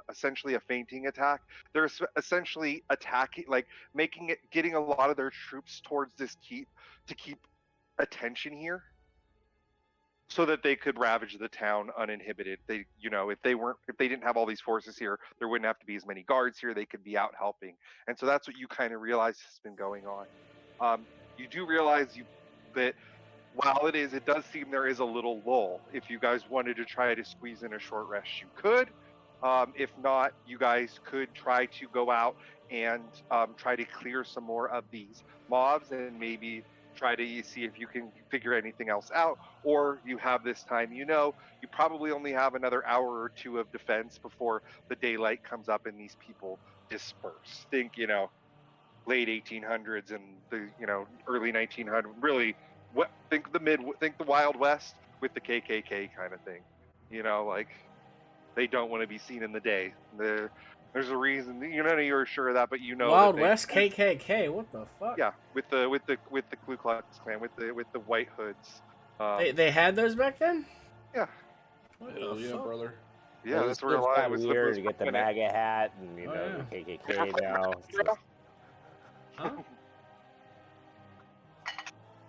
essentially a feinting attack. They're essentially attacking, like getting a lot of their troops towards this keep to keep attention here, so that they could ravage the town uninhibited. They, if they didn't have all these forces here, there wouldn't have to be as many guards here. They could be out helping. And so that's what you kind of realize has been going on. You do realize that while it does seem there is a little lull. If you guys wanted to try to squeeze in a short rest, you could. If not, you guys could try to go out and try to clear some more of these mobs and maybe try to see if you can figure anything else out, or you have this time. You probably only have another hour or two of defense before the daylight comes up and these people disperse. Think, late 1800s and the early 1900s. Really, think the Wild West with the KKK kind of thing. Like they don't want to be seen in the day. There's a reason. You're sure of that, but Wild that West KKK. What the fuck? yeah, with the Ku Klux Klan, with the white hoods. They had those back then. Yeah, What Hell the yeah, fuck? brother. yeah, These that's where kids I got was. weird. You get the MAGA hat and Oh, yeah. the KKK now. It's just Huh?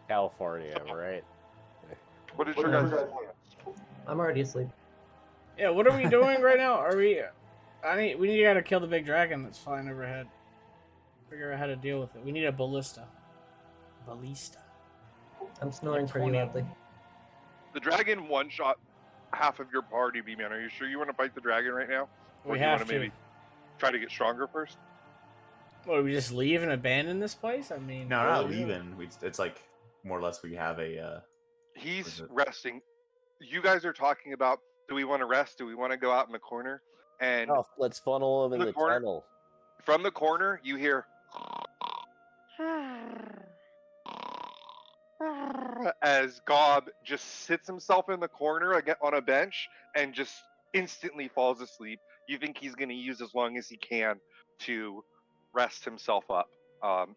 California, right? What is your guys? I'm already asleep. Yeah. What are we doing right now? We need to gotta kill the big dragon that's flying overhead. Figure out how to deal with it. We need a ballista. I'm snoring Like pretty 20. loudly. The dragon one shot half of your party, B-Man. Are you sure you want to fight the dragon right now? Or We do you have want to. to maybe try to get stronger first? What, do we just leave and abandon this place? I mean, No, not leaving. It's like more or less we have a. He's resting. You guys are talking about, do we want to rest? Do we want to go out in the corner? And Oh, let's funnel them in the corner. tunnel. From the corner, you hear as Gob just sits himself in the corner again on a bench and just instantly falls asleep. You think he's going to use as long as he can to rest himself up.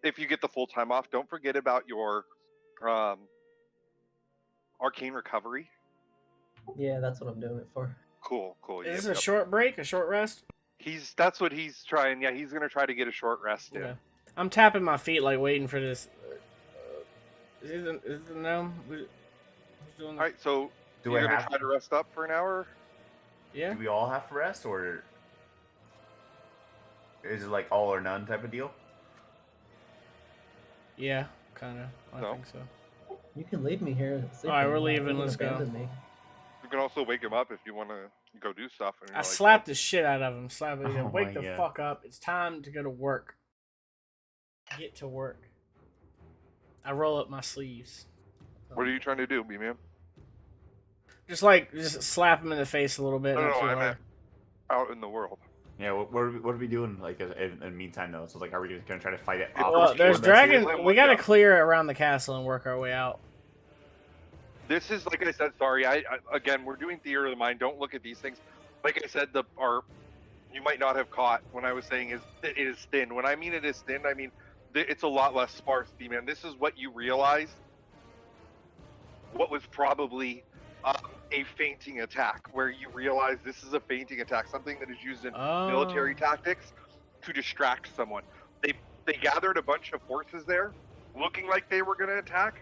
If you get the full time off, don't forget about your arcane recovery. Yeah, that's what I'm doing it for. Cool. Is this a short break, a short rest? That's what he's trying. Yeah, he's gonna try to get a short rest in. Okay. I'm tapping my feet, like waiting for this. Is it the gnome? Who's doing All right, so Do you're we gonna have? try to rest up for an hour? Yeah. Do we all have to rest, or is it like all or none type of deal? Yeah, kind of. I No. think so. You can leave me here. Alright, we're sleeping. leaving, You can let's go. abandon me. You can also wake him up if you want to go do stuff. And you're I like, slapped the shit out of him. Oh Wake my the God. fuck up. It's time to go to work. Get to work. I roll up my sleeves. What are you trying to do, B-Man? Just slap him in the face a little bit. No, not too I hard. meant out in the world. Yeah. What are we doing? Like in the meantime, though. So like, are we just gonna try to fight it? Well, Well, there's Let's dragon. see. We gotta clear around the castle and work our way out. This is, like I said, sorry. I again, we're doing theater of the mind. Don't look at these things. Like I said, you might not have caught when I was saying it is thin. When I mean it is thin, I mean it's a lot less sparse, B-Man. This is what you realize. What was probably a feinting attack, where you realize this is a feinting attack, something that is used in military tactics to distract someone. They gathered a bunch of forces there, looking like they were going to attack,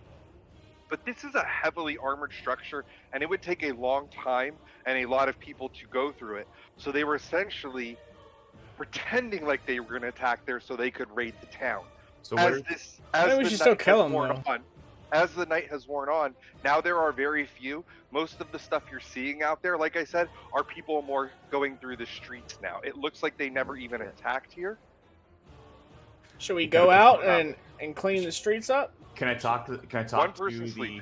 but this is a heavily armored structure, and it would take a long time and a lot of people to go through it. So they were essentially pretending like they were going to attack there so they could raid the town. So As where, this, Maybe as we the should still night kill has him, worn though. on, as the night has worn on, now there are very few. Most of the stuff you're seeing out there, like I said, are people more going through the streets now. It looks like they never even attacked here. Should we go out and clean the streets up? can I talk to One person the sleeping.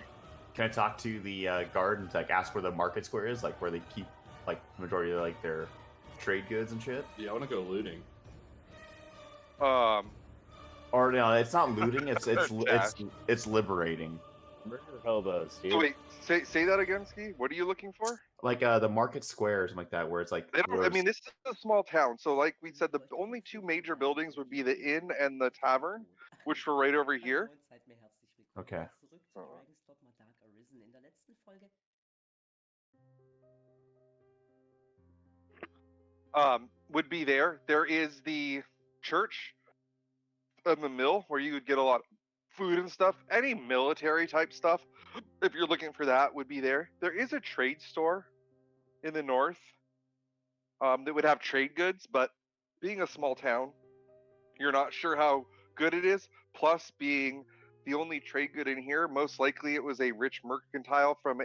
can I talk to the guard and like ask where the market square is, like where they keep like the majority of like their trade goods and shit? Yeah, I want to go looting. Or no, it's not looting. Jack. It's liberating. Murder hobos, dude. So wait, say that again, Ski. What are you looking for? Like the market square or something like that, where it's like. They don't, where I it's- mean, this is a small town, so like we said, the only two major buildings would be the inn and the tavern, which were right over here. Okay. Would be there. There is the church and the mill where you would get a lot of food and stuff. Any military type stuff, if you're looking for that, would be there. There is a trade store in the north that would have trade goods, but being a small town, you're not sure how good it is. Plus, being the only trade good in here, most likely it was a rich mercantile from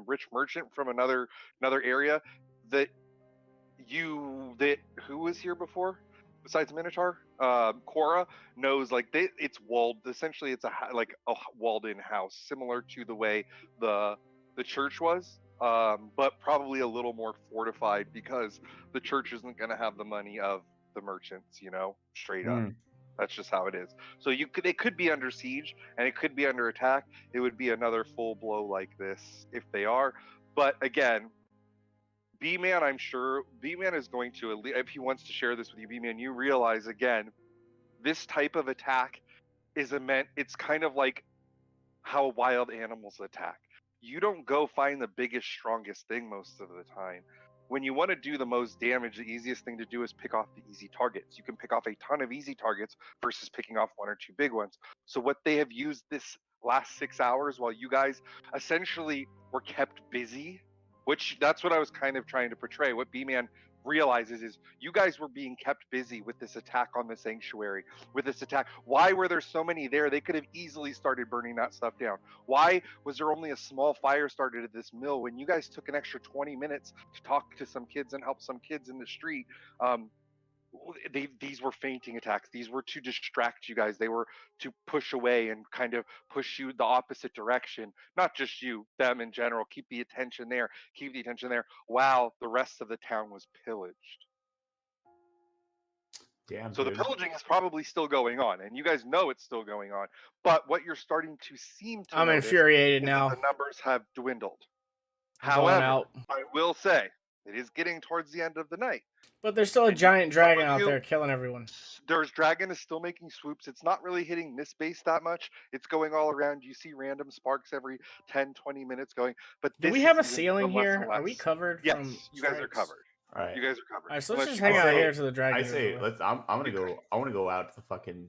rich merchant from another area that who was here before besides Minotaur, Korra knows like it's walled. Essentially, it's like a walled-in house, similar to the way the church was, but probably a little more fortified because the church isn't going to have the money of the merchants. Straight up. That's just how it is. So they could be under siege and it could be under attack. It would be another full blow like this if they are. But again, B-Man, I'm sure B-Man is going to, if he wants to share this with you, B-Man, you realize again, this type of attack it's kind of like how wild animals attack. You don't go find the biggest, strongest thing most of the time. When you want to do the most damage, the easiest thing to do is pick off the easy targets. You can pick off a ton of easy targets versus picking off one or two big ones. So what they have used this last 6 hours while you guys essentially were kept busy, which that's what I was kind of trying to portray. What B-Man realizes is you guys were being kept busy with this attack on the sanctuary, with this attack. Why were there so many there? They could have easily started burning that stuff down. Why was there only a small fire started at this mill when you guys took an extra 20 minutes to talk to some kids and help some kids in the street? These were fainting attacks. These were to distract you guys. They were to push away and kind of push you the opposite direction. Not just you, them in general. Keep the attention there. Keep the attention there while the rest of the town was pillaged. Damn. So dude. the pillaging is probably still going on, and you guys know it's still going on. But what you're starting to seem to I'm notice infuriated is now. that the numbers have dwindled. I'm going However, out. I will say it is getting towards the end of the night. But there's still a And giant some dragon of out you- there killing everyone. There's dragon is still making swoops. It's not really hitting this base that much. It's going all around. You see random sparks every 10, 20 minutes going. But Do this we is have a even ceiling less here? and Are we less. covered Yes, from you guys are strikes? covered. All right. You guys are covered. All right, so let's Unless just you hang want- out say- here to the dragon. I is say over. let's. I'm gonna go. I want to go out to the fucking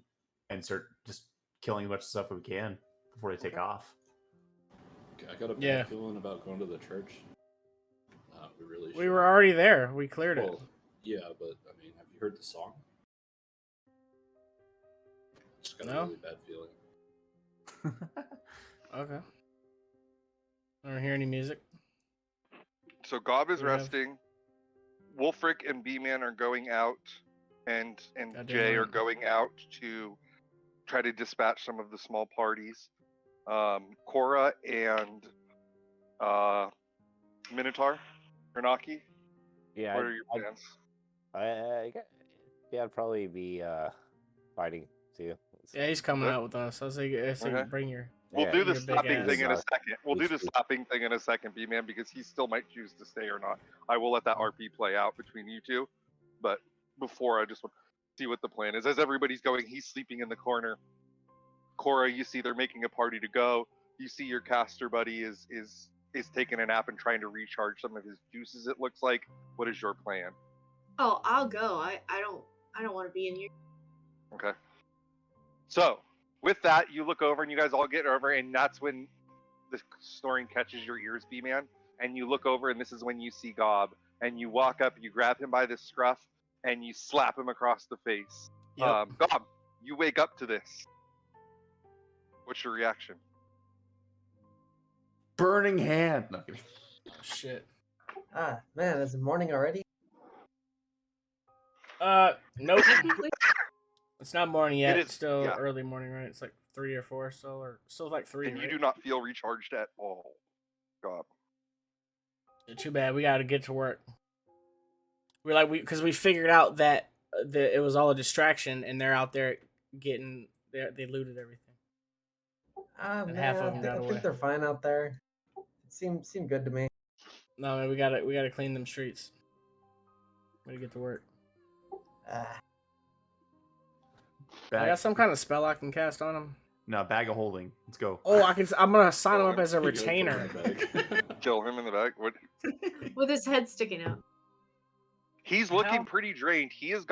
and start just killing as much stuff as we can before they take off. I got a bad Yeah. feeling about going to the church. We really. We should. were already there. We cleared it. Well, yeah, but I mean, have you heard the song? Just got No. a really bad feeling. Okay. I don't hear any music. So Gob is We have- resting. Wolfric and B-Man are going out, and Goddamn Jay are right. going out to try to dispatch some of the small parties. Korra and Minotaur, Renaki, Yeah, what are your plans? I'd probably be fighting too. Yeah, he's coming Okay. out with us. I say Okay. bring your. We'll Yeah, do the your big stopping ass. thing in a Bizarre. second. We'll do the It's- stopping thing in a second, B-Man, because he still might choose to stay or not. I will let that RP play out between you two, but before I just want to see what the plan is. As everybody's going, he's sleeping in the corner. Korra, you see they're making a party to go. You see your caster buddy is taking a nap and trying to recharge some of his juices. It looks like. What is your plan? Oh, I'll go. I don't want to be in here. Okay. So with that, you look over and you guys all get over, and that's when the snoring catches your ears, B-Man. And you look over, and this is when you see Gob, and you walk up, you grab him by the scruff, and you slap him across the face. Yep. Gob, you wake up to this. What's your reaction? Burning hand. No, I'm kidding. Oh, shit. Ah, man, is it morning already? Nope. Technically, It's not morning yet. is, It's still yeah. early morning, right? It's like 3 or 4 still, or still like 3. And you right? do not feel recharged at all, Gob. Too bad. We got to get to work. Because we figured out that it was all a distraction, and they're out there getting. They looted everything. Ah, And man, half of I them think, got I away. think they're fine out there. It seemed good to me. No, man, we gotta clean them streets. We gotta get to work. Ah, I got some kind of spell I can cast on them. No, bag of holding. Let's go. Oh, I'm gonna sign him up as a You gotta put retainer. it in the bag. Kill him in the back. What? with his head sticking out. He's looking How? pretty drained. He has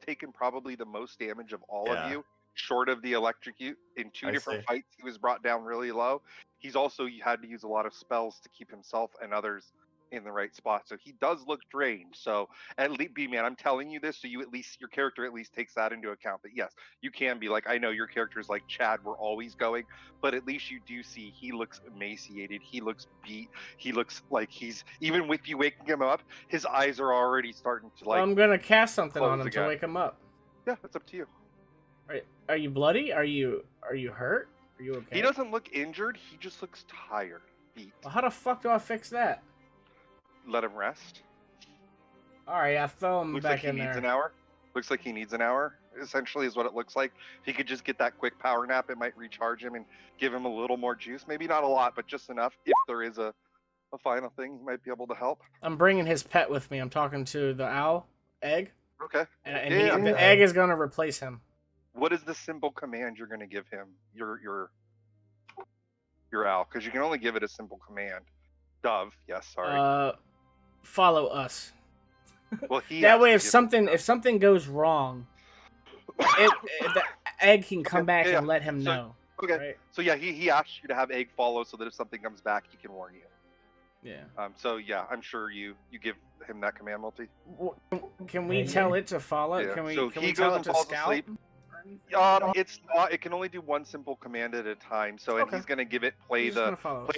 taken probably the most damage of all Yeah. of you, short of the electrocute. In two I different see. fights, he was brought down really low. He's also had to use a lot of spells to keep himself and others in the right spot. So he does look drained. So at least, B-Man, I'm telling you this so you at least, your character at least takes that into account. That yes, you can be like, I know your character's like Chad, we're always going, but at least you do see he looks emaciated, he looks beat, he looks like he's, even with you waking him up, his eyes are already starting to Well, like I'm gonna cast something on close him again. to wake him up. Yeah, that's up to you. Are you bloody? Are you hurt? Are you okay? He doesn't look injured, he just looks tired, beat. Well, how the fuck do I fix that? Let him rest. All right, I throw him Looks back like he in needs there. an hour. Looks like he needs an hour, essentially, is what it looks like. If he could just get that quick power nap, it might recharge him and give him a little more juice. Maybe not a lot, but just enough. If there is a final thing, he might be able to help. I'm bringing his pet with me. I'm talking to the owl, Egg, Okay. and Yeah. the egg is gonna replace him. What is the simple command you're going to give him? Your owl, because you can only give it a simple command. Dove, yes, sorry. Follow us. Well, he That has way, to if give it something goes wrong, the egg can come back yeah. and let him So- know. Okay. Right? So yeah, he asks you to have Egg follow so that if something comes back, he can warn you. Yeah. So yeah, I'm sure you give him that command, Multi. Can we Yeah. tell it to follow? Yeah, Can we so can he we tell goes it and to falls scout? asleep. It's not. It can only do one simple command at a time. So, and Okay. he's gonna give it play He's just gonna follow us.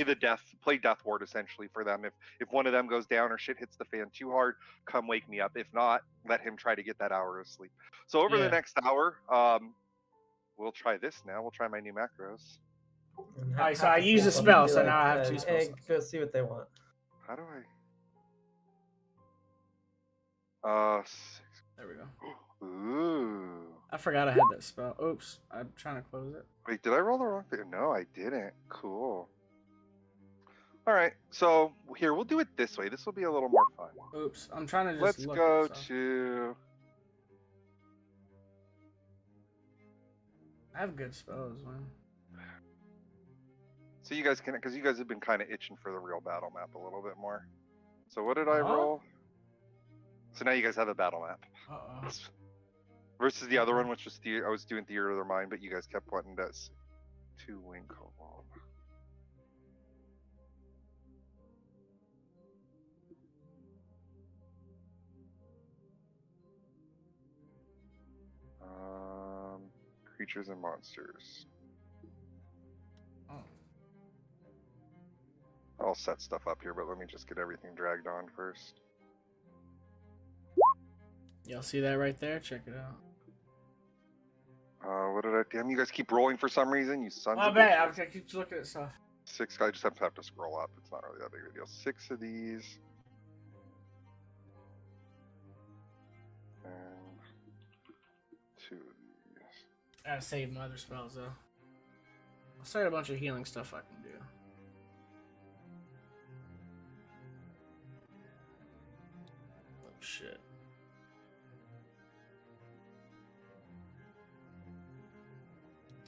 play death ward essentially for them. If one of them goes down or shit hits the fan too hard, come wake me up. If not, let him try to get that hour of sleep. So over Yeah. the next hour, we'll try this now. We'll try my new macros. And Alright, so half I the use a people spell, be so now I have two "Hey, spells. go see what they want." How do I? 6. There we go. Ooh. I forgot I had that spell. Oops, I'm trying to close it. Wait, did I roll the wrong thing? No, I didn't. Cool. All right, so here we'll do it this way. This will be a little more fun. Oops, I'm trying to just Let's look go at stuff. to. I have good spells, man. So you guys can, because you guys have been kind of itching for the real battle map a little bit more. So what did I Uh-huh. roll? So now you guys have a battle map. Uh-oh. Versus the other one, which was I was doing Theater of the Mind, but you guys kept wanting that 2-wing cobalt. Creatures and monsters. Oh. I'll set stuff up here, but let me just get everything dragged on first. Y'all see that right there? Check it out. What did I? Damn, you guys keep rolling for some reason, you sons Oh, of bad. bitches. I keep looking at stuff. 6. I just have to scroll up. It's not really that big of a deal. 6 of these. And 2 of these. I gotta save my other spells though. I'll start a bunch of healing stuff I can do. Oh shit.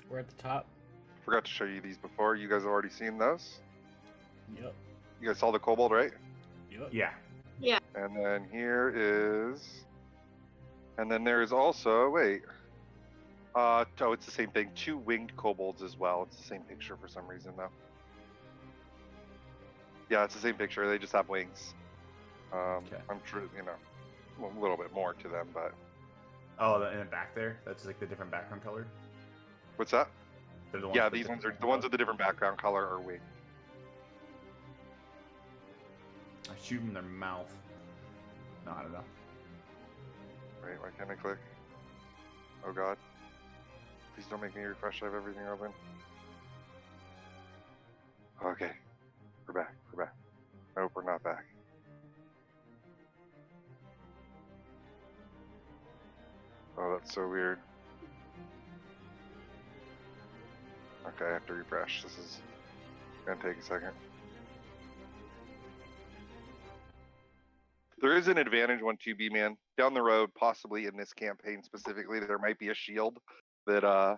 We're at the top. Forgot to show you these before. You guys have already seen those. Yep. You guys saw the kobold, right? Yep. Yeah. And then here is. And then there is also. Wait. Oh, it's the same thing. 2 winged kobolds as well. It's the same picture for some reason, though. Yeah, it's the same picture. They just have wings. Okay. I'm sure, a little bit more to them, but. Oh, in the back there? That's like the different background color? What's that? They're the ones Yeah, with these ones are different the ones color? with the different background color are winged. I shoot them in their mouth. No, I don't know. Wait, why can't I click? Oh god. Please don't make me refresh. I have everything open. Okay. We're back. We're back. Nope, we're not back. Oh, that's so weird. Okay, I have to refresh. This is gonna take a second. There is an advantage one 2B, man. Down the road, possibly in this campaign specifically, there might be a shield that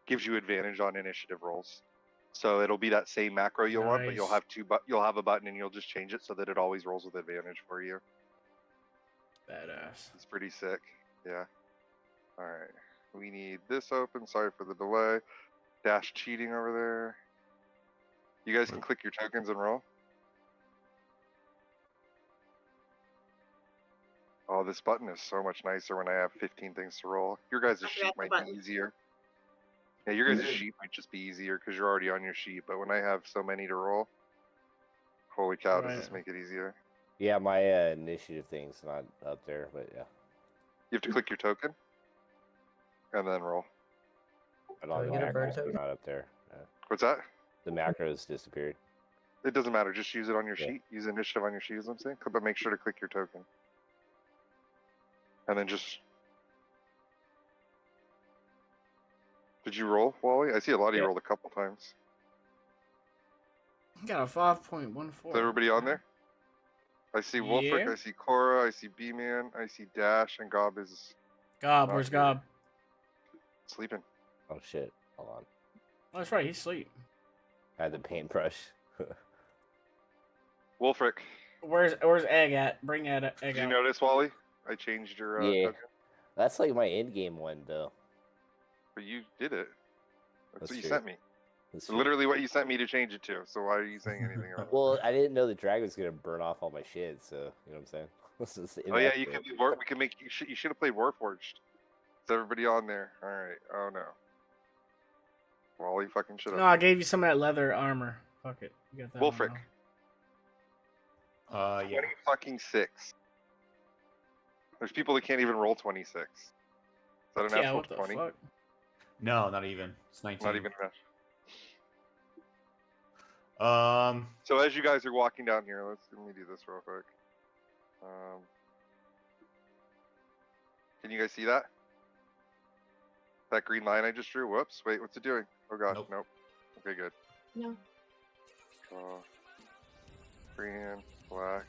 gives you advantage on initiative rolls. So it'll be that same macro you'll want, but you'll Nice. have you'll have a button and you'll just change it so that it always rolls with advantage for you. Badass. It's pretty sick. Yeah. All right. We need this open. Sorry for the delay. Dash cheating over there. You guys can click your tokens and roll. Oh, this button is so much nicer when I have 15 things to roll. Your guys' I sheet forgot the might button. be easier. Yeah, your guys' sheet might just be easier because you're already on your sheet. But when I have so many to roll, holy cow, does this make it easier? Yeah, my initiative thing's not up there, but yeah. You have to click your token and then roll. But all the we get a bird macros are token? not up there. What's that? The macros disappeared. It doesn't matter. Just use it on your Yeah. sheet. Use initiative on your sheet, is what I'm saying. But make sure to click your token. And then just... Did you roll, Wally? I see a lot of you Yeah. rolled a couple times. Got a 5.14. Is everybody on there? I see Wolfric, Yeah. I see Cora, I see B-Man, I see Dash, and Gob is Gob, not where's here. Gob? Sleeping. Oh shit! Hold on. Oh, that's right. He's asleep. I had the paintbrush. Wolfric, Where's Egg at? Bring that Egg did you out. notice, Wally? I changed your Yeah. token. That's like my end game one though. But you did it. That's That's what you true. sent me. That's true. Literally what you sent me to change it to. So why are you saying anything else? Well, I didn't know the dragon was gonna burn off all my shit, so you know what I'm saying. This is Oh yeah, you can be we can make you should have played Warforged. Is everybody on there? Alright. Oh no. Wally fucking should have. No, I gave you some of that leather armor. Fuck it. You got that one Wolfric. now. Yeah. 26. There's people that can't even roll 26. Is that a Yeah, natural what the 20? fuck? No, not even. It's 19. Not even a natural. So as you guys are walking down here, let me do this real quick. Can you guys see that? That green line I just drew? Whoops, wait, what's it doing? Oh god, nope. Okay, good. No. Green, black.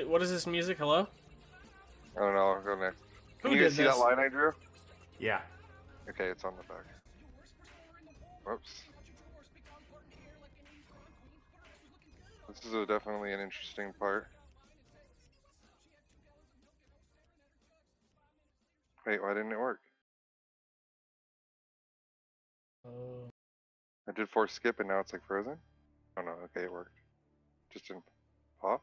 What is this music? Hello? I don't know, I'll go next. Who Can you guys did see this? that line I drew? Yeah. Okay, it's on the back. Whoops. This is definitely an interesting part. Wait, why didn't it work? Oh. I did force skip and now it's like frozen? Oh no, okay, it worked. Just didn't pop?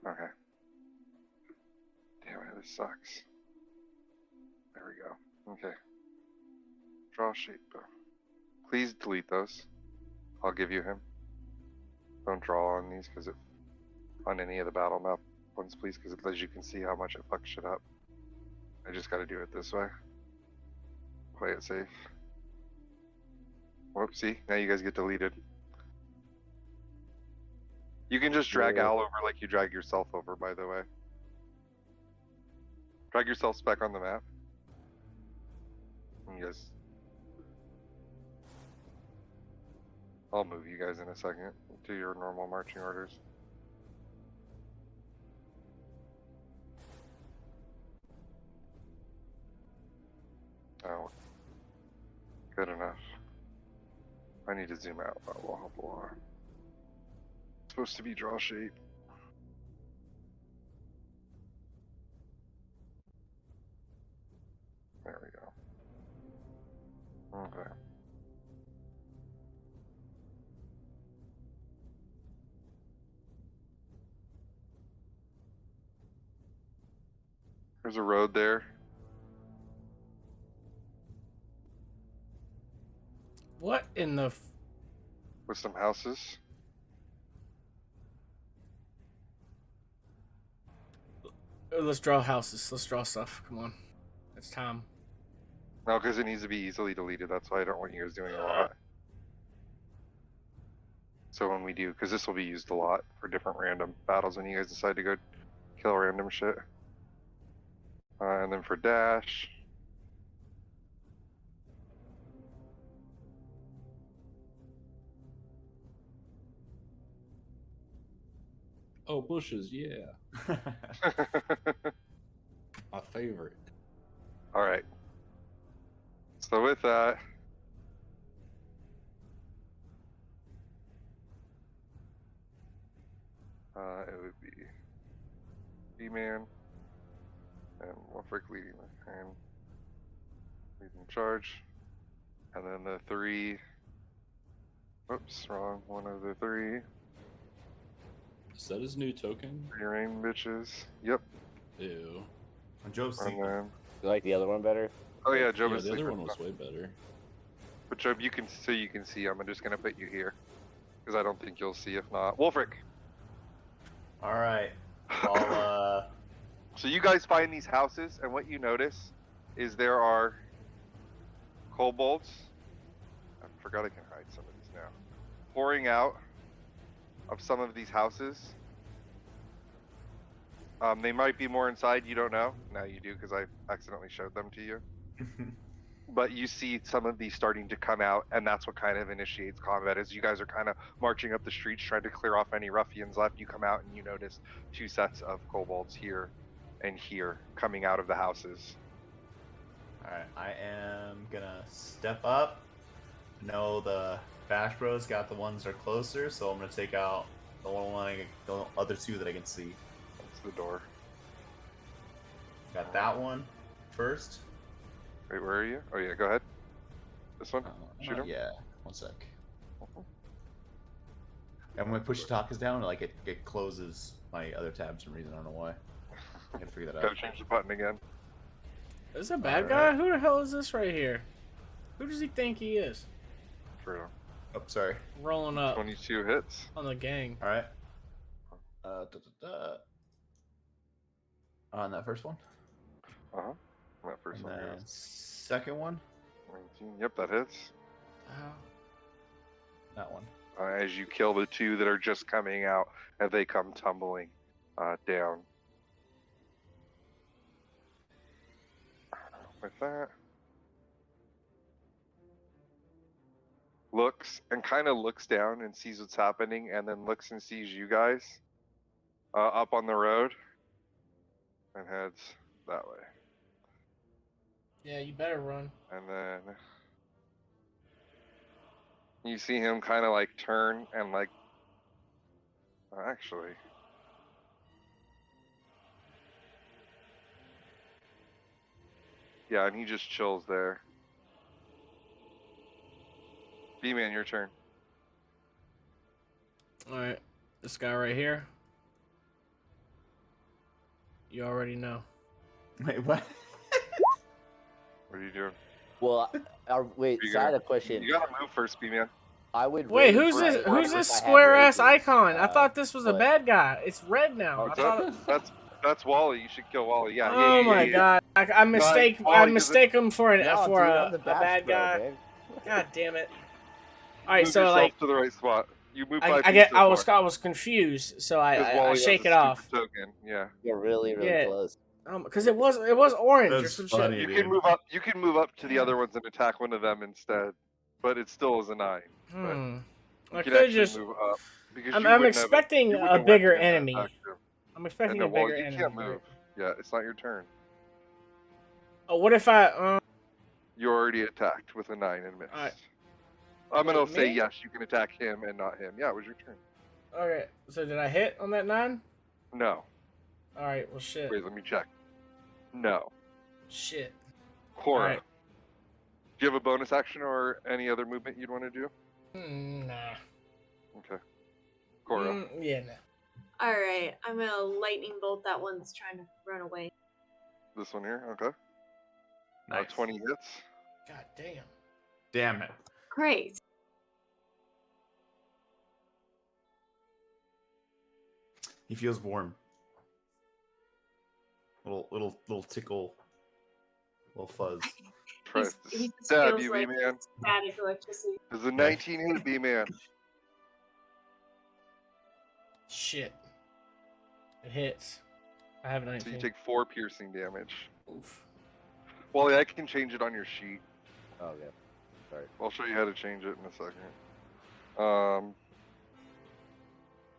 Okay. Damn it, this sucks. There we go. Okay. Draw shape. Please delete those. I'll give you him. Don't draw on these because on any of the battle map ones, please, because as you can see how much it fucks shit up. I just got to do it this way. Play it safe. Whoopsie, now you guys get deleted. You can just drag Al over like you drag yourself over, by the way. Drag yourself back on the map. And you guys... I'll move you guys in a second to your normal marching orders. Oh, good enough. I need to zoom out. Blah, blah, blah. It's supposed to be draw shape. There we go. Okay. There's a road there. What in the... With some houses. Let's draw houses. Let's draw stuff. Come on. It's time. No, because it needs to be easily deleted. That's why I don't want you guys doing a lot. So when we do, because this will be used a lot for different random battles when you guys decide to go kill random shit. And then for dash. Oh, bushes, yeah. My favorite. All right. So with that, it would be B-Man and Wolfric leading the turn. Lead them charge. And then the 3. Oops, wrong. One of the 3. Is that his new token? 3 rain bitches. Yep. Ew. Joe's And then. You like the other one better? Oh yeah, Job Yeah, is the other sleeping. one was way better. But Job, you can see. I'm just gonna put you here because I don't think you'll see if not. Wolfric. All right. I'll So you guys find these houses, and what you notice is there are kobolds. I forgot I can hide some of these now. Pouring out of some of these houses. They might be more inside. You don't know. Now you do because I accidentally showed them to you. But you see some of these starting to come out, and that's what kind of initiates combat. As you guys are kind of marching up the streets trying to clear off any ruffians left, you come out and you notice 2 sets of kobolds here and here coming out of the houses. All right. I am gonna step up. Know the Bash Bros got the ones that are closer, so I'm gonna take out the the other 2 that I can see. That's the door. Got that one first. Wait, where are you? Oh yeah, go ahead. This one? Shoot him? Yeah. 1 sec. And when I push the talkers down, like it closes my other tab for some reason. I don't know why. I can figure that Gotta out. change the button again. Is this a bad guy? Who the hell is this right here? Who does he think he is? For Oh, sorry. Rolling up 22 hits. on the gang. All right. On that first one. Uh-huh. That first And one then hits. second one. 19. Yep, that hits. That one. As you kill the 2 that are just coming out, and they come tumbling down. With that, looks and kind of looks down and sees what's happening, and then looks and sees you guys up on the road, and heads that way. Yeah, you better run. And then you see him kind of like turn and like, actually. Yeah, and he just chills there. B-Man, your turn. Alright, this guy right here. You already know. Wait, what? What are you doing? Well, wait. You So I had gotta- a question. You gotta move first, B-Man. I would. Wait, rage who's right this? now Who's if this I had square ass rages, icon? I thought this was a but- bad guy. It's red now. I Okay. thought. That's Wally. You should kill Wally. Yeah. Oh my god! I mistake. I Wally mistake him for an No, for dude, a I'm the bad Bash Bro, guy. man. God damn it! All right, Move so yourself like to the right spot. You move I 5 feet get so I was far. confused, so Because I Wally has shake a it off. stupid Token. Yeah. You're really Yeah. close. Because it was orange or That's some funny. shit. You dude. can move up. You can move up to the other ones and attack one of them instead, but it still is a 9. Hmm. You I can could actually just. move up because I'm you wouldn't have- expecting you wouldn't a have bigger went in and enemy. attacked him. I'm expecting And a then, well, bigger you enemy. can't right? move. Yeah, it's not your turn. Oh, what if I? You already attacked with a 9 and missed. Alright. I'm gonna Wait, say me? yes. You can attack him and not him. Yeah, it was your turn. Okay, so did I hit on that 9? No. All right, well shit. Wait, let me check. No. Shit. Cora. Alright. Do you have a bonus action or any other movement you'd want to do? Nah. Okay. Cora. Yeah, nah. Alright, I'm gonna lightning bolt that one that's trying to run away. This one here. Okay. Nice. 20 hits. God damn. Damn it. Great. He feels warm. Little tickle. Little fuzz. Try to He just stab feels you, like B-Man. static electricity. There's a 19 hit, B-Man. Shit. It hits. I have 19. So you take 4 piercing damage. Oof. Wally, I can change it on your sheet. Oh yeah. Sorry. I'll show you how to change it in a second.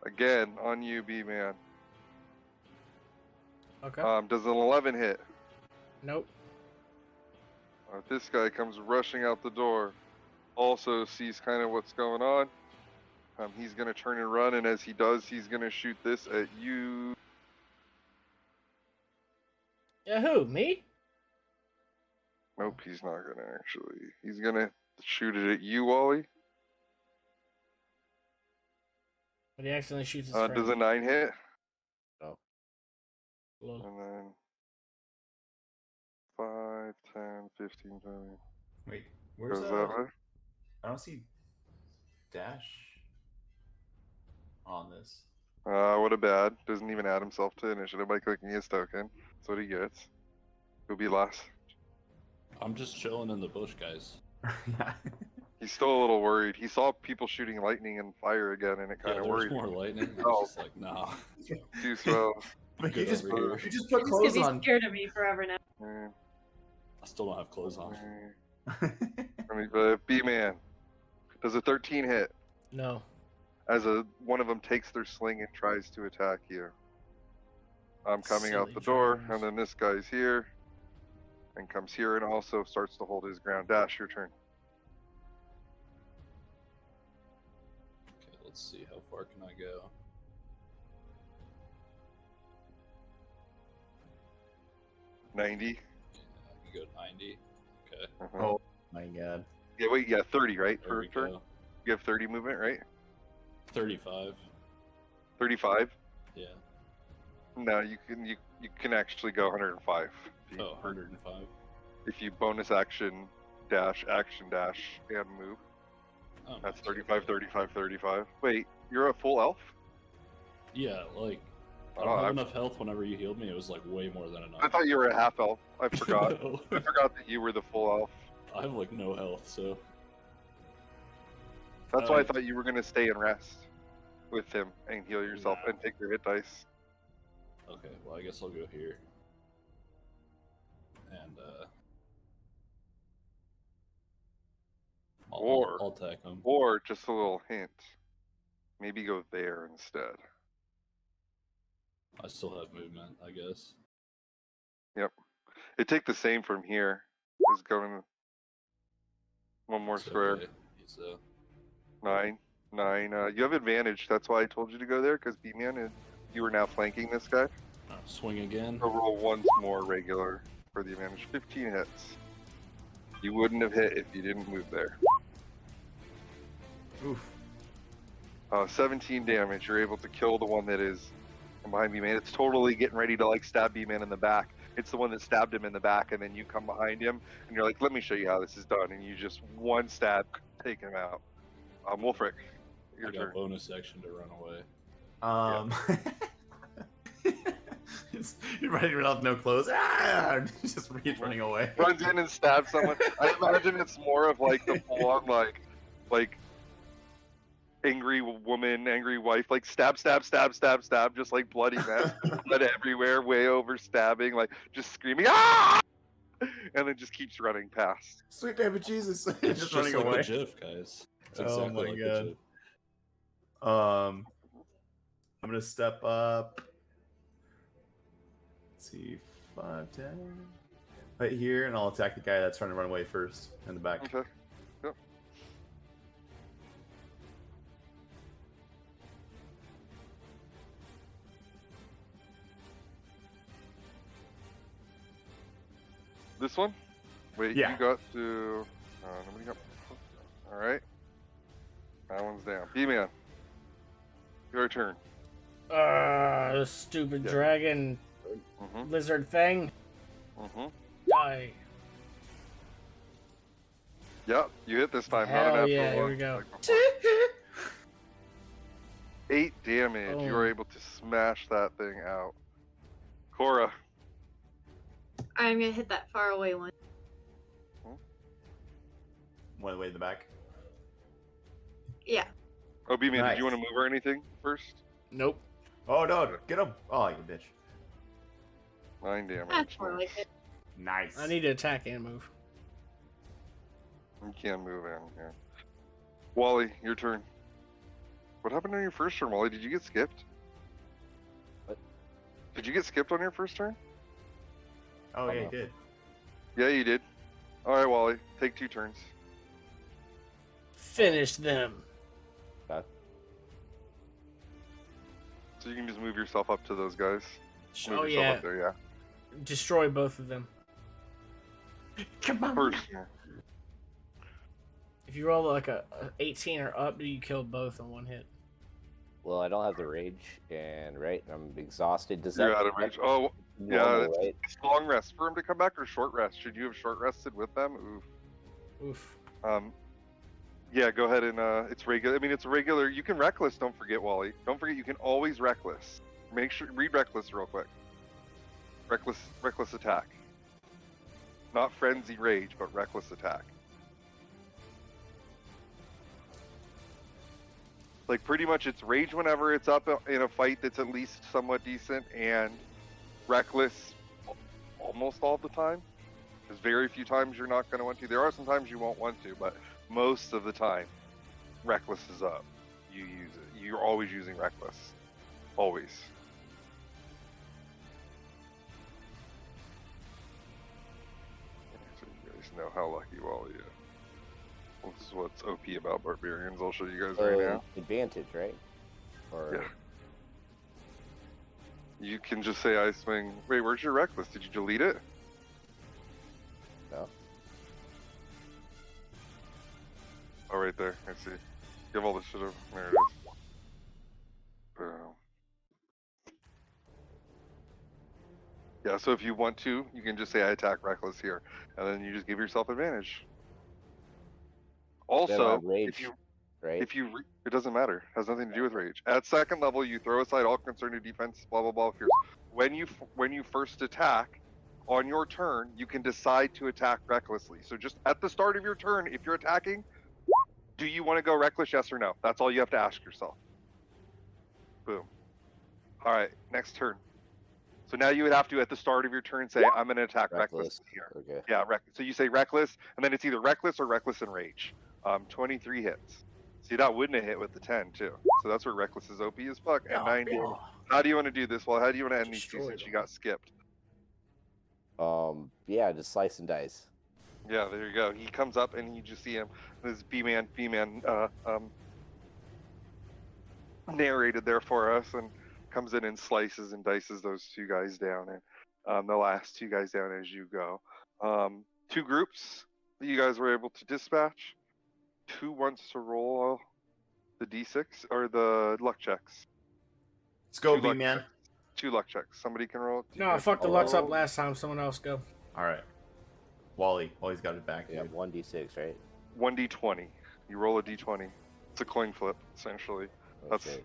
Again, on you, B-Man. Okay. Does an 11 hit? Nope. This guy comes rushing out the door. Also sees kind of what's going on. He's going to turn and run, and as he does, he's going to shoot this at you. Yeah, who? Me? Nope, he's not gonna actually. He's gonna shoot it at you, Wally. But he accidentally shoots his friend. Does a 9 hit? No. Lol. And then 5, 10, 15, 20. Wait, where's Goes that way. I don't see dash on this. What a bad. Doesn't even add himself to initiative by clicking his token. That's what he gets. He'll be last. I'm just chilling in the bush, guys. He's still a little worried. He saw people shooting lightning and fire again, and it Yeah, kind of there was worried more him. lightning. I Oh. was just like, nah. Too slow. But you Get just over here. put He's gonna clothes be on. scared of me forever now. I still don't have clothes on. B-Man. Does a 13 hit? No. As one of them takes their sling and tries to attack you. I'm coming out Silly the door, dragons. and then this guy's here, and comes here, and also starts to hold his ground. Dash, your turn. Okay, let's see. How far can I go? $90. Yeah, I can go 90. Okay. Uh-huh. Oh my god. Yeah, wait, yeah, 30, right? There Per we turn? go. You have 30 movement, right? 35. 35? Yeah. No, you can actually go 105 feet. Oh, 105. If you bonus action dash, and move. Oh, That's nice, 35, okay. 35, 35. Wait, you're a full elf? Yeah, like, I Oh, don't have I'm- enough health whenever you healed me. It was like way more than enough. I thought you were a half elf. I forgot. No. I forgot that you were the full elf. I have like no health, so. That's why I thought you were gonna stay and rest with him and heal yourself Nah. and take your hit dice. Okay, well, I guess I'll go here. And, I'll attack him. Or just a little hint. Maybe go there instead. I still have movement, I guess. Yep. It'd take the same from here. Just going one more It's square. okay. He's, 9. You have advantage. That's why I told you to go there, because B-Man, you are now flanking this guy. swing again. So roll once more regular for the advantage. 15 hits. You wouldn't have hit if you didn't move there. Oof. 17 damage. You're able to kill the one that is behind B-Man. It's totally getting ready to like stab B-Man in the back. It's the one that stabbed him in the back, and then you come behind him, and you're like, let me show you how this is done. And you just one stab, take him out. Wolfric, your I got turn. bonus action to run away. You're running around with no clothes. Ah! Just running away. Runs in and stabs someone. I imagine it's more of like the full-on like angry woman, angry wife, like stab, just like bloody mess, blood everywhere, way over stabbing, like just screaming, ah! And then just keeps running past. Sweet baby Jesus. It's just just running like away. the GIF, guys. It's Oh exactly my like God. the GIF. I'm gonna step up. Let's see, 5, 10. Right here, and I'll attack the guy that's trying to run away first in the back. Okay. Yep. This one? Wait, Yeah. you got to. Nobody got. Alright. That one's down. B-Man. Your turn. Stupid Yeah. dragon Mm-hmm. lizard thing. Mm-hmm. Die. Yep, you hit this time. Hell not a natural yeah, here one, we go. like before. 8 damage. You were Oh. able to smash that thing out. Cora. I'm gonna hit that far away one. One way in the back. Yeah. Oh, B-Man, did Nice. you want to move or anything first? Nope. Oh no, get him! Oh, you bitch. 9 damage. That's more like it. Nice. I need to attack and move. You can't move in here. Wally, your turn. What happened on your first turn, Wally? Did you get skipped? What? Did you get skipped on your first turn? Oh yeah, you did. Yeah, you did. Alright, Wally. Take 2 turns. Finish them. So you can just move yourself up to those guys. Move Oh yourself yeah. up there, yeah. Destroy both of them. Come on. Personal. If you roll like a 18 or up, you kill both in one hit. Well, I don't have the rage, and I'm exhausted. Does You're that out of range. Oh, normal, yeah. right? It's long rest for him to come back or short rest. Should you have short rested with them? Oof. Oof. Yeah, go ahead and it's regular. I mean, it's a regular. You can reckless. Don't forget, Wally. Don't forget, you can always reckless. Make sure read reckless real quick. Reckless attack. Not frenzy rage, but reckless attack. Like pretty much, it's rage whenever it's up in a fight that's at least somewhat decent, and reckless almost all the time. There's very few times you're not going to want to. There are some times you won't want to, but most of the time, reckless is up. You use it. You're always using reckless. Always. So you guys know how lucky Wally is. This is what's OP about barbarians. I'll show you guys right now. Advantage, right? Or Yeah. You can just say I swing. Wait, where's your reckless? Did you delete it? no? Oh, right there. I see. Give all this shit over. There it is. Boom. Yeah, so if you want to, you can just say I attack reckless here, and then you just give yourself advantage. Also, rage, right? it doesn't matter. It has nothing to do with rage. At second level, you throw aside all concern to defense, blah blah blah. Fears. When you first attack, on your turn, you can decide to attack recklessly. So just at the start of your turn, if you're attacking, do you want to go reckless? Yes or no? That's all you have to ask yourself. Boom. All right, next turn. So now you would have to, at the start of your turn, say, I'm going to attack reckless here. Okay. Yeah, so you say reckless, and then it's either reckless or reckless and rage. 23 hits. See, that wouldn't have hit with the 10, too. So that's where reckless is OP as fuck. And 90. How do you want to do this? Well, how do you want to end these two since you got skipped? Yeah, just slice and dice. Yeah, there you go. He comes up and you just see him. This B-man narrated there for us, and comes in and slices and dices those two guys down, and the last two guys down as you go. Two groups that you guys were able to dispatch. Who wants to roll the d6 or the luck checks? Let's go, Two luck B-man. checks. 2 luck checks. Somebody can roll. No, I fucked the lucks up last time. Someone else go. All right. Wally's got it back. Yeah, Dude. 1d6, right? 1d20. You roll a d20. It's a coin flip, essentially. Okay.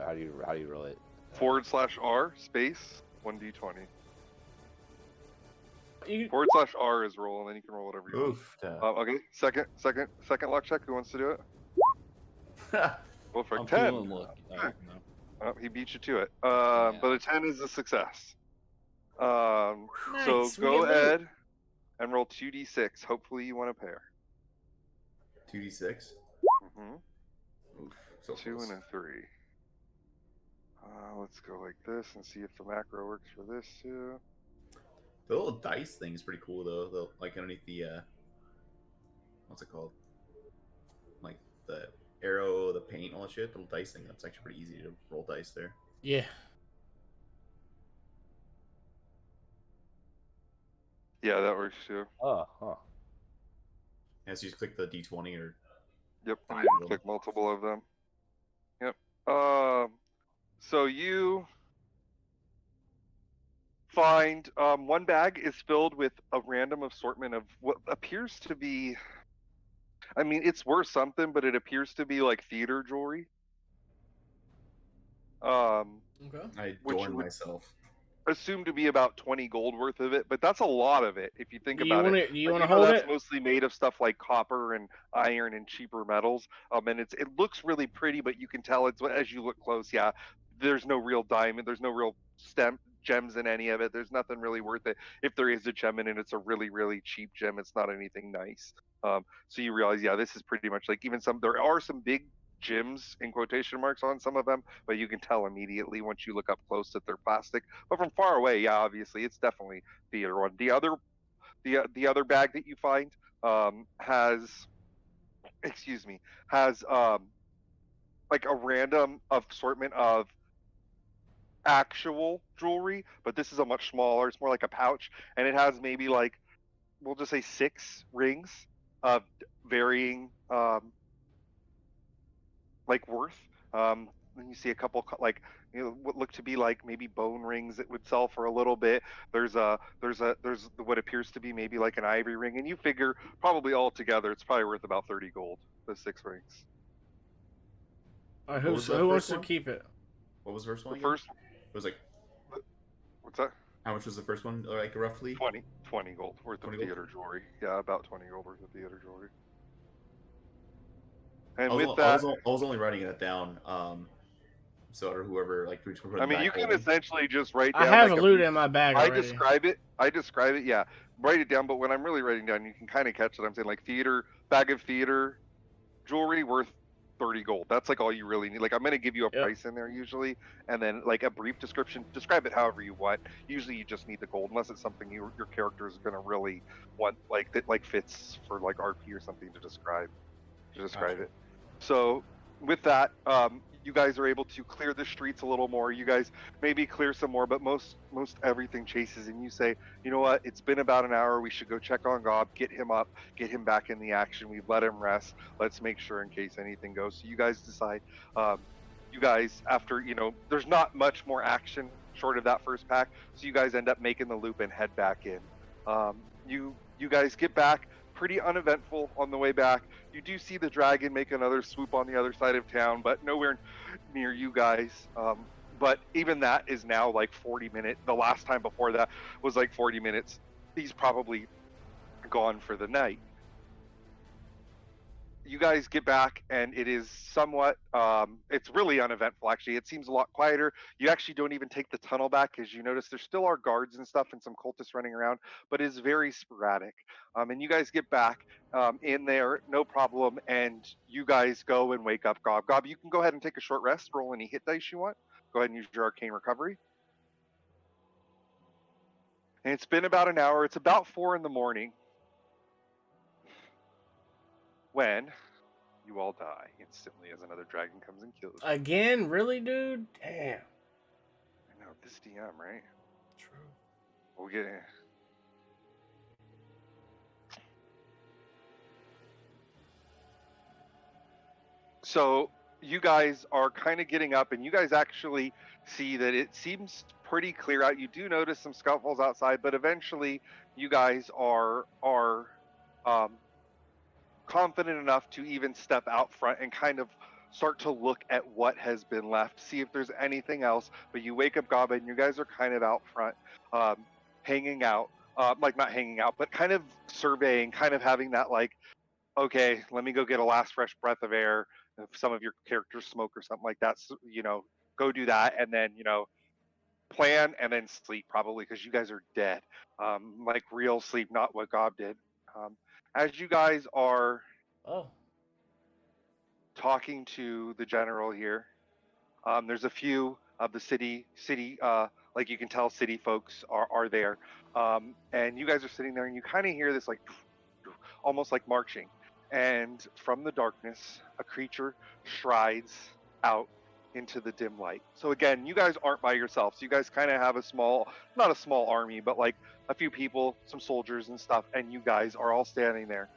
How do you roll it? /R space 1d20. You, /R is roll, and then you can roll whatever you Oof. want. Okay, second luck check. Who wants to do it? Go for I'm 10. feeling lucky. No. Oh, he beat you to it. But a 10 is a success. So Nice, we go get loot. ahead and roll 2d6. Hopefully you want a pair. 2d6. Mm-hmm. Oof. So 2 close. and a 3. Let's go like this and see if the macro works for this too. The little dice thing is pretty cool though. Like underneath the what's it called? Like the arrow, the paint, all that shit. The little dice thing. That's actually pretty easy to roll dice there. yeah. Yeah, that works too. Oh, huh. Yeah, so you just click the d20 or Yep, Ah, you yeah. can click multiple of them. Yep. So you find one bag is filled with a random assortment of what appears to be, I mean, it's worth something, but it appears to be like theater jewelry. Okay. I Which adorn would- myself. Assumed to be about 20 gold worth of it, but that's a lot of it if you think Do you about want it. to? Do you Like, want to know hold that's it? mostly made of stuff like copper and iron and cheaper metals. And it looks really pretty, but you can tell it's as you look close. Yeah, there's no real diamond. There's no real gems in any of it. There's nothing really worth it. If there is a gem in it, it's a really really cheap gem. It's not anything nice. So you realize, yeah, this is pretty much like even some. There are some big gems in quotation marks on some of them, but you can tell immediately once you look up close that they're plastic. But from far away, yeah, obviously it's definitely theater one. The other bag that you find has like a random assortment of actual jewelry, but this is a much smaller. It's more like a pouch, and it has maybe like we'll just say 6 rings of varying like worth. Then you see a couple like what look to be like maybe bone rings that would sell for a little bit. There's what appears to be maybe like an ivory ring, and you figure probably all together it's probably worth about 30 gold. Those 6 rings. All right, What was that who wants first to one? keep it? What was the first one? The Again? first, It was like what's that? how much was the first one? Like roughly? 20 gold worth 20 of gold? theater jewelry. Yeah, about 20 gold worth of theater jewelry. And I was, with that, I was only writing that down. So or whoever like we put I mean, back you can holding. essentially just write I down have like a a loot brief. in my bag I already. describe it. Yeah, write it down. But when I'm really writing down, you can kind of catch what I'm saying. Like bag of theater jewelry worth 30 gold. That's like all you really need. Like I'm gonna give you a Yep. price in there usually, and then like a brief description. Describe it however you want. Usually you just need the gold, unless it's something your character is gonna really want, like that like fits for like RP or something to describe Gotcha. it. So with that, you guys are able to clear the streets a little more. You guys maybe clear some more, but most everything chases. And you say, you know what? It's been about an hour. We should go check on Gob, get him up, get him back in the action. We've let him rest. Let's make sure in case anything goes. So you guys decide. You guys, after there's not much more action short of that first pack. So you guys end up making the loop and head back in. You guys get back. Pretty uneventful on the way back. You do see the dragon make another swoop on the other side of town, but nowhere near you guys. But even that is now like 40 minutes. The last time before that was like 40 minutes. He's probably gone for the night. You guys get back and it is somewhat it's really uneventful. Actually, it seems a lot quieter. You actually don't even take the tunnel back, because you notice there still are guards and stuff and some cultists running around, but it's very sporadic. And you guys get back in there, no problem, and you guys go and wake up Gob. You can go ahead and take a short rest, roll any hit dice you want. Go ahead and use your arcane recovery. And it's been about an hour. It's about 4 in the morning when you all die instantly as another dragon comes and kills you. Again? Really, dude? Damn. I know, this DM, right? True. We'll get in. So you guys are kind of getting up, and you guys actually see that it seems pretty clear out. You do notice some scuffles outside, but eventually you guys are confident enough to even step out front and kind of start to look at what has been left, see if there's anything else. But you wake up Gob, and you guys are kind of out front, hanging out, like not hanging out, but kind of surveying, kind of having that like, okay, let me go get a last fresh breath of air. If some of your characters smoke or something like that, so, go do that, and then plan and then sleep probably, because you guys are dead, like real sleep, not what Gob did. As you guys are talking to the general here, there's a few of the city, like you can tell city folks are there, and you guys are sitting there, and you kind of hear this like almost like marching, and from the darkness a creature strides out into the dim light. So again, you guys aren't by yourselves. You guys kind of have not a small army, but like a few people, some soldiers and stuff, and you guys are all standing there.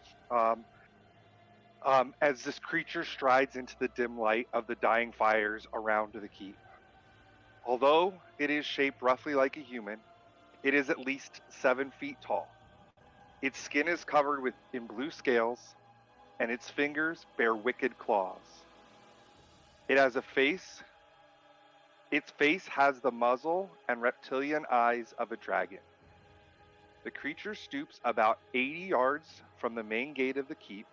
As this creature strides into the dim light of the dying fires around the keep. Although it is shaped roughly like a human, it is at least 7 feet tall. Its skin is covered in blue scales, and its fingers bear wicked claws. It has a face. Its face has the muzzle and reptilian eyes of a dragon. The creature stoops about 80 yards from the main gate of the keep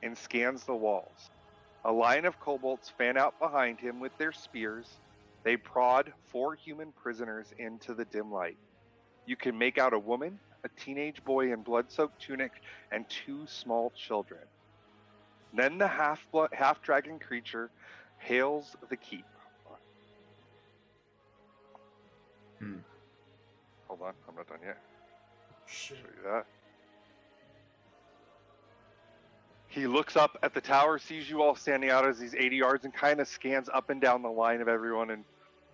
and scans the walls. A line of kobolds fan out behind him with their spears. They prod 4 human prisoners into the dim light. You can make out a woman, a teenage boy in blood-soaked tunic, and 2 small children. Then the half-dragon creature hails the keep. Hold on, I'm not done yet. Shit. Show you that. He looks up at the tower, sees you all standing out as these 80 yards, and kind of scans up and down the line of everyone. And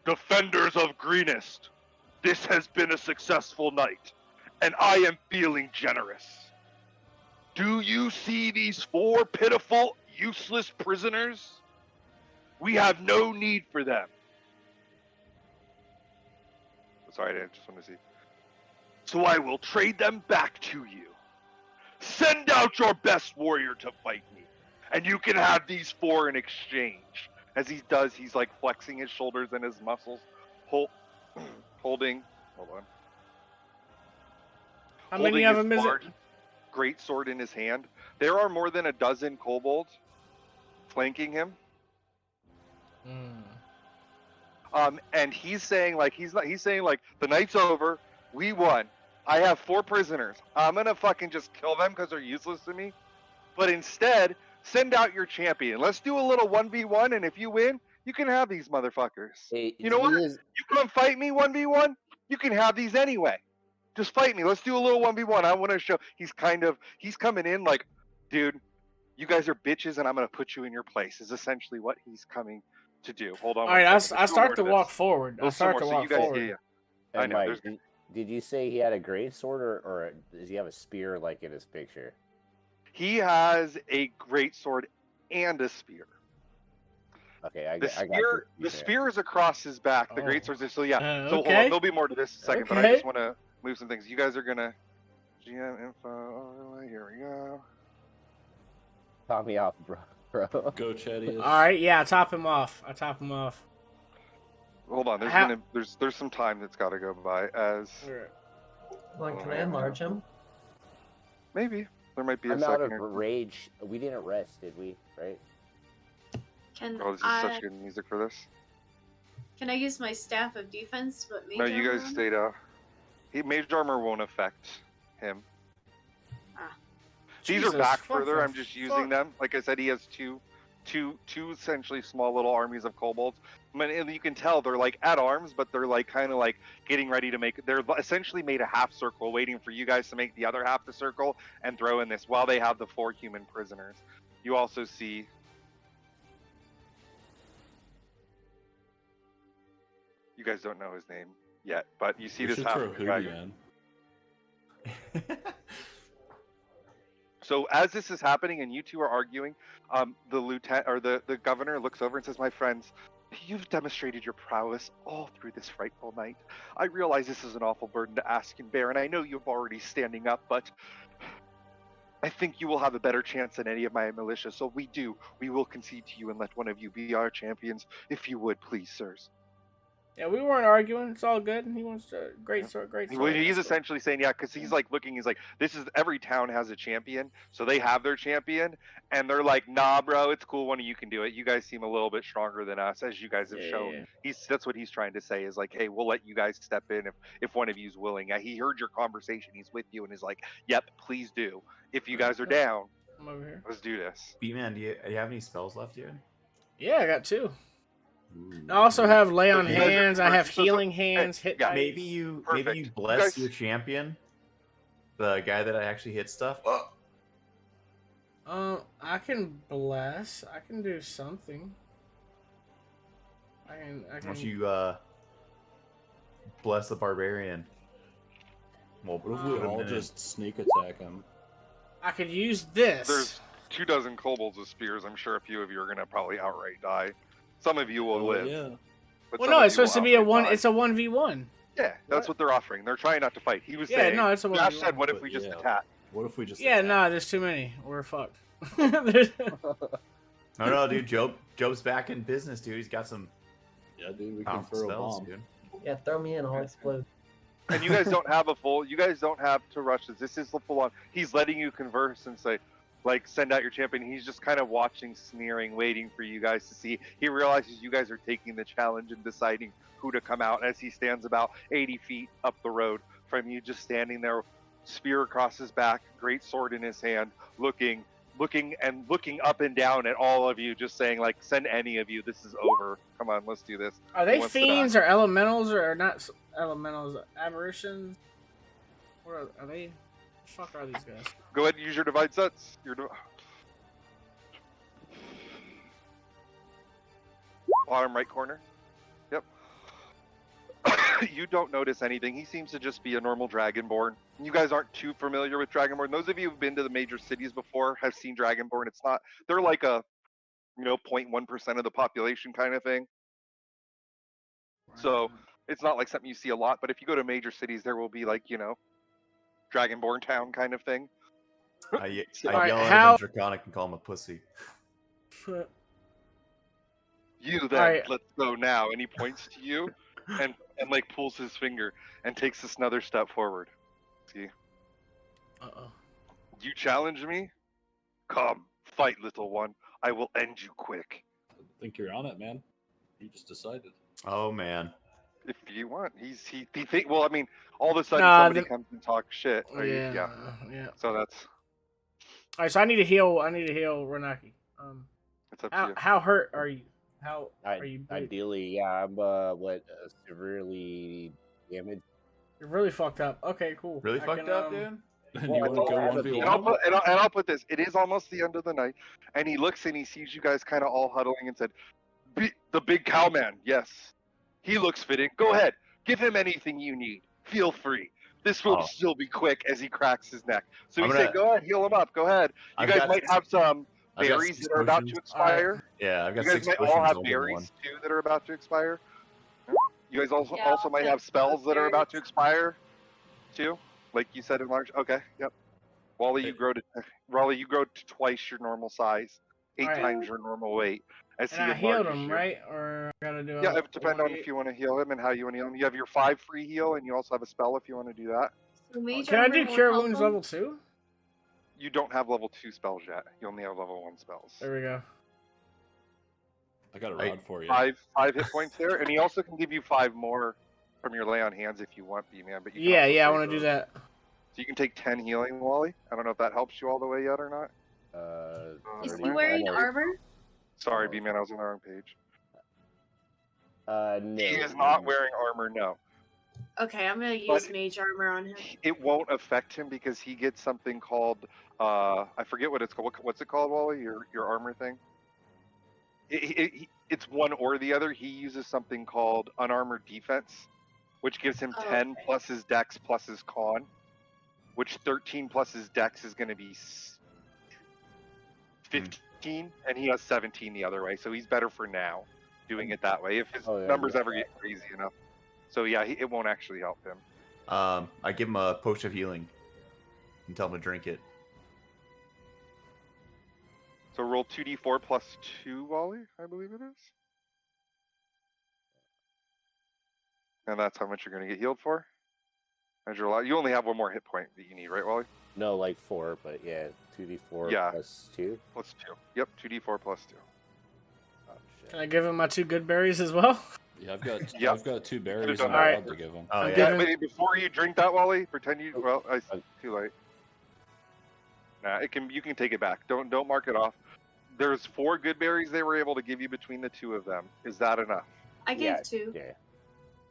defenders of Greenest, this has been a successful night. and I am feeling generous. Do you see these 4 pitiful, useless prisoners? We have no need for them. Sorry, I just want to see. So I will trade them back to you. Send out your best warrior to fight me, and you can have these 4 in exchange. As he does, he's like flexing his shoulders and his muscles, holding. Hold on. How many of them is it? Great sword in his hand. There are more than a dozen kobolds flanking him. And he's saying like he's saying like the night's over. We won. I have 4 prisoners. I'm gonna fucking just kill them because they're useless to me. But instead, send out your champion. Let's do a little 1v1, and if you win, you can have these motherfuckers. Hey, you know what? You come fight me 1v1. You can have these anyway. Just fight me. Let's do a little 1v1. I want to show. He's coming in like, dude, you guys are bitches, and I'm gonna put you in your place. Is essentially what he's coming to do. Hold on. All right, I start to walk forward. I start to walk forward. I know. Mike, did you say he had a great sword, or does he have a spear like in his picture? He has a great sword and a spear. Okay, I the got spear. The spear is across his back. The great sword is so yeah. So okay. hold on, there'll be more to this in a second, but I just want to move some things. You guys are gonna GM info. Here we go. Top me off, bro. Go, Chadius. All right, yeah, I top him off. Hold on, there's some time that's got to go by. As Like, can I enlarge him? Maybe there might be a I'm second. out of rage. We didn't rest, did we? Right? This is such good music for this. Can I use my staff of defense? But no, you guys stayed out. Mage armor won't affect him. These are back further. I'm just using them. Like I said, he has two essentially small little armies of kobolds. I mean, you can tell they're like at arms, but they're like kind of like getting ready to make. They're essentially made a half circle, waiting for you guys to make the other half the circle and throw in this while they have the 4 human prisoners. You also see. You guys don't know his name yet, but you see this half dragon. So as this is happening and you two are arguing, the lieutenant or the governor looks over and says, "My friends, you've demonstrated your prowess all through this frightful night. I realize this is an awful burden to ask and bear, and I know you're already standing up, but I think you will have a better chance than any of my militia. So we will concede to you and let one of you be our champions, if you would, please, sirs." Yeah, we weren't arguing. It's all good. He wants a great sword. Well, he's essentially saying, yeah, because he's like looking. He's like, this is every town has a champion, so they have their champion, and they're like, nah, bro, it's cool. One of you can do it. You guys seem a little bit stronger than us, as you guys have shown. Yeah. That's what he's trying to say is like, hey, we'll let you guys step in if one of you's willing. He heard your conversation. He's with you, and is like, yep, please do. If you guys are down, I'm over here. Let's do this. B-Man, do you have any spells left, dude? Yeah, I got 2. I also have lay on hands. I have healing hands. Hit. Yeah, maybe you bless your champion, the guy that actually hits stuff. I can bless. I can do something. I can. Why don't you bless the barbarian? Well, what if we all just sneak attack him? I could use this. There's 24 kobolds with spears. I'm sure a few of you are gonna probably outright die. Some of you will live. Yeah. Well, no, it's supposed to be a one. It's a 1v1. Yeah, that's what they're offering. They're trying not to fight. He was saying. Yeah, no, it's a 1v1. Josh said, "What if we just attack?" What if we just? Yeah, attack? no, there's too many. We're fucked. No, dude. Job's back in business, dude. He's got some. Yeah, dude. We can throw spells, a bomb. Dude. Yeah, throw me in. I'll explode. And you guys don't have You guys don't have to rush this. This is the full on. He's letting you converse and say, like, send out your champion. He's just kind of watching, sneering, waiting for you guys to see. He realizes you guys are taking the challenge and deciding who to come out as he stands about 80 feet up the road from you, just standing there, spear across his back, great sword in his hand, looking up and down at all of you, just saying, like, send any of you. This is over. Come on, let's do this. Are they fiends or elementals or not elementals? Aberrations? What are they? What the fuck are these guys? Go ahead and use your divide sets. Bottom right corner. Yep. you don't notice anything. He seems to just be a normal Dragonborn. You guys aren't too familiar with Dragonborn. Those of you who've been to the major cities before have seen Dragonborn. It's not. They're like a 0.1% of the population kind of thing. So it's not like something you see a lot. But if you go to major cities, there will be like Dragonborn town kind of thing. I Alright, yell at how- him in Draconic and call him a pussy. You then Alright. let's go now, and he points to you, and like pulls his finger and takes this another step forward. See, Uh-oh. you challenge me? Come, fight, little one. I will end you quick. I think you're on it, man. You just decided. Oh man. If you want, he think. Well, I mean, all of a sudden Nah, somebody then- comes and talks shit. Or Yeah. So that's Alright, so I need to heal Renaki. it's up to you. How hurt are you? How are you bleeding? Ideally, yeah, I'm severely damaged. You're really fucked up. Okay, cool. Really I fucked can, up, dude? And Well, you I want to don't go have a 1v1? And I'll put this. It is almost the end of the night, and he looks and he sees you guys kind of all huddling and said, "The big cowman, yes, he looks fitting. Go ahead, give him anything you need. Feel free. This will Oh. still be quick." As he cracks his neck, so I'm he gonna- said, "Go ahead, heal him up. Go ahead. You I've guys got- might have some I've got berries 6 that are about to potions. expire. Yeah, I've You got guys 6 might potions. all have open berries one. too that are about to expire. You guys also Yeah, I'll might take have spells those that are about to berries. expire too, like you said in large. Okay, yep. Wally, you grow to twice your normal size, 8 Alright. times your normal weight. As And I he healed enlarges him, you. right? Or I gotta do Yeah, a- it depends on if you want to heal him and how you want to heal him. You have your 5 free heal, and you also have a spell if you want to do that. So mage Can I armor do won't Cure help Wounds him? level 2? You don't have level 2 spells yet. You only have level 1 spells. There we go. I got a I- rod for you. 5 hit points there, and he also can give you 5 more from your lay on hands if you want, B-man. But you can Yeah, also I save want to do those. that. So you can take 10 healing, Wally. I don't know if that helps you all the way yet or not. Is Never he mind. wearing Almost. armor? Sorry, B-man, I was on the wrong page. No. He is not wearing armor, no. Okay, I'm gonna But- use mage armor on him. It won't affect him because he gets something called I forget what it's called. What's it called, Wally? Your armor thing. It's one or the other. He uses something called unarmored defense, which gives him Oh, 10 okay. plus his dex plus his con, which 13 plus his dex is going to be 15, and he has 17 the other way. So he's better for now doing it that way if his Oh, yeah, numbers yeah. ever get crazy enough. So yeah, it won't actually help him. I give him a potion of healing and tell him to drink it. So roll 2d4 plus 2, Wally, I believe it is. And that's how much you're going to get healed for. As your lot, you only have 1 more hit point that you need, right, Wally? No, like 4, but yeah, 2d4 Yeah. plus 2. Plus 2. Yep, 2d4 plus 2. Oh, Can shit. I give him my 2 good berries as well? Yeah, Yeah. I've got 2 berries done and a that. rod to give him. Oh I'm yeah. giving- Yeah, but before you drink that, Wally, pretend you. Well, too late. Nah, you can take it back. Don't mark it off. There's 4 good berries they were able to give you between the 2 of them. Is that enough? I gave Yeah, 2. Yeah.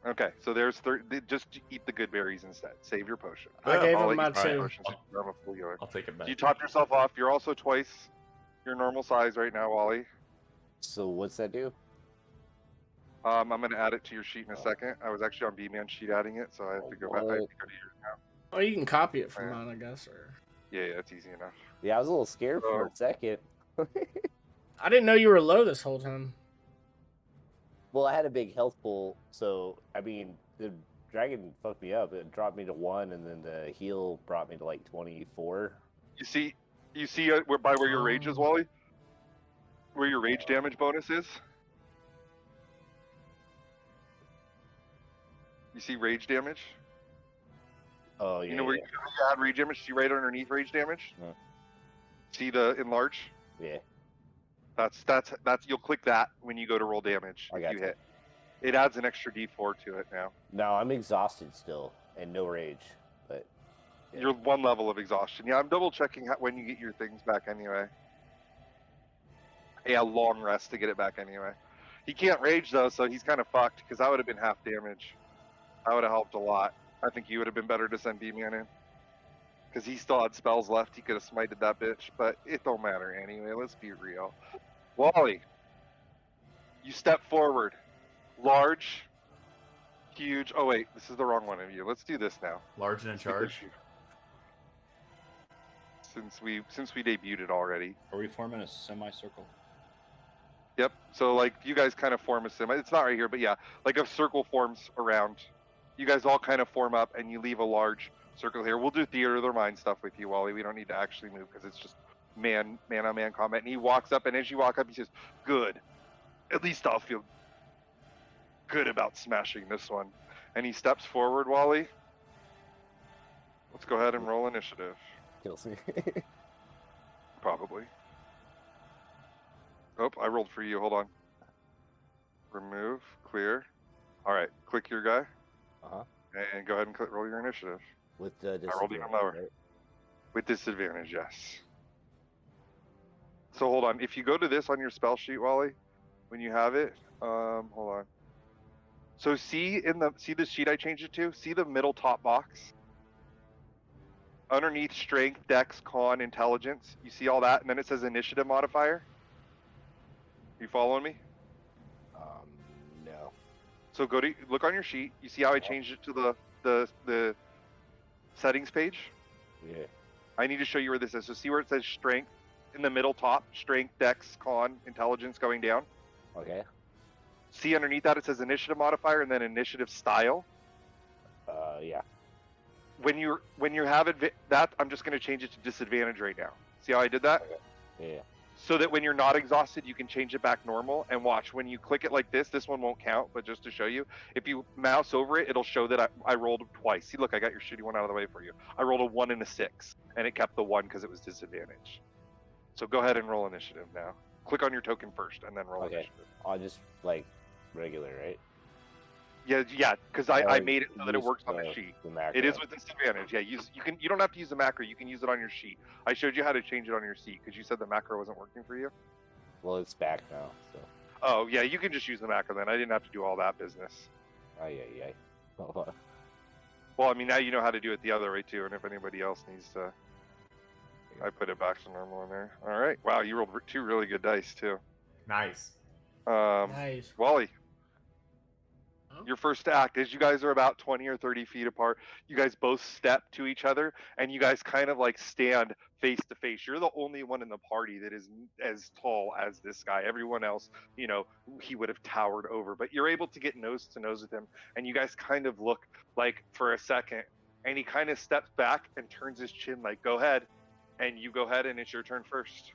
Okay, so there's just eat the good berries instead. Save your potion. I gave I'll him let my you 2. potions if you're a full healer. I'll take it back. You topped yourself off. You're also twice your normal size right now, Wally. So what's that do? I'm gonna add it to your sheet in a second. I was actually on B-Man sheet adding it, so I have to go back. I have to go to yours now. Oh, you can copy it from Yeah. mine, I guess. Or Yeah, it's easy enough. Yeah, I was a little scared for Oh. a second. I didn't know you were low this whole time. Well, I had a big health pool, so I mean, the dragon fucked me up. It dropped me to 1, and then the heal brought me to like 24. You see where your rage is, Wally? Where your rage damage bonus is? You see rage damage? Oh yeah. You know where you add rage damage? See right underneath rage damage? Yeah. See the enlarge? Yeah. That's you'll click that when you go to roll damage I if got you you. hit. It adds an extra D4 to it now. No, I'm exhausted still, and no rage. But yeah. You're 1 level of exhaustion. Yeah, I'm double checking when you get your things back anyway. Yeah, long rest to get it back anyway. He can't rage though, so he's kind of fucked because that would have been half damage. That would have helped a lot. I think you would have been better to send B-Man in. Because he still had spells left. He could have smited that bitch, but it don't matter anyway. Let's be real. Wally, you step forward. Large, Huge. Oh wait, this is the wrong one of you. Let's do this now. Large and in Let's make this charge. huge. Since we debuted it already. Are we forming a semicircle? Yep. So like you guys kind of form a semi. It's not right here, but yeah, like a circle forms around. You guys all kind of form up, and you leave a large circle here. We'll do theater of the mind stuff with you, Wally. We don't need to actually move because it's just man on man combat. And he walks up, and as you walk up, he says, "Good. At least I'll feel good about smashing this one." And he steps forward, Wally. Let's go ahead and roll initiative. Kills me. Probably. Oh, I rolled for you. Hold on. Remove. Clear. All right. Click your guy. Uh-huh. And go ahead and roll your initiative. With the I rolled even disadvantage, lower. right? With disadvantage, yes. So hold on. If you go to this on your spell sheet, Wally, when you have it, hold on. So see the sheet I changed it to? See the middle top box? Underneath strength, dex, con, intelligence. You see all that? And then it says initiative modifier. You following me? No. So look on your sheet. You see how I changed it to the settings page? Yeah. I need to show you where this is. So see where it says strength in the middle top, strength, dex, con, intelligence going down. Okay. See underneath that it says initiative modifier and then initiative style. Yeah. When you have that, I'm just going to change it to disadvantage right now. See how I did that? Okay. Yeah. So that when you're not exhausted, you can change it back normal. And watch, when you click it like this one won't count, but just to show you, if you mouse over it, it'll show that I rolled twice. See, look, I got your shitty one out of the way for you. I rolled a 1 and a 6, and it kept the 1 because it was disadvantage. So go ahead and roll initiative now. Click on your token first, and then roll Okay. initiative. I'll just like regular, right? Yeah, because I made it so that it Use works on the sheet. The macro. It is with disadvantage. Yeah, you don't have to use the macro. You can use it on your sheet. I showed you how to change it on your sheet because you said the macro wasn't working for you. Well, it's back now, so. Oh yeah, you can just use the macro then. I didn't have to do all that business. Yeah. Well, I mean now you know how to do it the other way too. And if anybody else needs to, I put it back to normal in there. All right. Wow, you rolled 2 really good dice too. Nice. Nice. Wally. Huh? Your first act is you guys are about 20 or 30 feet apart. You guys both step to each other and you guys kind of like stand face to face. You're the only one in the party that is as tall as this guy. Everyone else, he would have towered over, but you're able to get nose to nose with him. And you guys kind of look like for a second and he kind of steps back and turns his chin like, go ahead. And you go ahead and it's your turn first.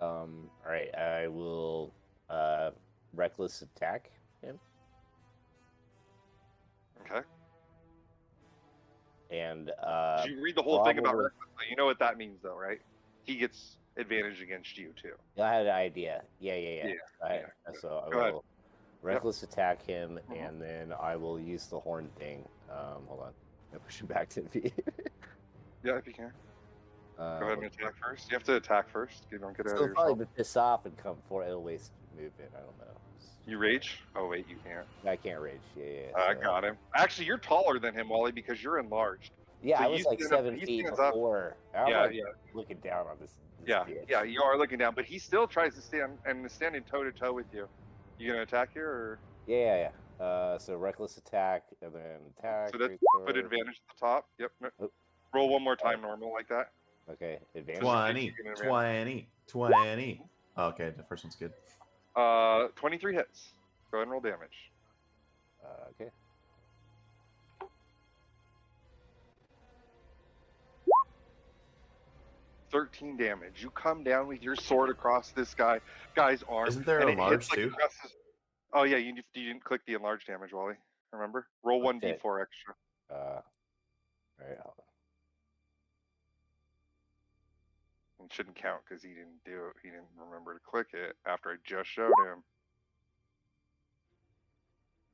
All right. I will reckless attack him. Okay. And Did you read the whole thing about probably- reckless? You know what that means though, right? He gets advantage against you too. I had an idea. Yeah. Yeah. So I Go ahead. will reckless attack him, Mhm. and then I will use the horn thing. Hold on. I'll push him back 10 feet. Yeah, if you can. Go ahead and attack first. You have to attack first. You don't get out So of he'll probably yourself. be pissed off and come for it'll waste movement. I don't know. You rage? Oh wait, you can't. I can't rage. Yeah. I so- got him. Actually, you're taller than him, Wally, because you're enlarged. Yeah, So I you was like stand up- 7 he feet stands up. before. I'm Yeah, like yeah, looking down on this yeah, bitch. yeah. You are looking down, but he still tries to stand and is standing toe to toe with you. You gonna attack here, or Yeah. So reckless attack and then attack. so that's retard. put advantage at the top? Yep. No. Oh. Roll one more time, normal like that. Okay, advantage. 20. Okay, the first one's good. 23 hits. Go ahead and roll damage. Okay. $13 damage. You come down with your sword across this guy's arm. Isn't there and a it large hits, like, too? across his- Oh yeah, you didn't click the enlarged damage, Wally. Remember? Roll one Okay. d4 extra. All right. Hold on. It shouldn't count because he didn't do it. He didn't remember to click it after I just showed him.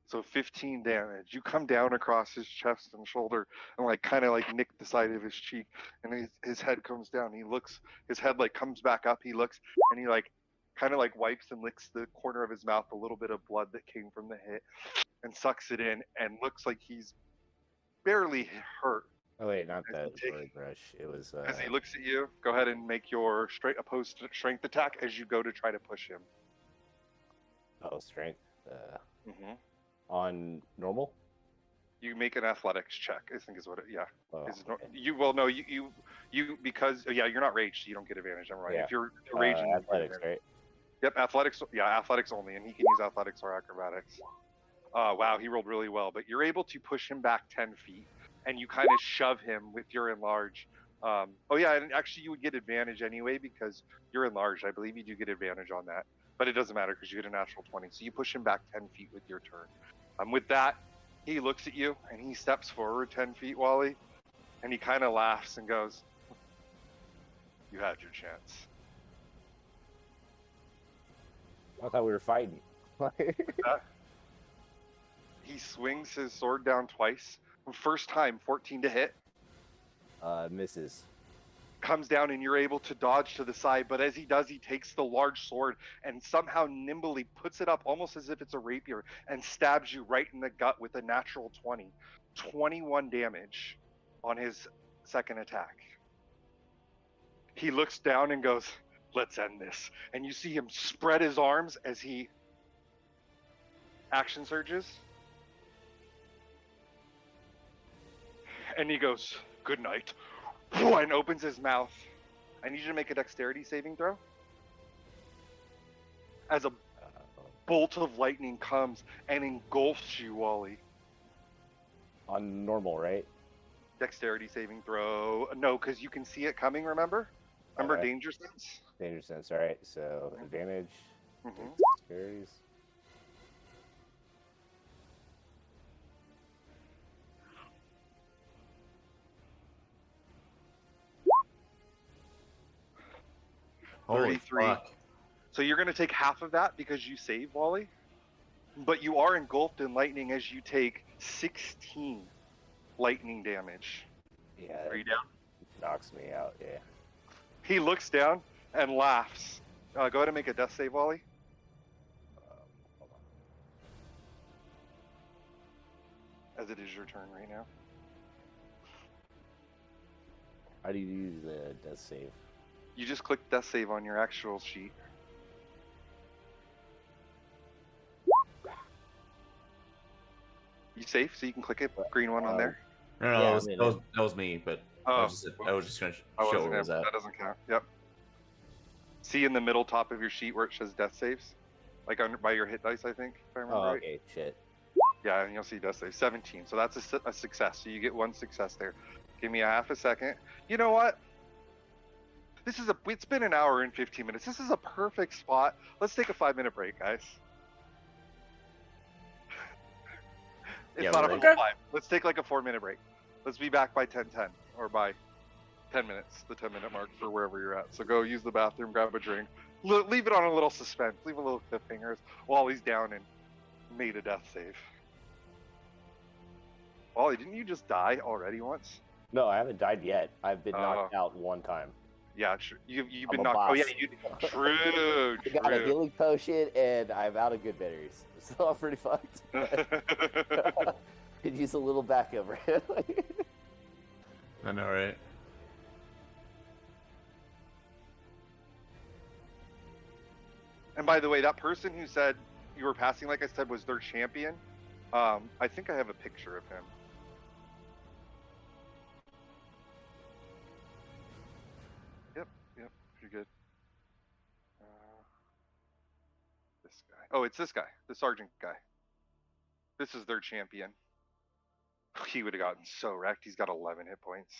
So 15 damage. You come down across his chest and shoulder and like kind of like nick the side of his cheek, and his head comes down. He looks, his head like comes back up. He looks and he like kind of like wipes and licks the corner of his mouth, a little bit of blood that came from the hit, and sucks it in and looks like he's barely hurt. Oh wait, not As that he word brush. It was. As he looks at you, go ahead and make your opposed strength attack as you go to try to push him. Oh, strength. Hmm. On normal. You make an athletics check, I think is what it. Yeah. Oh, Is okay. you well no you because yeah you're not raged, so you don't get advantage. Never mind. Yeah. If you're raging, you get athletics, advantage. right? Yep, athletics. Yeah, athletics only, and he can use athletics or acrobatics. Wow, he rolled really well, but you're able to push him back 10 feet, and you kind of shove him with your enlarge. Oh yeah, and actually you would get advantage anyway because you're enlarged. I believe you do get advantage on that, but it doesn't matter because you get a natural 20. So you push him back 10 feet with your turn. With that, he looks at you and he steps forward 10 feet, Wally, and he kind of laughs and goes, "You had your chance." I thought we were fighting. He swings his sword down twice. First time, 14 to hit. Misses. Comes down and you're able to dodge to the side, but as he does, he takes the large sword and somehow nimbly puts it up almost as if it's a rapier and stabs you right in the gut with a natural 20. 21 damage on his second attack. He looks down and goes, "Let's end this." And you see him spread his arms as he action surges. And he goes, "Good night," and opens his mouth. I need you to make a dexterity saving throw. As a bolt of lightning comes and engulfs you, Wally. On normal, right? Dexterity saving throw. No, because you can see it coming, remember? Remember Okay. danger sense? Danger sense. All right. So advantage. Mhm. Dexterities. Holy 33. fuck. So you're going to take half of that because you save, Wally. But you are engulfed in lightning as you take 16 lightning damage. Yeah. Are you down? Knocks me out. Yeah. He looks down and laughs. Go ahead and make a death save, Wally. Hold on. As it is your turn right now. How do you use the death save? You just click death save on your actual sheet. You safe, so you can click it. Green one on there. No, Yeah, that was me, but Oh, I was just going to I show wasn't where it was able- at. That doesn't count. Yep. See in the middle top of your sheet where it says death saves, like under by your hit dice, I think. If I remember Oh, right. okay. Shit. Yeah, and you'll see death save 17. So that's a success. So you get one success there. Give me a half a second. You know what? It's been an hour and 15 minutes. This is a perfect spot. Let's take a 5-minute break, guys. It's Yeah, not a we're full ready. 5. Let's take like a 4-minute break. Let's be back by 10:10 or by 10 minutes, the 10-minute mark for wherever you're at. So go use the bathroom, grab a drink, leave it on a little suspense, leave a little cliffhangers while he's down and made a death save. Wally, didn't you just die already once? No, I haven't died yet. I've been Oh. knocked out one time. Yeah, true. You've I'm been a knocked. Oh yeah, boss. you. True. I got a True. healing potion and I'm out of good berries. So I'm pretty fucked. Could use a little backup, right? I know, right? And by the way, that person who said you were passing, like I said, was their champion. I think I have a picture of him. Yep, you're good. This guy. Oh, it's this guy, the sergeant guy. This is their champion. He would have gotten so wrecked. He's got 11 hit points.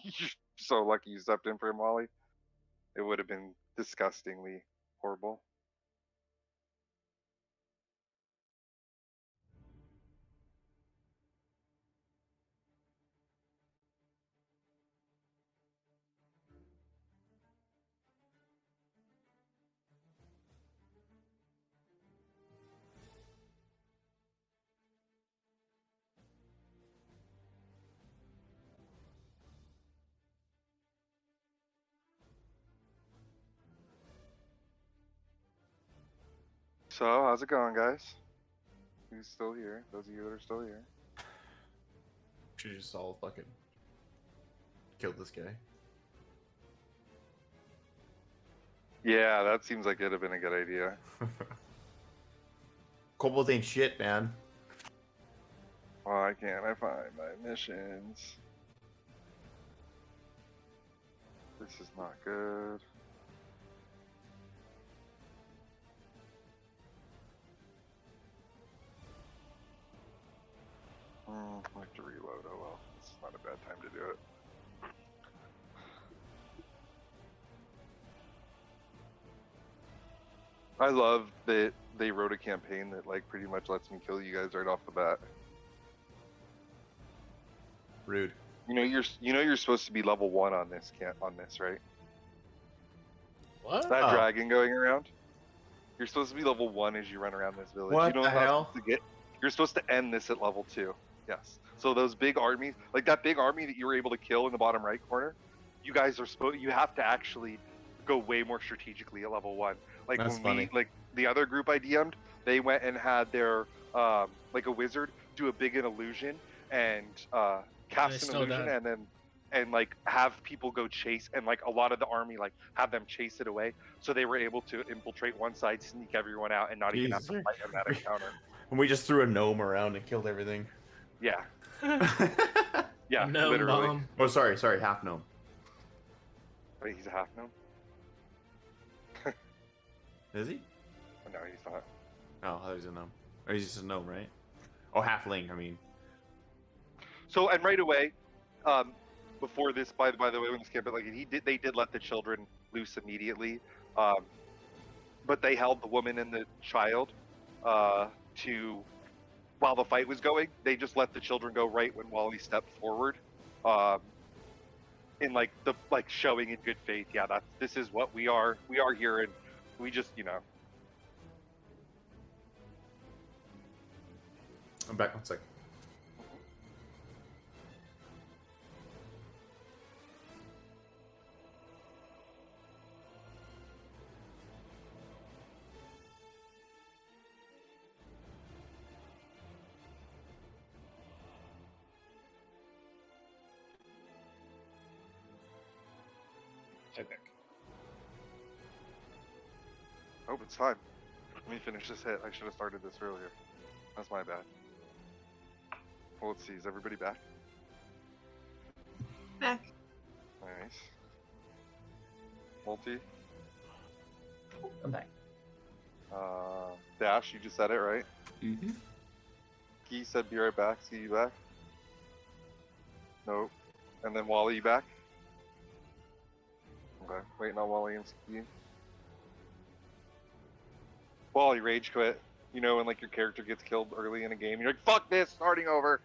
You're so lucky you stepped in for him, Wally. It would have been disgustingly horrible. So, how's it going, guys? Who's still here? Those of you that are still here. Should just all fucking kill this guy. Yeah, that seems like it'd have been a good idea. Kobolds ain't shit, man. Why can't I find my missions? This is not good. I have to reload. Oh well, this is not a bad time to do it. I love that they wrote a campaign that like pretty much lets me kill you guys right off the bat. Rude. You're supposed to be level 1 on this right? What? That Oh. dragon going around. You're supposed to be level 1 as you run around this village. What you know the how hell? You're supposed to end this at level 2. Yes. So those big armies, like that big army that you were able to kill in the bottom right corner, you guys are you have to actually go way more strategically at level 1. Like That's when funny. like the other group I DM'd, they went and had their like a wizard do a big illusion and cast an still illusion died. and like have people go chase and like a lot of the army like have them chase it away, so they were able to infiltrate one side, sneak everyone out, and not even have to Jesus. fight in that encounter. And we just threw a gnome around and killed everything. Yeah, Oh, yeah, No literally. bomb. sorry, half gnome. Wait, he's a half gnome? Is he? No, he's not. Oh, I thought he was a gnome. Or he's just a gnome, right? Oh, halfling, I mean. So and right away, before this, by the way, when this campaign, like they did let the children loose immediately, but they held the woman and the child to while the fight was going. They just let the children go right when Wally stepped forward, in like showing in good faith. Yeah, this is what we are. We are here, and we just I'm back 1 second. Epic. Oh, it's time. Let me finish this hit. I should have started this earlier. That's my bad. Well, let's see. Is everybody back? Back. Nice. Multi. I'm back. Dash, you just said it, right? Mm-hmm. Key said be right back. See you back? Nope. And then Wally, you back? Okay. Waiting on Wally and Ski. Wally, rage quit. You know when like your character gets killed early in a game, you're like, fuck this, starting over.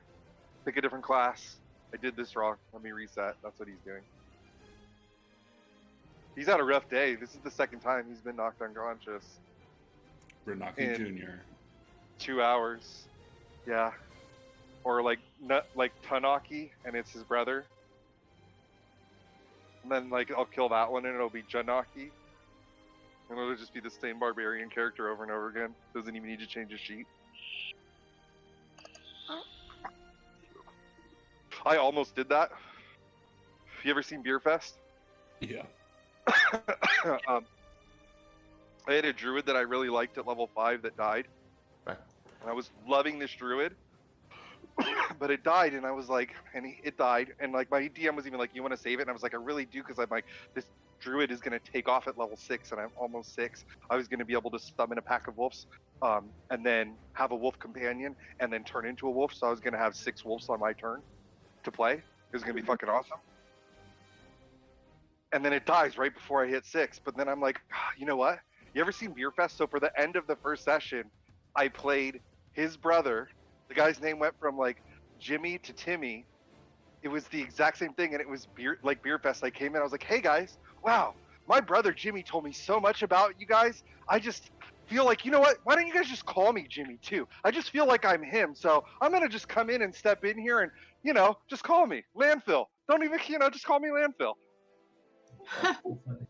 Pick a different class. I did this wrong. Let me reset. That's what he's doing. He's had a rough day. This is the second time he's been knocked unconscious. Renaki And- Jr. 2 hours. Yeah. Or like Tanaki and it's his brother. And then like I'll kill that one and it'll be Janaki. And it'll just be the same barbarian character over and over again. Doesn't even need to change his sheet. I almost did that. You ever seen Beer Fest? Yeah. I had a druid that I really liked at level 5 that died. Right. And I was loving this druid. But it died, and I was like, it died. And like my DM was even like, you want to save it? And I was like, I really do, because I'm like, this druid is going to take off at level 6, and I'm almost 6. I was going to be able to summon a pack of wolves, and then have a wolf companion, and then turn into a wolf. So I was going to have 6 wolves on my turn to play. It was going to be fucking awesome. And then it dies right before I hit 6. But then I'm like, you know what? You ever seen Beer Fest? So for the end of the first session, I played his brother. The guy's name went from like Jimmy to Timmy. It was the exact same thing, and it was Beer Fest. I came in, I was like, hey guys, wow, my brother Jimmy told me so much about you guys. I just feel like, you know what? Why don't you guys just call me Jimmy too? I just feel like I'm him. So I'm gonna just come in and step in here and, just call me Landfill. Don't even, just call me Landfill. That's so funny.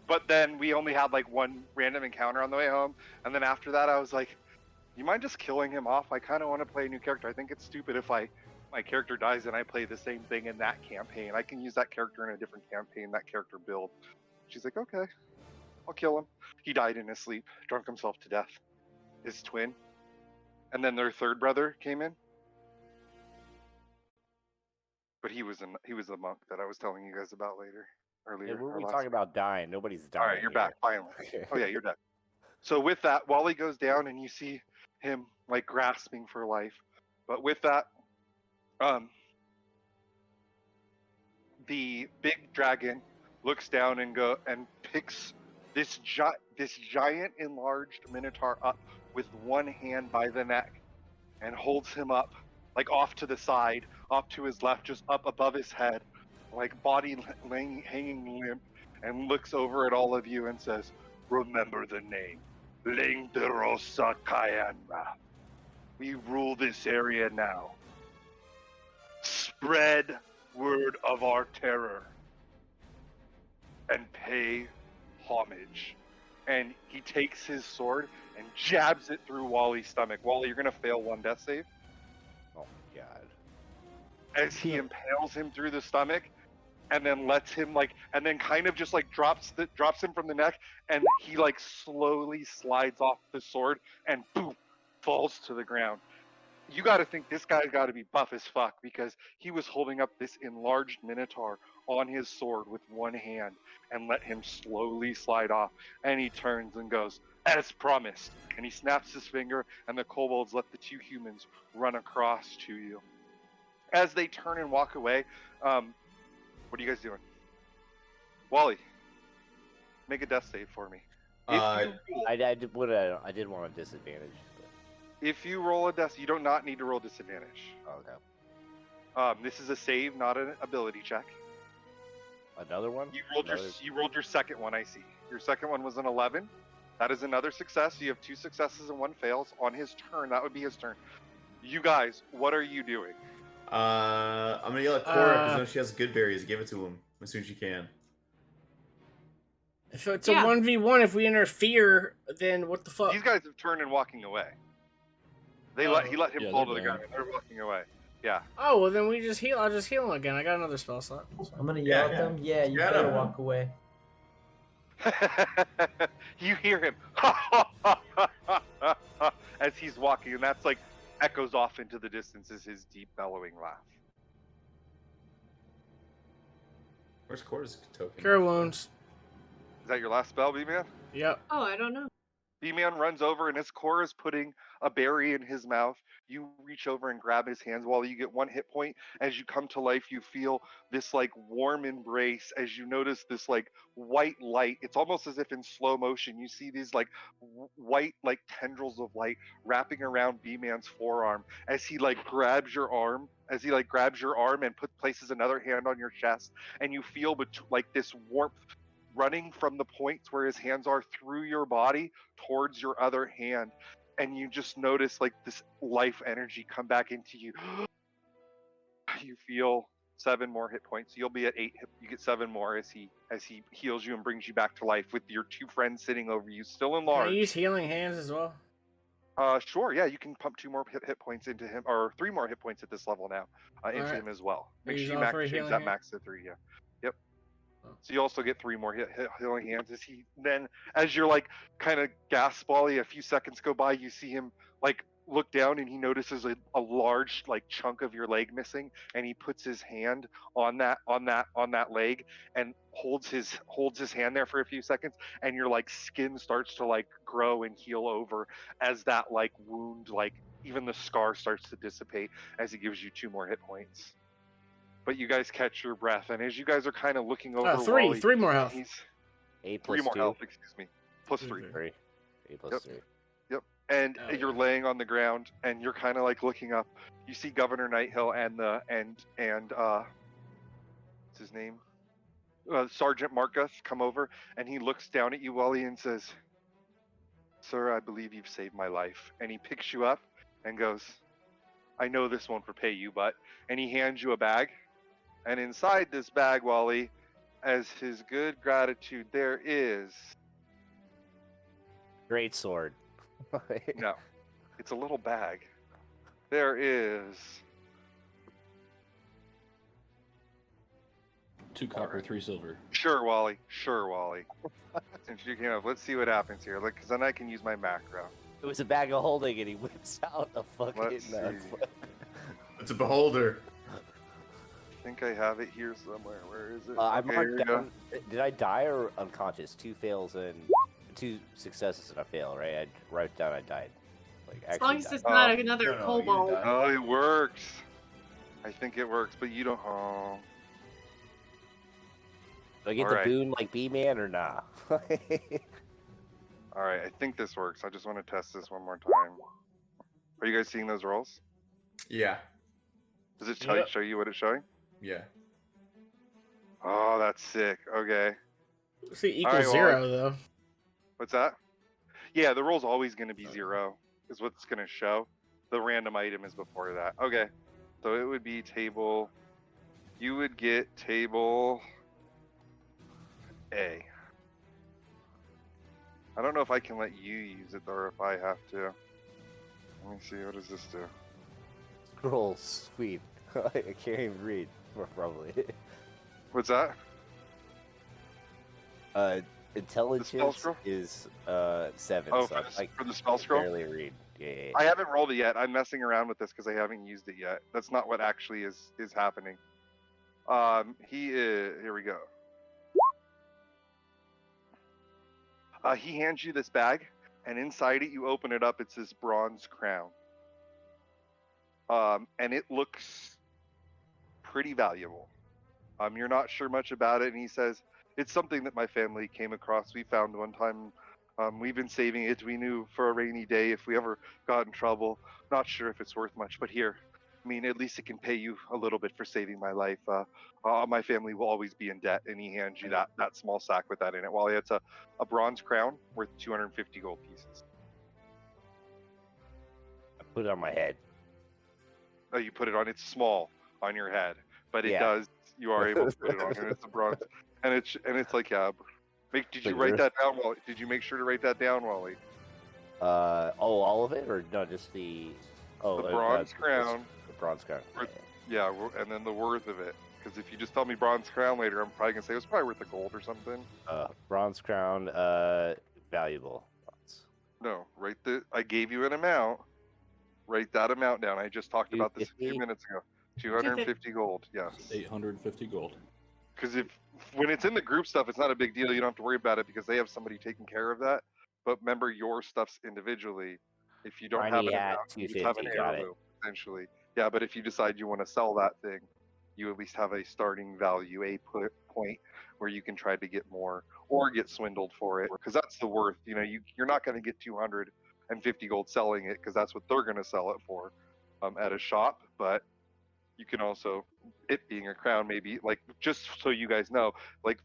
But then we only had like one random encounter on the way home, and then after that I was like, you mind just killing him off? I kind of want to play a new character. I think it's stupid if my character dies and I play the same thing in that campaign. I can use that character in a different campaign, that character build. She's like, okay. I'll kill him. He died in his sleep, drunk himself to death. His twin. And then their third brother came in. But he was the monk that I was telling you guys about earlier. And when or we last talk week. about dying, nobody's dying. All right, you're here. back finally. Oh yeah, you're dead. So with that, Wally goes down and you see him like grasping for life. But with that, the big dragon looks down and picks this giant enlarged minotaur up with one hand by the neck and holds him up like off to the side, off to his left, just up above his head, like body hanging limp, and looks over at all of you and says, "Remember the name, Lingderosa Kyanra. We rule this area now. Spread word of our terror and pay homage." And he takes his sword and jabs it through Wally's stomach. Wally, you're gonna fail one death save. Oh God! As he impales him through the stomach, and then lets him and then kind of just drops him from the neck, and he slowly slides off the sword and boom, falls to the ground. You got to think this guy's got to be buff as fuck, because he was holding up this enlarged minotaur on his sword with one hand and let him slowly slide off. And he turns and goes, "As promised." And he snaps his finger, and the kobolds let the two humans run across to you. As they turn and walk away, what are you guys doing? Wally, make a death save for me. I did want a disadvantage. If you roll a death, you do not need to roll disadvantage. Okay. This is a save, not an ability check. Another one? You rolled your second one, I see. Your second one was an 11. That is another success. You have 2 successes and 1 fails. On his turn, that would be his turn. You guys, what are you doing? I'm gonna yell at Cora because I know she has good berries. Give it to him as soon as you can. If it's a 1v1, if we interfere, then what the fuck? These guys have turned and walking away. He let him fall to the ground, and they're walking away. Yeah. Oh, well then we just heal. I'll just heal him again. I got another spell slot. I'm gonna yell at them. Yeah, you better walk away. You hear him as he's walking, and that's echoes off into the distance as his deep bellowing laugh. Where's Cora's token? Cure wounds. Is that your last spell, B-Man? Yep. Oh, I don't know. B-Man runs over, and as Cora's putting a berry in his mouth, you reach over and grab his hands. While you get 1 hit point, as you come to life, you feel this warm embrace as you notice this white light. It's almost as if in slow motion you see these white tendrils of light wrapping around B-Man's forearm as he grabs your arm. As he grabs your arm and places another hand on your chest, and you feel this warmth running from the points where his hands are through your body towards your other hand, and you just notice this life energy come back into you. You feel 7 more hit points. You'll be at 8. You get 7 more as he heals you and brings you back to life with your 2 friends sitting over you, still enlarged. Can I use healing hands as well? Sure. Yeah, you can pump 2 more hit points into him, or 3 more hit points at this level now into him as well. Make sure you change that max to 3. Yeah. Yep. So you also get 3 more healing hands as you're kind of gasp, Wally. A few seconds go by, you see him look down, and he notices a large chunk of your leg missing, and he puts his hand on that leg and holds his hand there for a few seconds, and your skin starts to grow and heal over as that wound, even the scar starts to dissipate as he gives you 2 more hit points. But you guys catch your breath, and as you guys are kind of looking over, 3 more health. 8 3 more 2. health, excuse me, plus 3. 3. 8 plus 3. Yep. And you're laying on the ground, and you're kind of looking up. You see Governor Nighthill and what's his name, Sergeant Marcus come over, and he looks down at you, Wally, and says, "Sir, I believe you've saved my life." And he picks you up and goes, "I know this won't repay you, but," and he hands you a bag. And inside this bag, Wally, as his good gratitude, there is... Great sword. No, it's a little bag. There is 2 copper, 3 silver. Sure, Wally. Sure, Wally. Since you came up, let's see what happens here. Because then I can use my macro. It was a bag of holding, and he whips out a fucking. Let's see. It's a beholder. I think I have it here somewhere. Where is it? I Okay, marked here we down. Did I die or unconscious? 2 fails and 2 successes and a fail, right? I wrote down I died. Like As actually long as died. it's not another No, you kobold. died. Oh, it works. I think it works, but you don't. Oh. Do I get All the right. boon like B-Man or nah? All right, I think this works. I just want to test this one more time. Are you guys seeing those rolls? Yeah. Does it Yep. show you what it's showing? Yeah. Oh, that's sick. Okay. See, equals Alright, well, 0 though. What's that? Yeah, the roll's always going to be 0, is what's going to show. The random item is before that. Okay. So it would be table. You would get table A. I don't know if I can let you use it, or if I have to. Let me see. What does this do? Scroll, sweet. I can't even read. Probably. What's that? Intelligence scroll? is 7. Oh, so I for the spell scroll? barely read. Yeah. I haven't rolled it yet. I'm messing around with this because I haven't used it yet. That's not what actually is happening. He is. Here we go. He hands you this bag, and inside it, you open it up. It's this bronze crown. And it looks pretty valuable. You're not sure much about it, and he says it's something that my family came across. We found one time. We've been saving it. We knew for a rainy day if we ever got in trouble. Not sure if it's worth much, but here, I mean, at least it can pay you a little bit for saving my life. My family will always be in debt, and he hands you that small sack with that in it. Well, it's a bronze crown worth 250 gold pieces. I put it on my head. Oh, you put it on. It's small on your head, but it Yeah. does. You are able to put it on, and it's a bronze. And it's like did you write that down, Wally? Did you make sure to write that down, Wally? All of it, or no, just the. Oh, The bronze crown. The bronze crown. Yeah, and then the worth of it. Because if you just tell me bronze crown later, I'm probably gonna say it was probably worth the gold or something. Bronze crown, valuable. No, I gave you an amount. Write that amount down. I just talked about this a few 250? minutes ago. 250 gold. Yes. 850 gold. Because when it's in the group stuff, it's not a big deal. You don't have to worry about it because they have somebody taking care of that. But remember, your stuff's individually. If you don't have Tiny an hat, amount, you just have an 250, got it. heirloom, essentially. Yeah, but if you decide you want to sell that thing, you at least have a starting value, a point where you can try to get more or get swindled for it. Because that's the worth. You're not going to get 250 gold selling it because that's what they're going to sell it for at a shop. But you can also, it being a crown, maybe, like, just so you guys know, like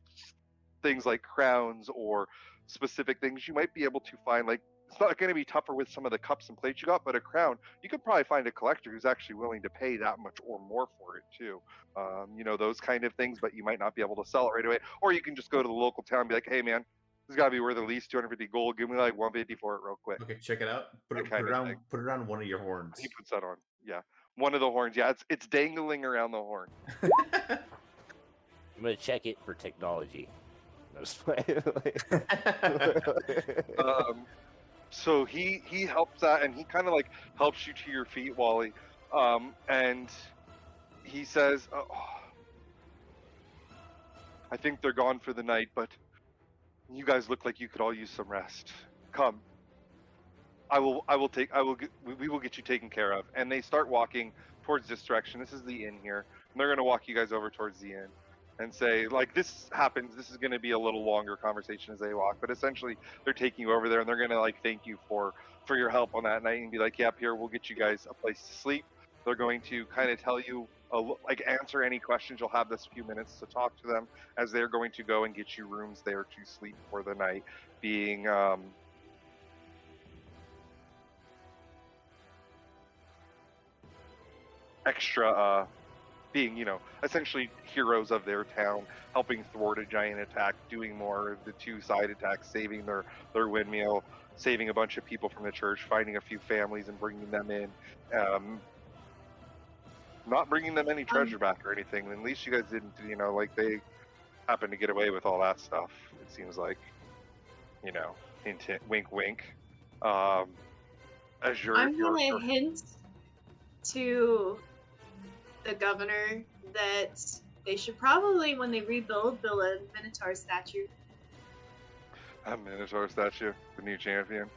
things like crowns or specific things you might be able to find. Like, it's not going to be tougher with some of the cups and plates you got, but a crown, you could probably find a collector who's actually willing to pay that much or more for it too. Those kind of things, but you might not be able to sell it right away. Or you can just go to the local town and be like, hey man, this got to be worth at least 250 gold. Give me like 150 for it real quick. Okay, check it out. Put it kind of around. thing. Put it around one of your horns. He puts that on. Yeah. One of the horns. Yeah, it's dangling around the horn. I'm gonna check it for technology. No, just playing. So he helps that, and he kind of like helps you to your feet, Wally. And he says, I think they're gone for the night, but you guys look like you could all use some rest. Come. We will get you taken care of. And they start walking towards this direction. This is the inn here. And they're going to walk you guys over towards the inn and say, like, this happens. This is going to be a little longer conversation as they walk. But essentially, they're taking you over there, and they're going to, like, thank you for your help on that night and be like, yep, here, we'll get you guys a place to sleep. They're going to kind of tell you, answer any questions. You'll have this few minutes to talk to them as they're going to go and get you rooms there to sleep for the night, being... extra being essentially heroes of their town, helping thwart a giant attack, doing more of the 2-side attacks, saving their windmill, saving a bunch of people from the church, finding a few families and bringing them in, not bringing them any treasure back or anything. At least you guys didn't, happen to get away with all that stuff. It seems like, you know, hint, hint, wink, wink. As I'm gonna hint to the governor that they should probably, when they rebuild, build a Minotaur statue. a Minotaur statue, the new champion.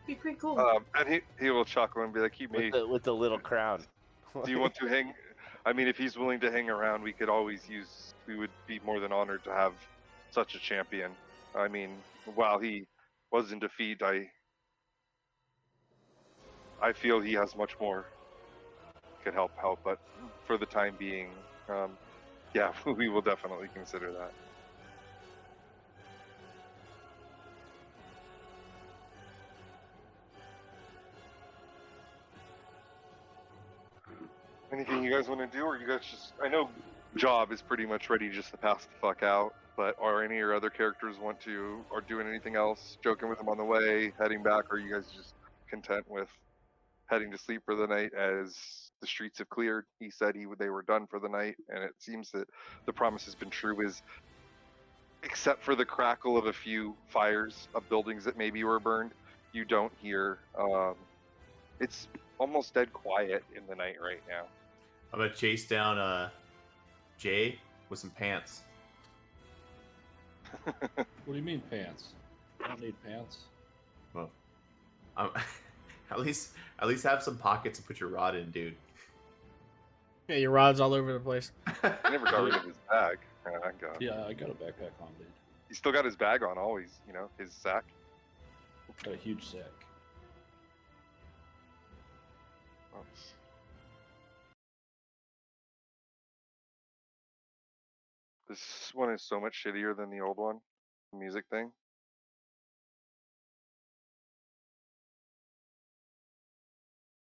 Be pretty cool. And he will chuckle and be like, "Keep me." with the little crown. Do you want to hang? I mean, if he's willing to hang around, we could always use. We would be more than honored to have such a champion. I mean, while he was in defeat, I feel he has much more could help. But for the time being, yeah, we will definitely consider that. Anything you guys want to do, or you guys just? I know Job is pretty much ready just to pass the fuck out, but are any of your other characters want to, or doing anything else, joking with him on the way, heading back, or are you guys just content with heading to sleep for the night as the streets have cleared? He said they were done for the night, and it seems that the promise has been true, is except for the crackle of a few fires of buildings that maybe were burned, you don't hear, it's almost dead quiet in the night right now. I'm gonna chase down Jay with some pants. What do you mean pants? I don't need pants. Well, at least have some pockets to put your rod in, dude. Yeah, your rod's all over the place. He never got rid of his bag. Yeah, I got a backpack on, dude. He still got his bag on always, you know, his sack. Got a huge sack. This one is so much shittier than the old one, the music thing.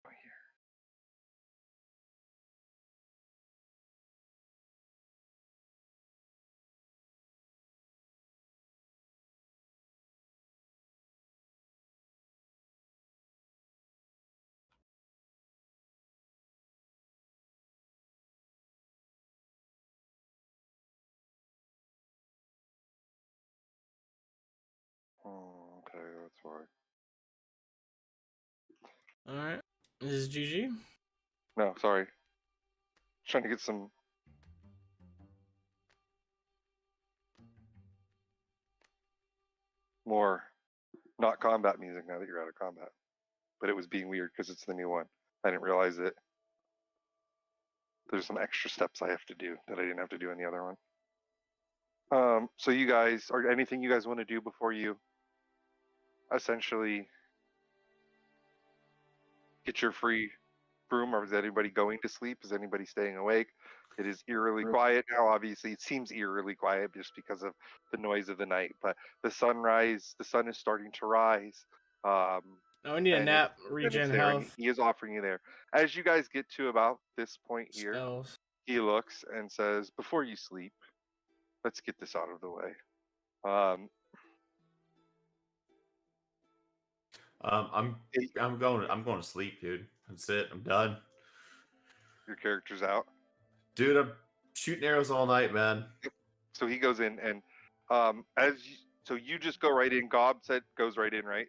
Oh, here. Oh, okay, that's why. Alright. This is GG. No, sorry. Trying to get some. More not combat music now that you're out of combat. But it was being weird because it's the new one. I didn't realize it. There's some extra steps I have to do that I didn't have to do in the other one. So you guys, or anything you guys want to do before you essentially get your free room, or is anybody going to sleep? Is anybody staying awake? It is eerily quiet now. Obviously, it seems eerily quiet just because of the noise of the night. But the sun is starting to rise. Oh, I need a nap, regen health. He is offering you there. As you guys get to about this point here, Spells. he looks and says, "Before you sleep, let's get this out of the way." I'm going to sleep, dude. That's it. I'm done. Your character's out. Dude, I'm shooting arrows all night, man. So he goes in, and so you just go right in. Gob said goes right in, right?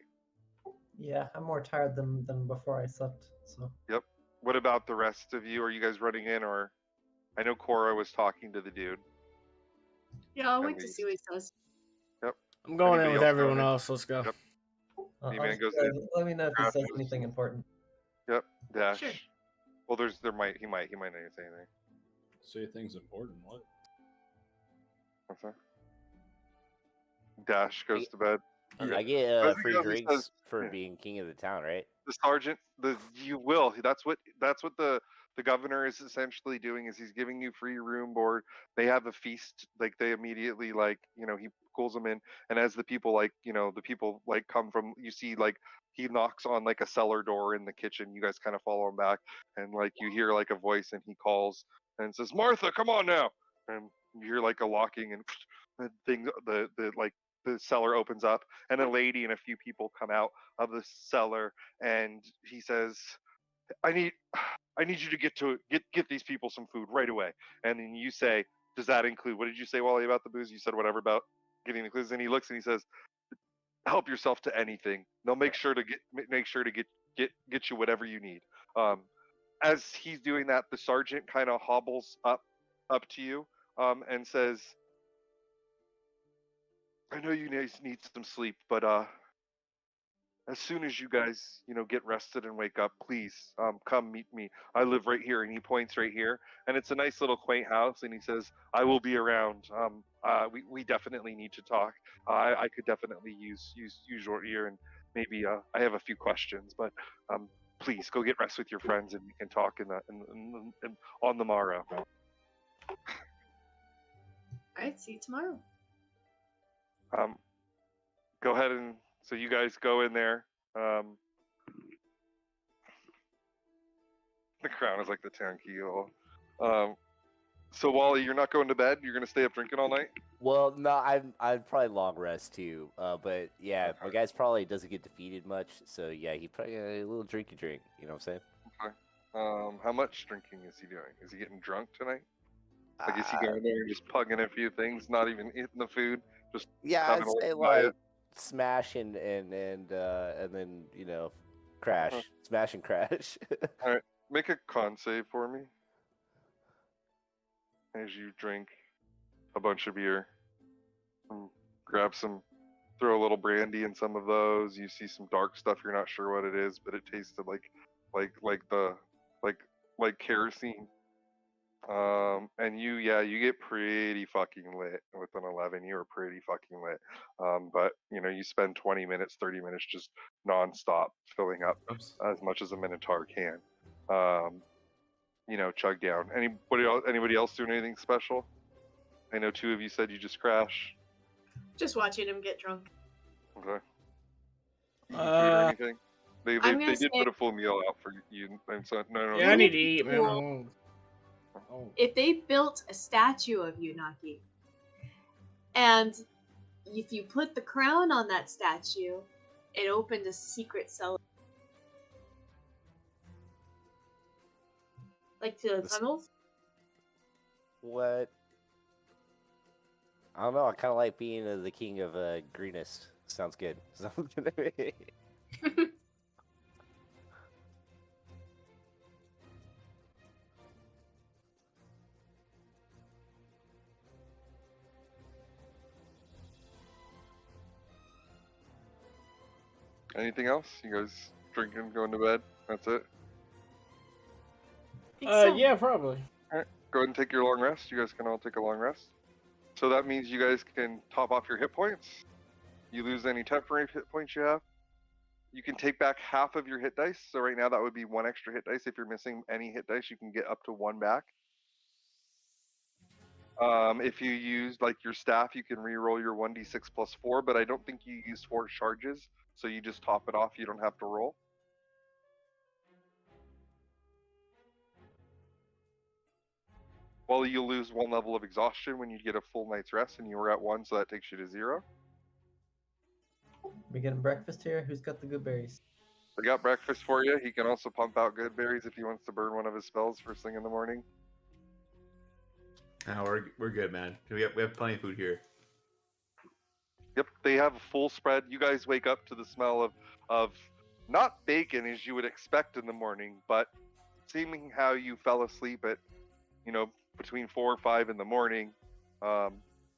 Yeah, I'm more tired than before I slept. So. Yep. What about the rest of you? Are you guys running in, or I know Cora was talking to the dude. Yeah, I'll wait to see what he says. Yep. I'm going Anybody in with else everyone going in? else. Let's go. Yep. I'll He-Man just, goes in. let me know if he Grab says those. anything important. Yep. Dash. Sure. Well, he might not say anything. Say things important. What? What's that? Dash goes to bed. I get As he free goes, he drinks says- for yeah. being king of the town, right? The sergeant, you will. That's what the governor is essentially doing, is he's giving you free room board. They have a feast, like they immediately he pulls them in, and as the people come from, you see he knocks on a cellar door in the kitchen. You guys kind of follow him back, and you hear a voice, and he calls and says, "Martha, come on now," and you hear a locking, and the thing, the cellar opens up, and a lady and a few people come out of the cellar, and he says, I need you to get these people some food right away. And then you say, does that include, what did you say, Wally, about the booze? You said whatever about getting the clues. And he looks and he says, help yourself to anything. They'll make sure to get you whatever you need. As he's doing that, the sergeant kind of hobbles up to you and says, I know you guys need some sleep, but as soon as you guys, get rested and wake up, please come meet me. I live right here, and he points right here, and it's a nice little quaint house. And he says, I will be around. We definitely need to talk. I could definitely use your ear, and maybe I have a few questions, but please go get rest with your friends, and we can talk on the morrow. All right, see you tomorrow. Go ahead and so you guys go in there. The crown is like the town keyhole. So Wally, you're not going to bed? You're gonna stay up drinking all night? Well, no, I'd probably long rest too. But yeah, my guy's probably doesn't get defeated much, so yeah, he probably a little drinky drink. You know what I'm saying? Okay. How much drinking is he doing? Is he getting drunk tonight? Like, is he going there and just pugging a few things, not even eating the food, just yeah, I'd having say a diet? like smash and then crash, smash and crash. All right, make a con save for me as you drink a bunch of beer. Grab some, throw a little brandy in some of those. You see some dark stuff. You're not sure what it is, but it tasted like kerosene. And you get pretty fucking lit with an 11. You were pretty fucking lit. But you spend 20 minutes, 30 minutes just nonstop filling up as much as a Minotaur can. Chug down. Anybody else doing anything special? I know 2 of you said you just crash. Just watching him get drunk. Okay. Food or anything? They did put a full meal out for you. And so no. Yeah, I need to eat, man. Cool. If they built a statue of Unagi, and if you put the crown on that statue, it opened a secret cell. Like to the tunnels? What? I don't know. I kind of like being the king of greenest. Sounds good. Sounds good to me. Anything else? You guys drinking, going to bed? That's it? Yeah, probably. Alright, go ahead and take your long rest. You guys can all take a long rest. So that means you guys can top off your hit points. You lose any temporary hit points you have. You can take back half of your hit dice. So right now that would be 1 extra hit dice. If you're missing any hit dice, you can get up to 1 back. If you use like your staff, you can re-roll your 1d6 plus 4, but I don't think you use 4 charges, so you just top it off. You don't have to roll. Well, you'll lose 1 level of exhaustion when you get a full night's rest, and you were at 1, so that takes you to 0. We getting breakfast here? Who's got the good berries? I got breakfast for you. He can also pump out good berries if he wants to burn one of his spells first thing in the morning. No, we're good, man. We have plenty of food here. Yep, they have a full spread. You guys wake up to the smell of not bacon as you would expect in the morning, but seeming how you fell asleep at, between 4 or 5 in the morning,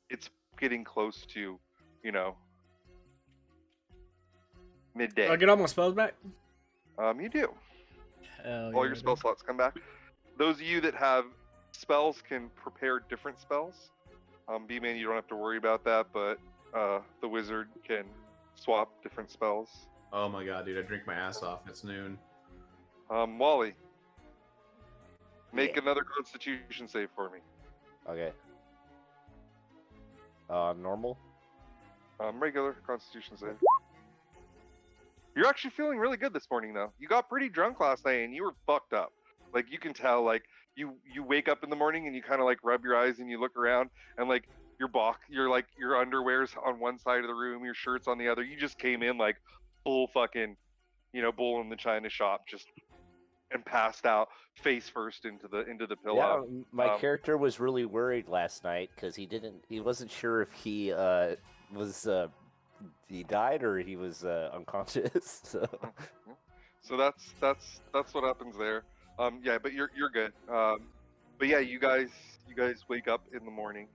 it's getting close to, midday. I get all my spells back? You do. Hell All yeah, your spell slots come back. Those of you that have spells can prepare different spells. B-Man, you don't have to worry about that, but the wizard can swap different spells. Oh my god, dude, I drink my ass off. It's noon. Wally, make another Constitution save for me. Okay. Normal? Regular Constitution save. You're actually feeling really good this morning, though. You got pretty drunk last night, and you were fucked up. Like, you can tell, like, you wake up in the morning, and you kind of, like, rub your eyes, and you look around, and, like, your underwear's on one side of the room, your shirt's on the other. You just came in, like, full fucking, bull in the china shop, just, and passed out face first into the Yeah, pillow. my character was really worried last night because he wasn't sure if he he died or he was unconscious. So that's what happens there. Yeah, but you're good. But yeah, you guys wake up in the morning,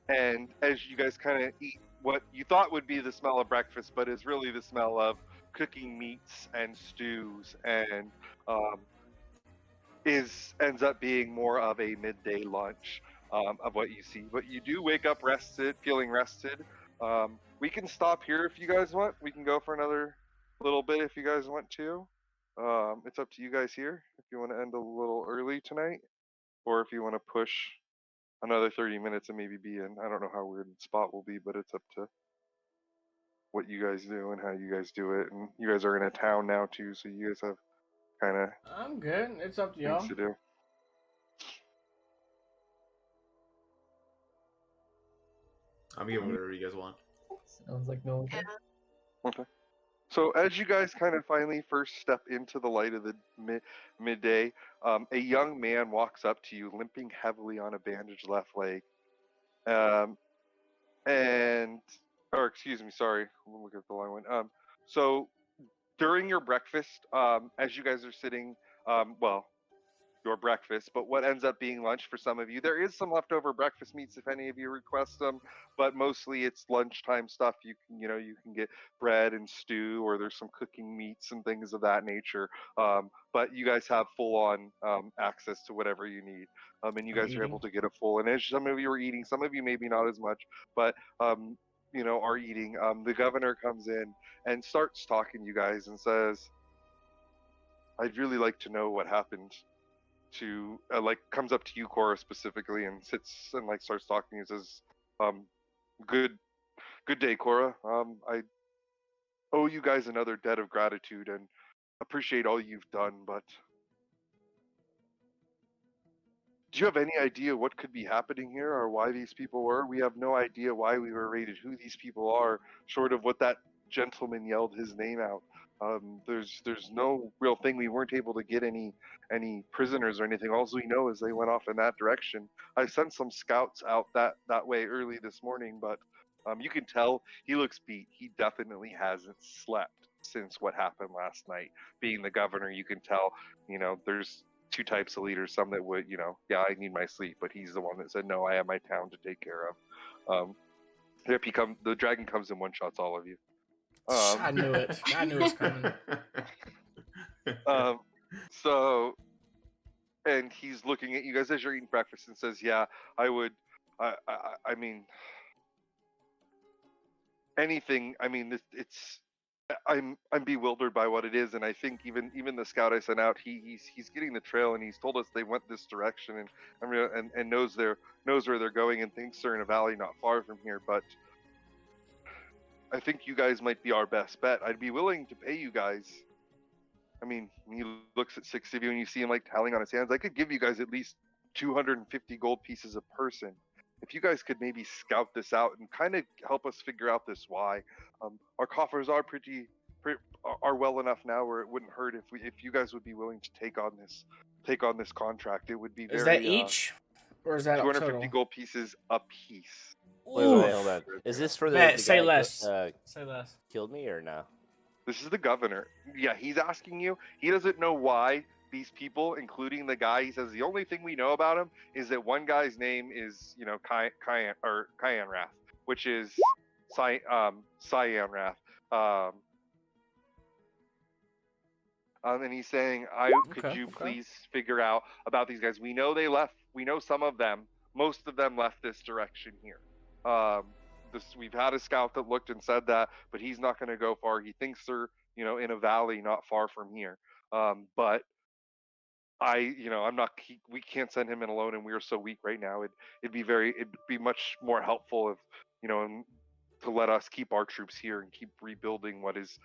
and as you guys kind of eat what you thought would be the smell of breakfast, but is really the smell of cooking meats and stews, and ends up being more of a midday lunch of what you see. But you do wake up rested, feeling rested. We can stop here if you guys want. We can go for another little bit if you guys want to. It's up to you guys here if you want to end a little early tonight, or if you want to push another 30 minutes and maybe be in. I don't know how weird the spot will be, but it's up to what you guys do and how you guys do it. And you guys are in a town now too, so you guys have kind of I'm good. It's up to y'all. things to do. I'm getting whatever you guys want. Sounds like no one Yeah. cares. Okay. So as you guys kind of finally first step into the light of the midday, a young man walks up to you, limping heavily on a bandaged left leg. Or excuse me, sorry, I'm looking at the line one. So during your breakfast, as you guys are sitting, well, your breakfast, but what ends up being lunch for some of you. There is some leftover breakfast meats if any of you request them, but mostly it's lunchtime stuff. You can get bread and stew, or there's some cooking meats and things of that nature. But you guys have full on access to whatever you need, and you guys are able to get a full. And as some of you are eating, some of you maybe not as much, but are eating. The governor comes in and starts talking to you guys and says, "I'd really like to know what happened." To comes up to you, Cora, specifically, and sits and starts talking and says, good day, Cora. I owe you guys another debt of gratitude and appreciate all you've done, but do you have any idea what could be happening here or why these people were? We have no idea why we were raided, who these people are, short of what that gentleman yelled his name out. There's no real thing. We weren't able to get any prisoners or anything. All we know is they went off in that direction. I sent some scouts out that way early this morning, but you can tell he looks beat. He definitely hasn't slept since what happened last night. Being the governor, you can tell, there's two types of leaders. Some that would, yeah, I need my sleep, but he's the one that said, no, I have my town to take care of. The dragon comes and one shots all of you. I knew it. I knew it was coming. And he's looking at you guys as you're eating breakfast and says, yeah, I would, I mean, anything, I mean, I'm bewildered by what it is, and I think even the scout I sent out, he's getting the trail, and he's told us they went this direction, and knows where they're going, and thinks they're in a valley not far from here, but I think you guys might be our best bet. I'd be willing to pay you guys. I mean, when he looks at six of you and you see him tallying on his hands, I could give you guys at least 250 gold pieces a person. If you guys could maybe scout this out and kind of help us figure out this why. Our coffers are are well enough now where it wouldn't hurt if you guys would be willing to take on this contract. It would be very. Is that each, or is that 250 total? gold pieces a piece. Wait, hold on. Is this for the Say guy less. Say less. Killed me or no? This is the governor. Yeah, he's asking you. He doesn't know why these people, including the guy, he says the only thing we know about him is that one guy's name is, Cyan Wrath, which is Cyan Wrath. And he's saying, could you please figure out about these guys? We know they left. We know some of them. Most of them left this direction here. We've had a scout that looked and said that, but he's not going to go far. He thinks they're, in a valley not far from here. But we can't send him in alone, and we are so weak right now. It'd be much more helpful if, to let us keep our troops here and keep rebuilding what is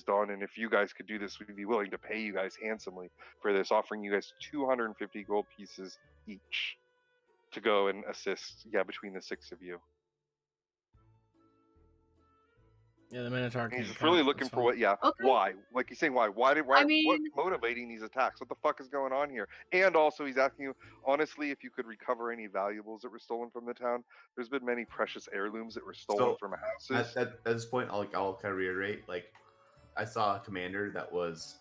done. And if you guys could do this, we'd be willing to pay you guys handsomely for this, offering you guys 250 gold pieces each to go and assist. Yeah, between the six of you. Yeah, the Minotaur And can't he's just count, really that's looking for fine. what, yeah, Okay. why? Like he's saying why? Why? I mean- What's motivating these attacks? What the fuck is going on here? And also, he's asking you, honestly, if you could recover any valuables that were stolen from the town. There's been many precious heirlooms that were stolen So, from houses. At this point, I'll kind of reiterate. Like, I saw a commander that was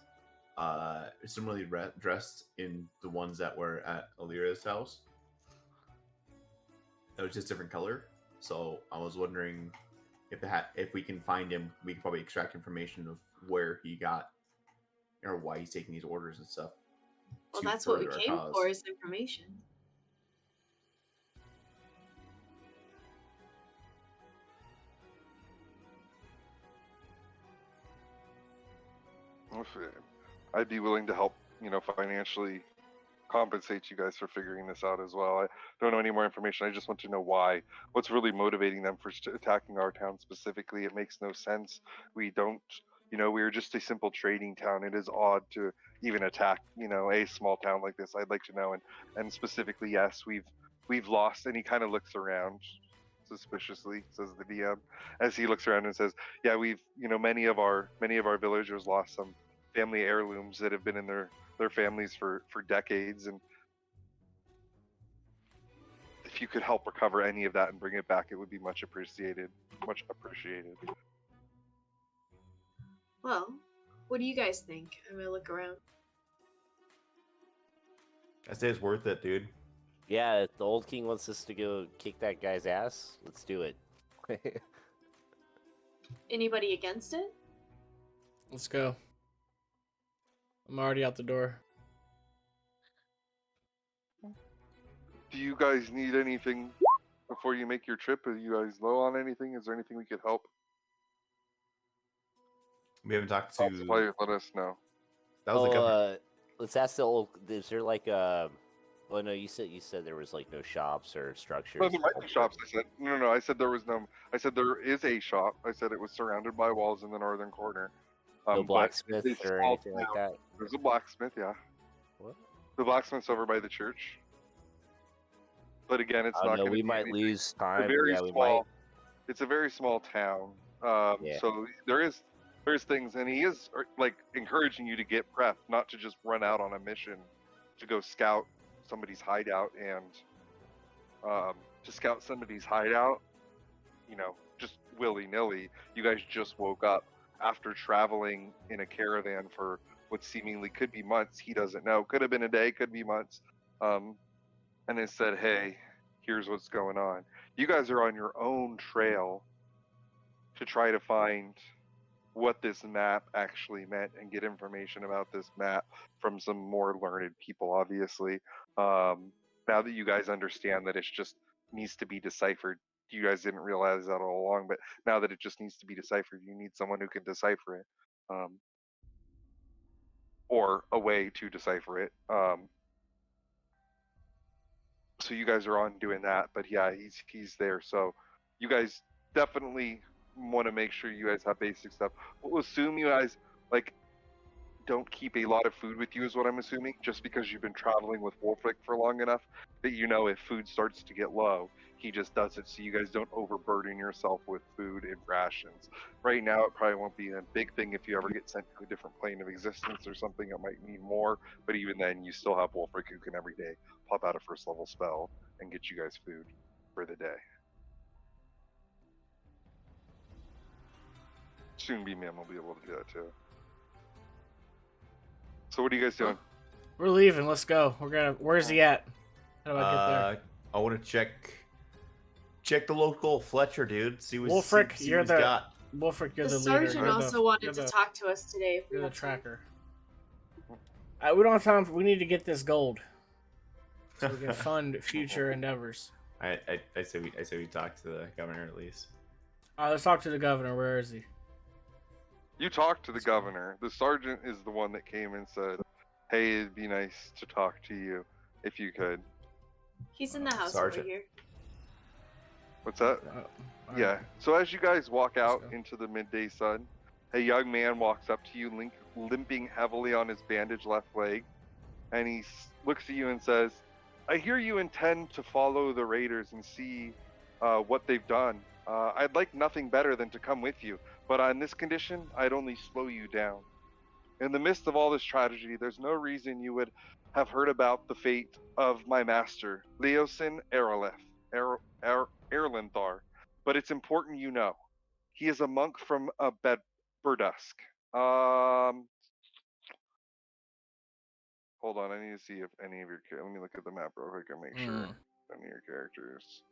similarly dressed in the ones that were at Alira's house. It was just different color. So I was wondering if we can find him, we can probably extract information of where he got or why he's taking these orders and stuff. Well, to that's what we further our came cause. for, is information. I'd be willing to help, financially compensate you guys for figuring this out as well. I don't know any more information. I just want to know why. What's really motivating them for attacking our town specifically? It makes no sense. We don't, we're just a simple trading town. It is odd to even attack, a small town like this. I'd like to know, and specifically, yes, we've lost. And he kind of looks around suspiciously, says the DM, as he looks around and says, "Yeah, we've, many of our villagers lost some family heirlooms that have been in their families for decades, and if you could help recover any of that and bring it back, it would be much appreciated. Much appreciated." Well, what do you guys think? I'm gonna look around. I say it's worth it, dude. Yeah, if the old king wants us to go kick that guy's ass, let's do it. Anybody against it? Let's go. I'm already out the door. Do you guys need anything before you make your trip? Are you guys low on anything? Is there anything we could help? We haven't talked to. Possibly let us know. That was the governor. Let's ask the old. Is there like a? Well, no, you said there was like no shops or structures. No, there might be shops. I said no. I said there was no. I said there is a shop. I said it was surrounded by walls in the northern corner. No but blacksmith it's or small anything like town. that. There's a blacksmith, yeah. What? The blacksmith's over by the church. But again, it's not No, going to we be might anything. lose It's time. a very Yeah, we small. might. It's a very small town. Yeah. So there's things, and he is like encouraging you to get prepped, not to just run out on a mission to go scout somebody's hideout and to scout somebody's hideout. Just willy nilly. You guys just woke up after traveling in a caravan for what seemingly could be months. He doesn't know. Could have been a day. Could be months. And it said, "Hey, here's what's going on." You guys are on your own trail to try to find what this map actually meant and get information about this map from some more learned people, obviously. Now that you guys understand that it just needs to be deciphered, you guys didn't realize that all along, but now that it just needs to be deciphered, you need someone who can decipher it, or a way to decipher it. So you guys are on doing that, but yeah, he's there. So you guys definitely want to make sure you guys have basic stuff. We'll assume you guys don't keep a lot of food with you, is what I'm assuming, just because you've been traveling with Wolfric for long enough that if food starts to get low, he just does it so you guys don't overburden yourself with food and rations. Right now, it probably won't be a big thing if you ever get sent to a different plane of existence or something. It might need more, but even then, you still have Wolfric who can every day pop out a first level spell and get you guys food for the day. Soon B-Man will be able to do that too. So what are you guys doing? We're leaving. Let's go. Where's he at? How do I get there? I want to check the local Fletcher, dude. See what Wolfric, see you're what he's the got. Wolfric. You're The the leader. sergeant You're also wanted you're to the- talk to us today. If we You're the have time. tracker. We don't have time. We need to get this gold so we can fund future endeavors. I say we talk to the governor at least. All right, let's talk to the governor. Where is he? You talked to the governor. The sergeant is the one that came and said, "Hey, it'd be nice to talk to you if you could." He's in the house Sergeant. over here. What's that? All Yeah. right. So as you guys walk out Let's go. into the midday sun, a young man walks up to you, limping heavily on his bandaged left leg, and he looks at you and says, "I hear you intend to follow the raiders and see what they've done. I'd like nothing better than to come with you, but on this condition, I'd only slow you down. In the midst of all this tragedy, there's no reason you would have heard about the fate of my master, Leosin Erlenthar, but it's important you know. He is a monk from Burdusk. Hold on, I need to see if any of your let me look at the map real quick and make sure any of your characters.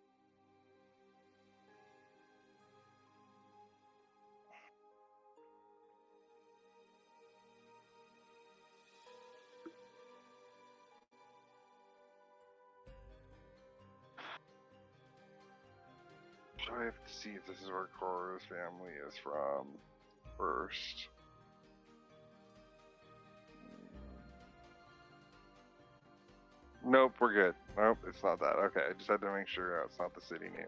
I have to see if this is where Cora's family is from first. Nope, we're good. Nope, it's not that. Okay, I just had to make sure it's not the city name.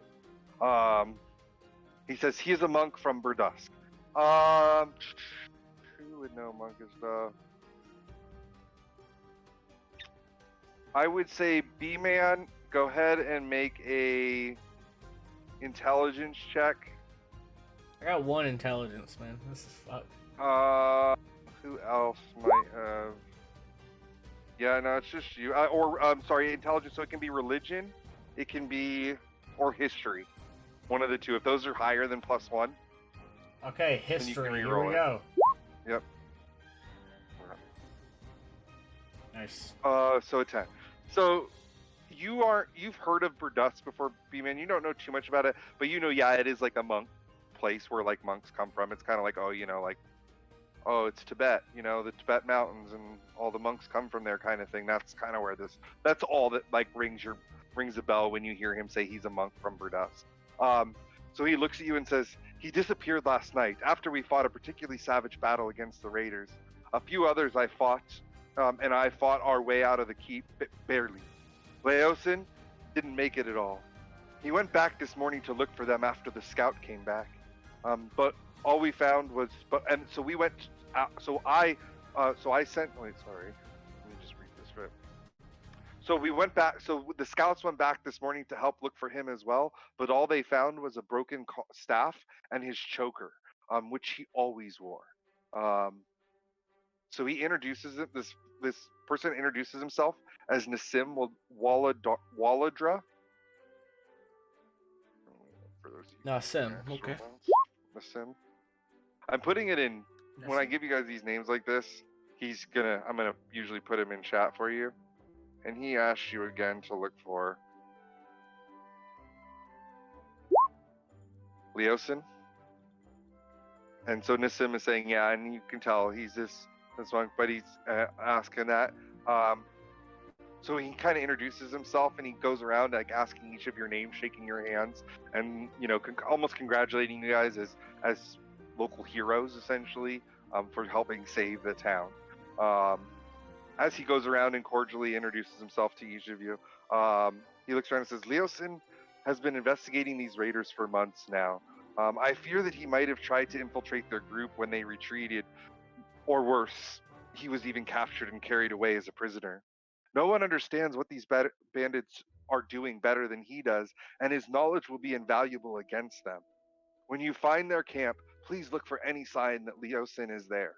He says he is a monk from Burdusk. Who would know monk is stuff? I would say B-Man, go ahead and make a intelligence check. I got 1 intelligence, man. This is fucked. Who else might have? Yeah, no, it's just you. Sorry, intelligence. So it can be religion, it can be, or history. One of the two. If those are higher than +1. Okay, history. Here we go. Yep. Nice. So a 10. So you've heard of Burdusk before, B-Man. You don't know too much about it, but you know, yeah, it is like a monk place where like monks come from. It's kind of like, it's Tibet, the Tibet mountains, and all the monks come from there, kind of thing. That's kind of where that's all that like rings a bell when you hear him say he's a monk from Burdusk. So he looks at you and says, he disappeared last night after we fought a particularly savage battle against the raiders. A few others I fought, and I fought our way out of the keep barely. Leosin didn't make it at all. He went back this morning to look for them after the scout came back. But all we found was, so we went, I sent, wait, sorry, let me just read this right. So we went back, so the scouts went back this morning to help look for him as well, but all they found was a broken staff and his choker, which he always wore. So he introduces it, this person introduces himself as Nassim Waladra. Nassim, okay. Nassim. I'm putting it in, when I give you guys these names like this, I'm gonna usually put him in chat for you. And he asks you again to look for Leosin. And so Nassim is saying, yeah, and you can tell he's this monk, but he's asking that. So he kind of introduces himself, and he goes around like asking each of your names, shaking your hands, and almost congratulating you guys as local heroes, essentially, for helping save the town. As he goes around and cordially introduces himself to each of you, he looks around and says, Leosin has been investigating these raiders for months now. I fear that he might have tried to infiltrate their group when they retreated, or worse, he was even captured and carried away as a prisoner. No one understands what these bandits are doing better than he does, and his knowledge will be invaluable against them. When you find their camp, please look for any sign that Leosin is there.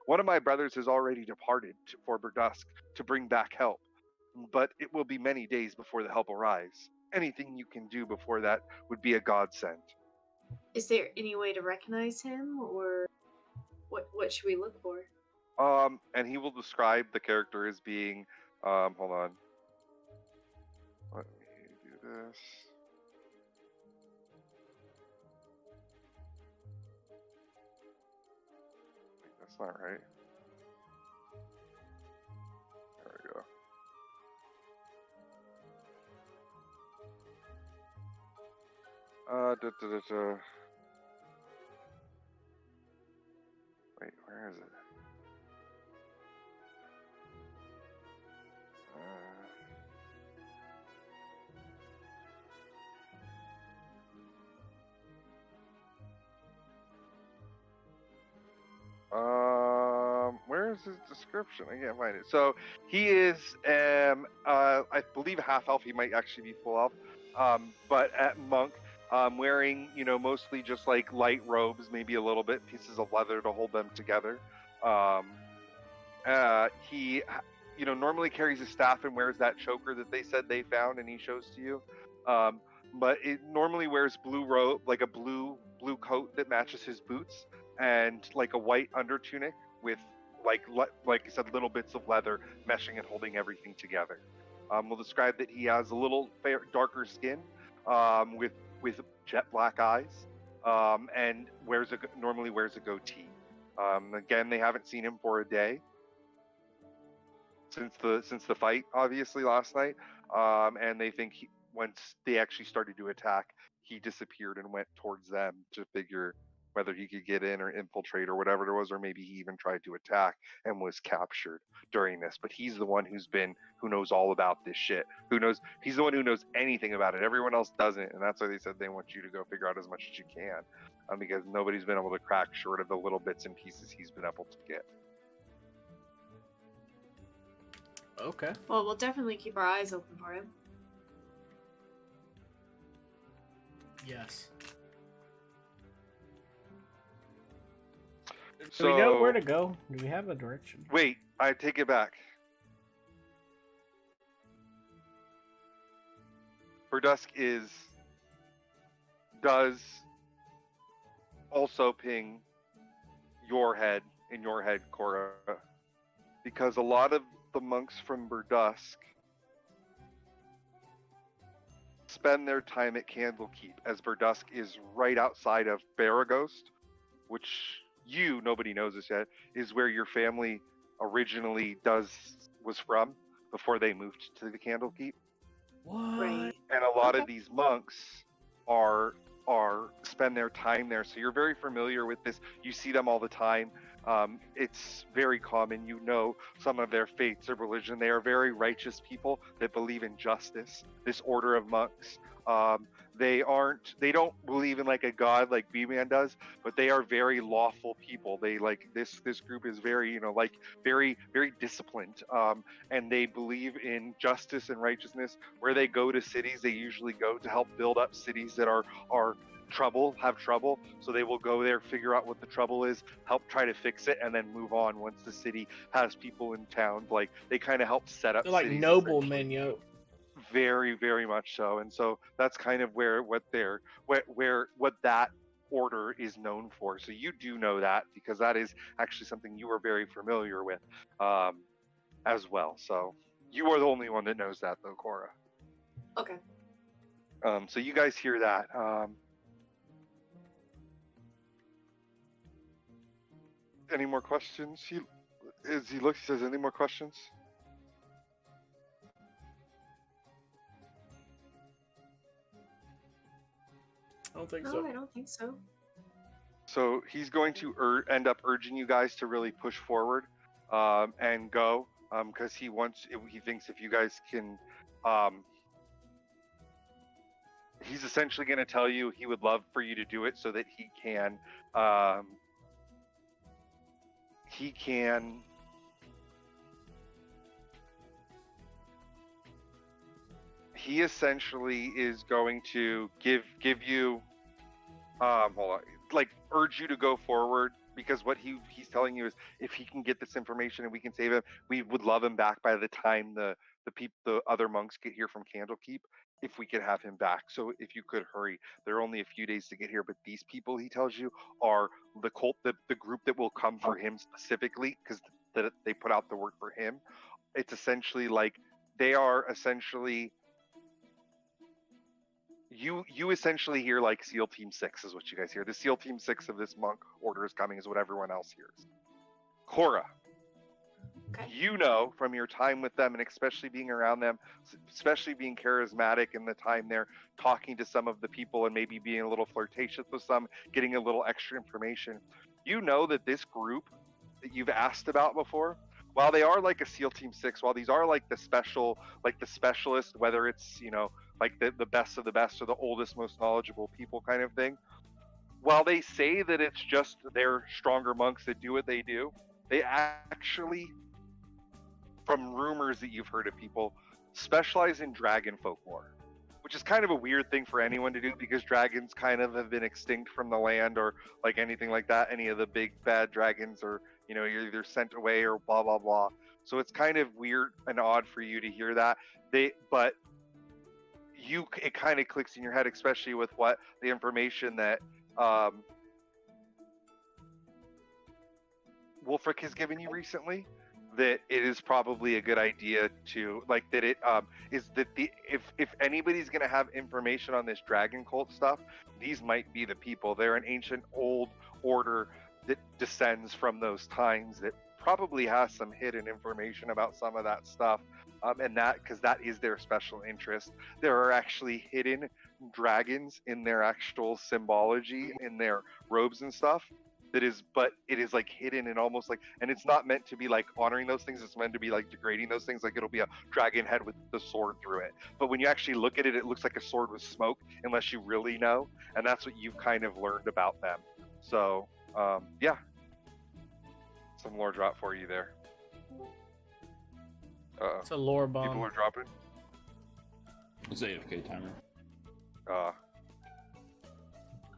One of my brothers has already departed for Burdusk to bring back help, but it will be many days before the help arrives. Anything you can do before that would be a godsend. Is there any way to recognize him, or what should we look for? And he will describe the character as being, hold on. Let me do this. That's not right. There we go. Wait, where is it? Where is his description? I can't find it. So he is, I believe, half elf. He might actually be full elf, but at monk. wearing, mostly just like light robes, maybe a little bit pieces of leather to hold them together. He, normally carries a staff and wears that choker that they said they found and he shows to you. But it normally wears blue robe, like a blue coat that matches his boots, and like a white under tunic with like I said, little bits of leather meshing and holding everything together. We'll describe that he has a little darker skin, with jet black eyes, and normally wears a goatee. Again, they haven't seen him for a day since the fight, obviously last night, and they think once they actually started to attack, he disappeared and went towards them to figure whether he could get in or infiltrate or whatever it was, or maybe he even tried to attack and was captured during this. But he's the one who knows all about this shit. He's the one who knows anything about it. Everyone else doesn't, and that's why they said they want you to go figure out as much as you can, because nobody's been able to crack short of the little bits and pieces he's been able to get. Okay. Well, we'll definitely keep our eyes open for him. Yes. So, do we know where to go? Do we have a direction? Wait, I take it back. Verdusk does also ping your head, Cora, because a lot of the monks from Verdusk spend their time at Candlekeep, as Verdusk is right outside of Baragost, which nobody knows this yet, is where your family originally was from before they moved to the Candlekeep. What? Right. And a lot of these monks spend their time there, so you're very familiar with this. You see them all the time. It's very common. You know some of their faiths of religion. They are very righteous people that believe in justice. This order of monks. They don't believe in like a god like B-Man does, but they are very lawful people. They like this group is very, very, very disciplined. And they believe in justice and righteousness. Where they go to cities, they usually go to help build up cities that have trouble. So they will go there, figure out what the trouble is, help try to fix it, and then move on once the city has people in town. Like they kind of help set up. They're like cities, noblemen, yo. Very, very much so. And so that's kind of what that order is known for. So you do know that, because that is actually something you are very familiar with, as well. So you are the only one that knows that, though, Cora. Okay. So you guys hear that. Any more questions? He says, any more questions? I don't think No, so. I don't think so. So he's going to end up urging you guys to really push forward, and go, because he thinks if you guys can, he's essentially going to tell you he would love for you to do it so that he essentially is going to give you, urge you to go forward, because what he's telling you is if he can get this information and we can save him, we would love him back by the time the other monks get here from Candlekeep, if we could have him back. So if you could hurry, there are only a few days to get here, but these people, he tells you, are the cult, the group that will come for him specifically, because they put out the word for him. It's essentially like they are essentially, you essentially hear like SEAL Team 6 is what you guys hear. The SEAL Team 6 of this monk order is coming is what everyone else hears. Cora, Okay. you know from your time with them, and especially being around them, especially being charismatic in the time they're talking to some of the people and maybe being a little flirtatious with some, getting a little extra information, you know that this group that you've asked about before, while they are like a SEAL Team 6, while these are like the specialist, whether it's, like the best of the best or the oldest, most knowledgeable people kind of thing, while they say that it's just their stronger monks that do what they do, they actually, from rumors that you've heard of people, specialize in dragon folklore. which is kind of a weird thing for anyone to do because dragons kind of have been extinct from the land or like anything like that. Any of the big bad dragons or, you're either sent away or blah, blah, blah. So it's kind of weird and odd for you to hear that. But it kind of clicks in your head, especially with what the information that Wolfric has given you recently, that it is probably a good idea to if anybody's going to have information on this dragon cult stuff, these might be the people. They're an ancient old order that descends from those times that probably has some hidden information about some of that stuff, and because that is their special interest. There are actually hidden dragons in their actual symbology in their robes and stuff. But it is like hidden and almost like, and it's not meant to be like honoring those things. It's meant to be like degrading those things. Like it'll be a dragon head with the sword through it. But when you actually look at it, it looks like a sword with smoke, unless you really know. And that's what you've kind of learned about them. So, yeah, some lore drop for you there. It's a lore bomb. People are dropping. It's AFK timer.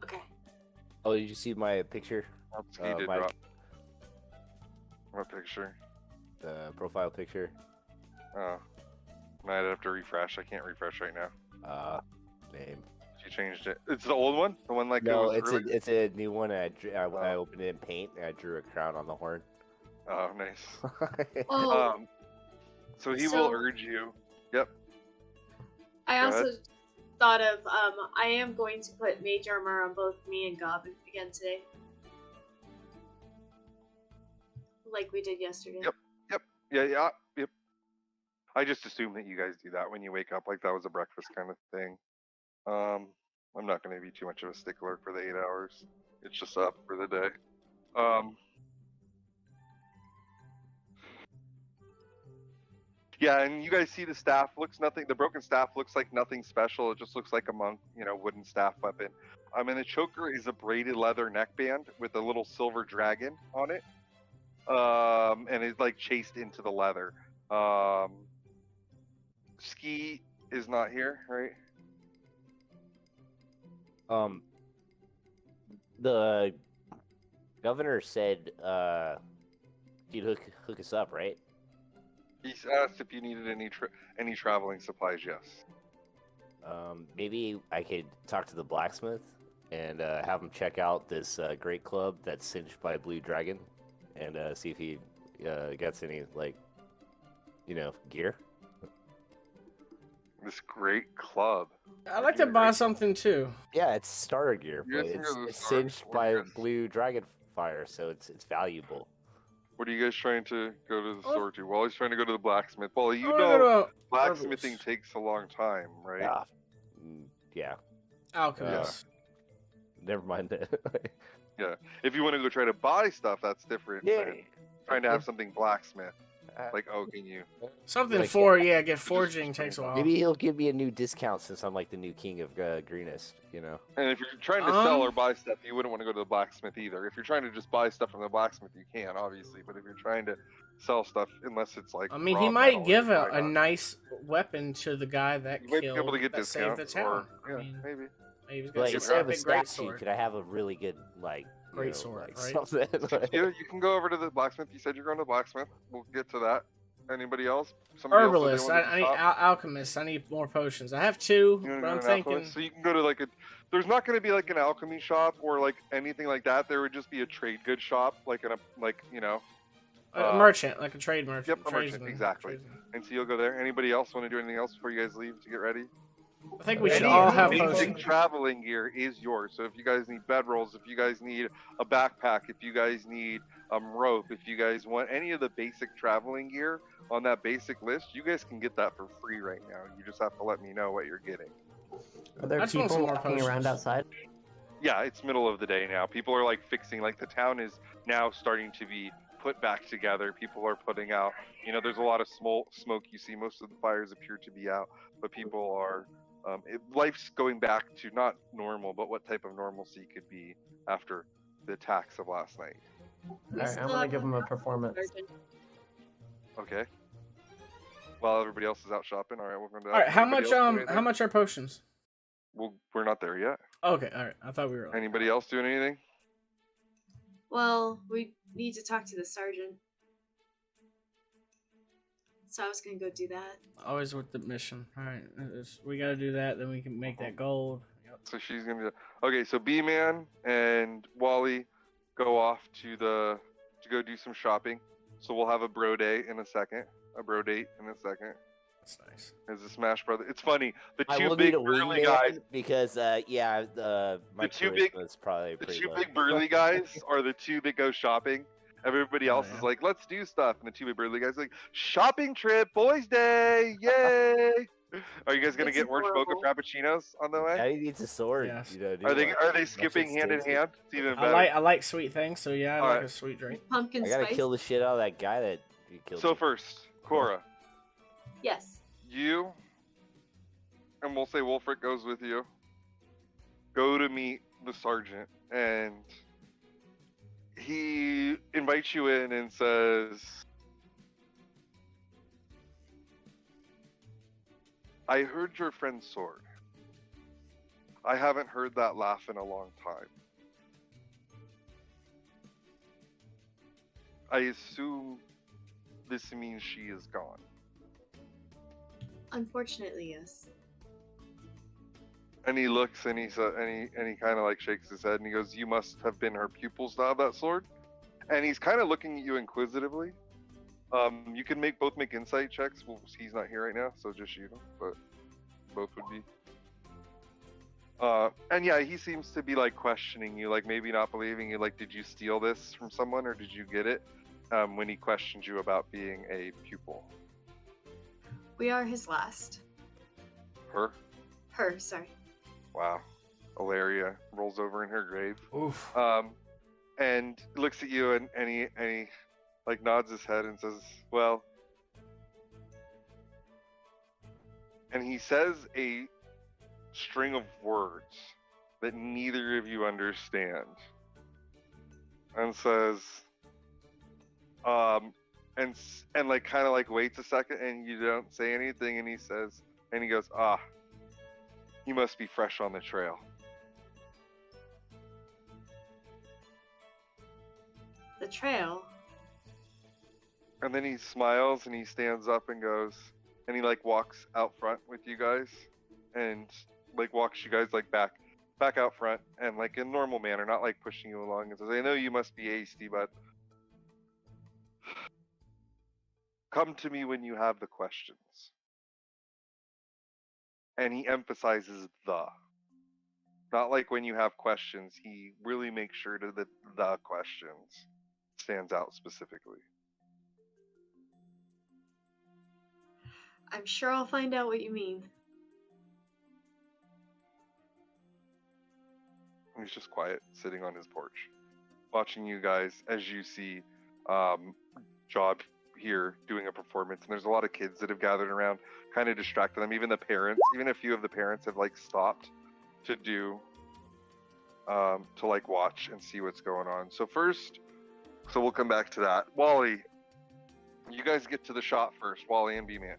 Okay. Oh, did you see my picture? He did drop. What picture? The profile picture. Oh, might have to refresh. I can't refresh right now. Name. You changed it. It's the old one. The one like No, it was it's a new one. I opened it in Paint. And I drew a crown on the horn. Oh, nice. Oh, So he will urge you. Yep. I Go also ahead. thought of I am going to put mage armor on both me and Gob again today, like we did yesterday. Yep. Yep. I just assume that you guys do that when you wake up, like that was a breakfast kind of thing. I'm not going to be too much of a stickler for the 8 hours. It's just up for the day. Yeah, and you guys see the staff the broken staff looks like nothing special. It just looks like a monk, wooden staff weapon. And the choker is a braided leather neckband with a little silver dragon on it. And it's like chased into the leather. Ski is not here, right? The governor said he'd hook us up, right? He's asked if you needed any traveling supplies. Yes. Maybe I could talk to the blacksmith and have him check out this great club that's singed by a blue dragon, and see if he gets any gear. This great club. I'd like to buy something too. Yeah, it's starter gear, You but guys can go to the it's store. singed What do by you a guys- blue dragon fire, so it's valuable. What are you guys trying to go to the Oh. store to? Well, he's trying to go to the blacksmith. Well, I wanna go to blacksmithing Arbus. takes a long time, right? Yeah. Yeah. Alchemist. Never mind that. If you want to go try to buy stuff, that's different. Yeah. than trying to have something blacksmith. Like, oh, can you? Something Like, for get forging takes a while. Maybe he'll give me a new discount since I'm like the new king of greenest, And if you're trying to sell or buy stuff, you wouldn't want to go to the blacksmith either. If you're trying to just buy stuff from the blacksmith, you can, obviously. But if you're trying to sell stuff, unless it's like I mean, raw he might metal, give why a not? nice weapon to the guy that You might be able killed, to get that saved the discounts, town. or I mean, maybe. maybe he's got Like some instead of a epic great statue, sword. could I have a really good Great sword, right? something? You can go over to the blacksmith. You said you're going to the blacksmith. We'll get to that. Anybody else? Somebody Herbalist. else that they I need wanted to shop? alchemist. I need more potions. I have two, You wanna but go I'm to an thinking alchemist? So you can go to like there's not going to be like an alchemy shop or like anything like that. There would just be a trade good shop, like a merchant, like a trade merchant. Yep, a merchant, tradesman, exactly. tradesman. And so you'll go there. Anybody else want to do anything else before you guys leave to get ready? I think we should Any all have basic Basic potions. traveling gear is yours. So if you guys need bedrolls, if you guys need a backpack, if you guys need rope, if you guys want any of the basic traveling gear on that basic list, you guys can get that for free right now. You just have to let me know what you're getting. Are there I just want some people more walking around potions. outside? Yeah, it's middle of the day now. People are like fixing, like the town is now starting to be put back together. People are putting out, there's a lot of smoke you see. Most of the fires appear to be out, but people are, life's going back to not normal, but what type of normalcy could be after the attacks of last night. Alright, I'm gonna give him a performance. Okay. While everybody else is out shopping. All right, we're going to. All right, how Anybody much else do anything? how much are potions? Well, we're not there yet. Okay, all right. I thought we were. Like, Anybody else doing anything? Well, we need to talk to the sergeant. So I was gonna go do that. always with the mission. All right, we got to do that. Then we can make that gold. Yep. So she's gonna. Okay, so B-Man and Wally go off to go do some shopping. So we'll have a bro day in a second. A bro date in a second. That's nice. As a Smash Brother. It's funny. The I two will big need a burly wingman guys. because my two charisma big- is probably The pretty two low. big burly guys are the two that go shopping. Everybody else yeah. is like, let's do stuff. And the two big burly guys are like, shopping trip, boys day, yay! Are you guys gonna It's get orange mocha adorable. frappuccinos on the way? Now he needs a sword. Yes. You know, do Are they what? skipping shit's hand in tasty. hand? It's even I better. like sweet things, so yeah, I All like right. a sweet drink. Pumpkin I gotta spice. kill the shit out of that guy that you killed. So first, Cora, Yes. you, and we'll say Wolfric goes with you, go to meet the sergeant, and he invites you in and says, I heard your friend's sword. I haven't heard that laugh in a long time. I assume this means she is gone. Unfortunately, yes. And he looks and he kind of like shakes his head and he goes, "You must have been her pupils to have that sword." And he's kind of looking at you inquisitively. You can both make insight checks. Well, he's not here right now, so just you. But both would be. And yeah, he seems to be like questioning you, like maybe not believing you. Like, did you steal this from someone or did you get it? When he questioned you about being a pupil. We are his last. Her? Her, sorry. Wow. Ilaria rolls over in her grave. Oof. And looks at you and he like nods his head and says, "Well," and he says a string of words that neither of you understand, and says, and like kind of like waits a second and you don't say anything, and he says, and he goes, "Ah, you must be fresh on the trail." The trail. And then he smiles and he stands up and goes, and he like walks out front with you guys, and like walks you guys like back out front, and like in normal manner, not like pushing you along, and says, "I know you must be hasty, but come to me when you have the questions." And he emphasizes the. Not like when you have questions, he really makes sure that the questions stands out specifically. I'm sure I'll find out what you mean. He's just quiet, sitting on his porch, watching you guys as you see Job here doing a performance. And there's a lot of kids that have gathered around, kind of distracting them. Even the parents, even a few of the parents have like stopped to do, to like watch and see what's going on. So we'll come back to that. Wally, you guys get to the shop first, Wally and B-Man.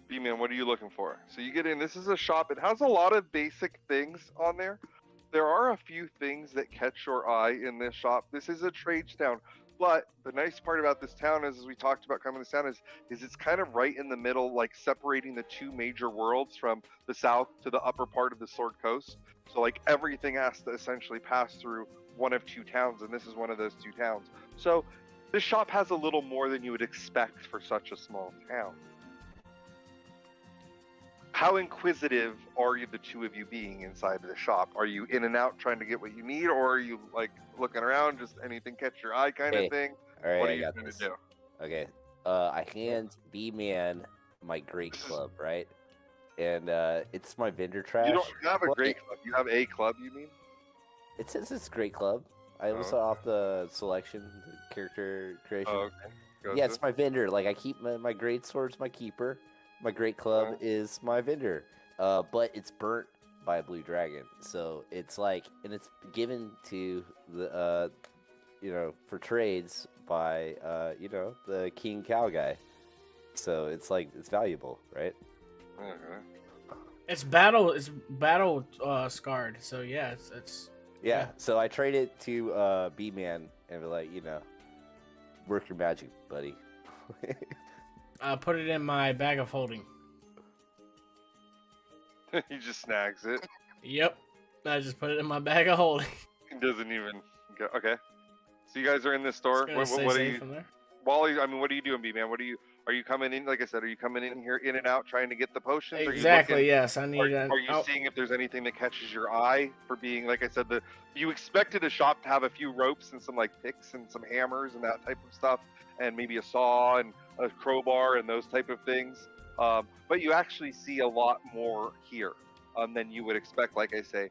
B-Man, what are you looking for? So you get in, this is a shop, it has a lot of basic things on there. There are a few things that catch your eye in this shop. This is a trades town, but the nice part about this town is, as we talked about coming to this town, is it's kind of right in the middle, like separating the two major worlds from the south to the upper part of the Sword Coast. So like everything has to essentially pass through one of two towns, and this is one of those two towns. So this shop has a little more than you would expect for such a small town. How inquisitive are you, the two of you, being inside of the shop? Are you in and out trying to get what you need, or are you like looking around, just anything catch your eye kind of thing? All right, What are I you got going to this. do? Okay. I hand B-Man my great club, right? And it's my vendor trash. You don't have a Well, great club. You have a club, you mean? It says it's great club. I was Oh. off the selection, the character creation. Oh, okay. Gotcha. Yeah, it's my vendor. Like I keep my great sword's my keeper. My great club Oh. is my vendor. But it's burnt by a blue dragon. So it's like, and it's given to the, for trades by, the king cow guy. so it's like it's valuable, right? Okay. It's battle scarred. So yeah, it's Yeah. So I trade it to B-Man and be like, work your magic, buddy. put it in my bag of holding. He just snags it. Yep, I just put it in my bag of holding. He doesn't even go. Okay. So you guys are in this store. It's gonna stay What are safe you, from there. Wally? I mean, what are you doing, B-Man? Are you coming in? Like I said, are you coming in here, in and out, trying to get the potions? Exactly. Are you looking, Yes, I need. are you seeing if there's anything that catches your eye for being, like I said, you expected a shop to have a few ropes and some like picks and some hammers and that type of stuff, and maybe a saw and a crowbar and those type of things. But you actually see a lot more here than you would expect. Like I say,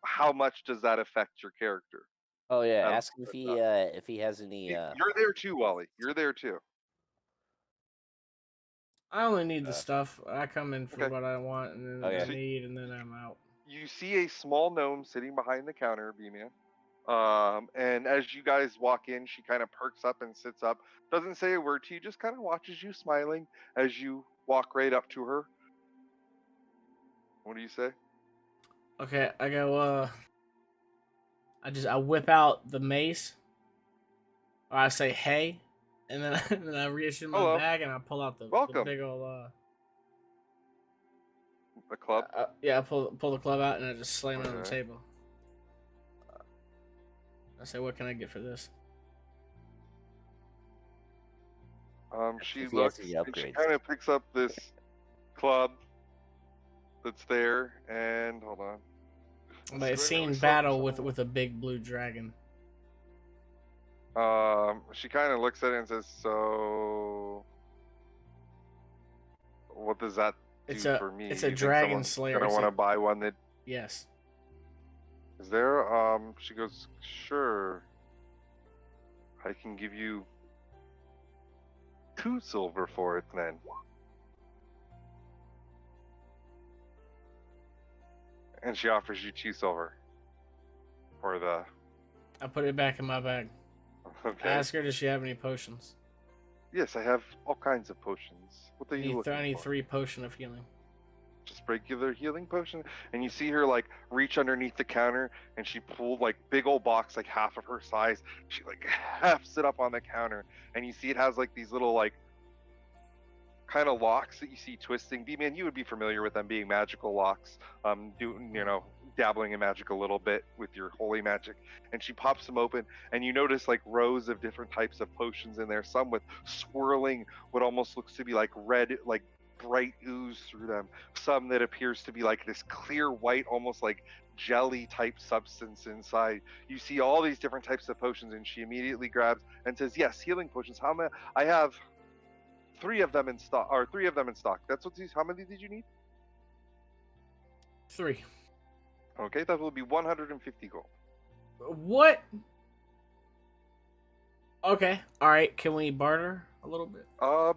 how much does that affect your character? Oh yeah, ask him if he has any. You're there too, Wally. You're there too. I only need the stuff. I come in for Okay. what I want, and then Okay. I need, and then I'm out. You see a small gnome sitting behind the counter, B-Man. And as you guys walk in, she kind of perks up and sits up. Doesn't say a word to you, just kind of watches you smiling as you walk right up to her. What do you say? Okay, I go. I whip out the mace. Or I say hey, and then and then I reach in my Hello. bag and I pull out the Welcome. big old The club? yeah, I pull the club out and I just slam it on the Okay. table. I say, what can I get for this? She If he looks has any and she upgrades. kind of picks up this club that's there, and hold on. But it's seen battle with a big blue dragon. She kind of looks at it and says, "So, what does that do for me? It's You a think dragon someone's slayer. gonna want to buy one that Yes. is there?" She goes, "Sure. I can give you 2 silver for it then." And she offers you 2 silver for the. I put it back in my bag. I Okay. ask her, does she have any potions? Yes, I have all kinds of potions. What are you looking I need for? 3 potion of healing. Just regular healing potion, and you see her like reach underneath the counter, and she pulled like big old box, like half of her size. She like hefts it up on the counter, and you see it has like these little like kind of locks that you see twisting. B-Man, you would be familiar with them being magical locks. Dabbling in magic a little bit with your holy magic. And she pops them open, and you notice like rows of different types of potions in there. Some with swirling, what almost looks to be like red, like bright ooze through them. Some that appears to be like this clear white, almost like jelly type substance inside. You see all these different types of potions, and she immediately grabs and says, "Yes, healing potions. How many? I have 3 of them in stock. Or 3 of them in stock. That's what these. How many did you need? 3. Okay, that will be 150 gold. What? Okay. All right. Can we barter a little bit? I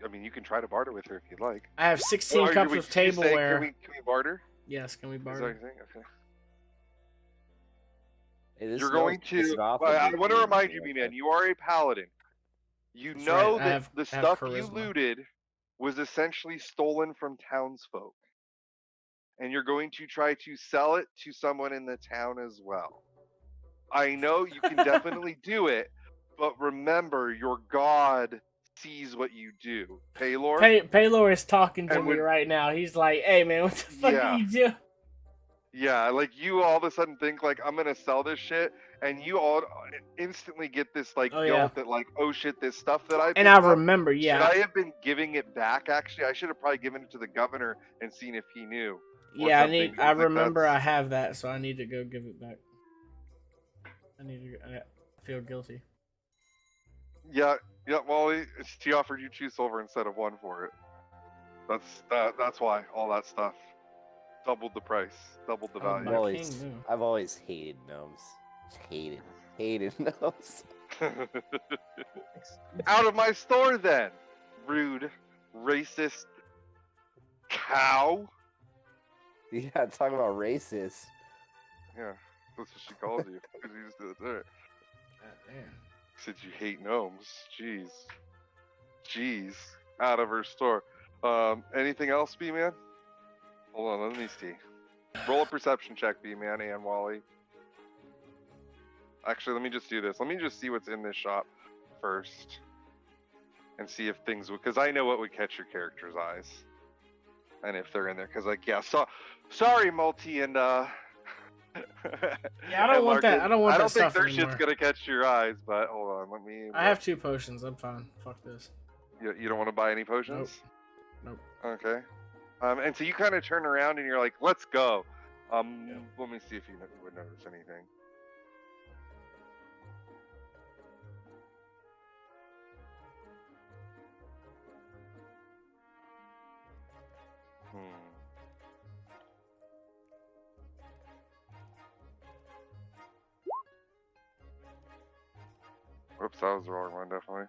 mean, you can try to barter with her if you'd like. I have 16 cups of tableware. Can we barter? Yes. Can we Is that what barter? you're saying? Okay. Hey, this You're smells going to. pissing off I of me, want to dude. remind you, B-Man, you are a paladin. You That's know right, I that have- the I have stuff you charisma. looted was essentially stolen from townsfolk. And you're going to try to sell it to someone in the town as well. I know you can definitely do it, but remember, your god sees what you do. Paylor? Paylor is talking to And me when- right now. He's like, "Hey man, what the fuck Yeah. are you doing?" Yeah, like you all of a sudden think like I'm gonna sell this shit, and you all instantly get this like Oh, guilt yeah. that like, oh shit, this stuff that I And I picked up, remember, yeah, should I have been giving it back? Actually, I should have probably given it to the governor and seen if he knew. Or yeah. something, I because, like, remember I that's- have that, so I need to go give it back. I feel guilty. Yeah. Well, she offered you 2 silver instead of 1 for it. That's why all that stuff doubled the price, doubled the Oh, value. my king knew. I've always hated gnomes. Hated gnomes. Out of my store, then, rude, racist cow. Yeah, talking about racist. Yeah, that's what she calls you. 'Cause you just did it there. God damn. Said you hate gnomes. Jeez. out of her store. Anything else, B-Man? Hold on, let me see. Roll a perception check, B-Man and Wally. Actually, let me just do this. Let me just see what's in this shop first. And see if things would... Because I know what would catch your character's eyes. And if they're in there. Because, like, yeah, sorry, Multi and... Yeah, I don't want that. I don't want that stuff think their anymore. shit's gonna catch your eyes, but hold on, let me... I have 2 potions. I'm fine. Fuck this. You don't want to buy any potions? Nope. Okay. And so you kind of turn around and you're like, let's go. Yeah. Let me see if you would notice anything. Whoops, that was the wrong one, definitely.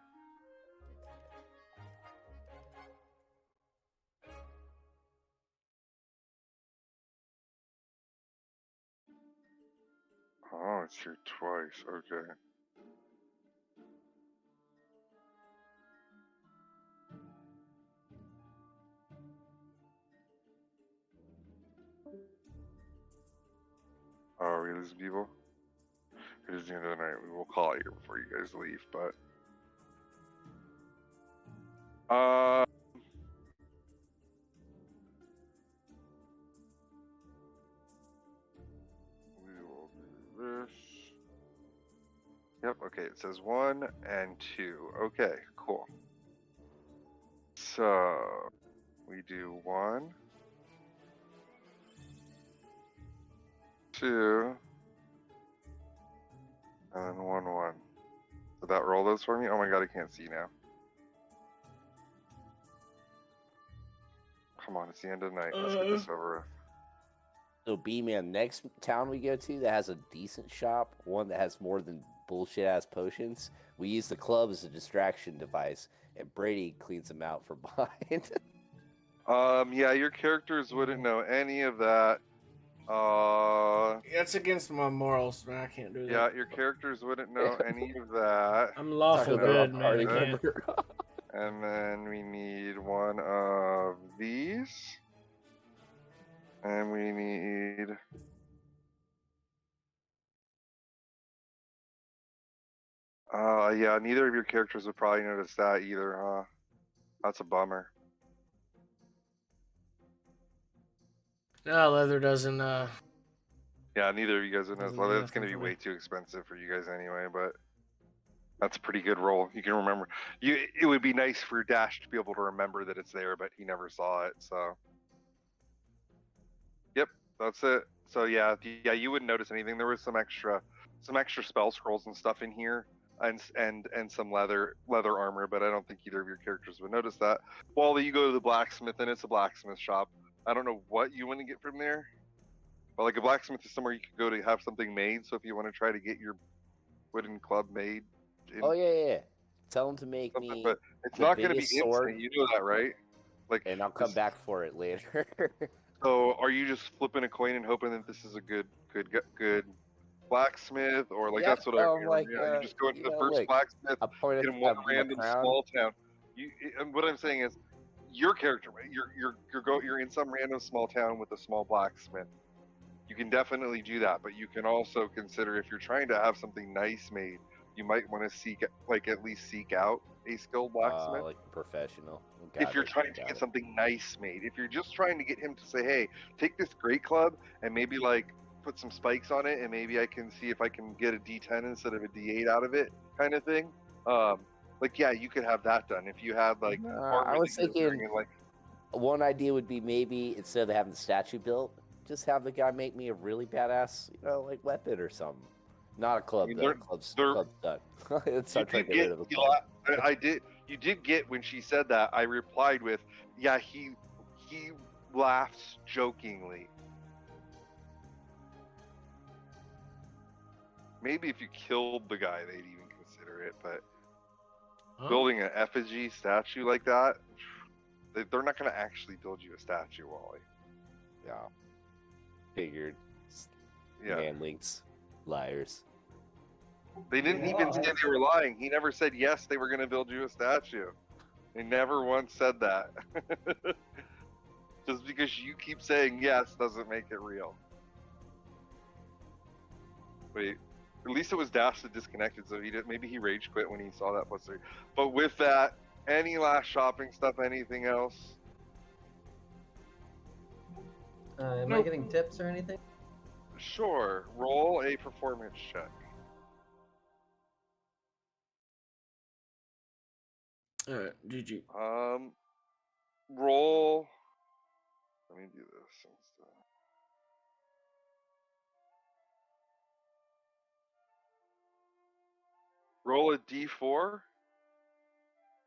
Oh, it's here twice. Okay. Oh, are we losing people? It is the end of the night. We will call it here before you guys leave, but... we will do this. Yep, okay, it says 1 and 2. Okay, cool. So, we do 1, 2, and then 1, 1. Did that roll those for me? Oh my god, I can't see now. Come on, it's the end of the night. Let's get this over with. So, B-Man, next town we go to that has a decent shop, one that has more than bullshit-ass potions, we use the club as a distraction device, and Brady cleans them out from behind. Yeah, your characters wouldn't know any of that. That's against my morals, man. I can't do that. Yeah, your characters wouldn't know any of that. I'm lawful Talking about good, man. I party can't. member. And then we need 1 of these. And we need... yeah, neither of your characters would probably notice that either, huh? That's a bummer. No, leather doesn't. Yeah, neither of you guys would notice. Doesn't Well, do that's going to nothing be for way me. too expensive for you guys anyway, but that's a pretty good roll. You can remember. It would be nice for Dash to be able to remember that it's there, but he never saw it, so. Yep, that's it. So yeah, you wouldn't notice anything. There was some extra spell scrolls and stuff in here, and some leather armor, but I don't think either of your characters would notice that. Wally, you go to the blacksmith, and it's a blacksmith shop. I don't know what you want to get from there, but like a blacksmith is somewhere you could go to have something made. So if you want to try to get your wooden club made, Oh, yeah. Tell him to make me but it's the not going to be biggest instant. sword. You know that, right? Like, and I'll come back for it later. So are you just flipping a coin and hoping that this is a good blacksmith, or like Yeah, that's what I mean? like, Yeah, you just go into you the know, first like, blacksmith I pointed in one at my random crown. small town. And what I'm saying is, your character, right? You're in some random small town with a small blacksmith. You can definitely do that, but you can also consider if you're trying to have something nice made, you might want to at least seek out a skilled blacksmith. Like a professional. If you're trying to get something nice made, if you're just trying to get him to say, hey, take this great club and maybe like put some spikes on it, and maybe I can see if I can get a D10 instead of a D8 out of it, kind of thing. Like, yeah, you could have that done if you had like. I was thinking one idea would be maybe instead of having the statue built, just have the guy make me a really badass, like weapon or something. Not a club. Club's done. It's not trying to get rid of the club. You did get when she said that. I replied with, "Yeah, he laughs jokingly." Maybe if you killed the guy, they'd even consider it. But building an effigy statue like that, they're not going to actually build you a statue, Wally. Yeah. Figured. Yeah. Manlings. Liars. They didn't even say they were lying. He never said yes, they were going to build you a statue. They never once said that. Just because you keep saying yes doesn't make it real. Wait, at least it was Dash that disconnected, so he did. Maybe he rage quit when he saw that +3. But with that, any last shopping stuff? Anything else? Am I getting tips or anything? Sure. Roll a performance check. Alright, GG. Roll. Let me do this instead. Roll a d4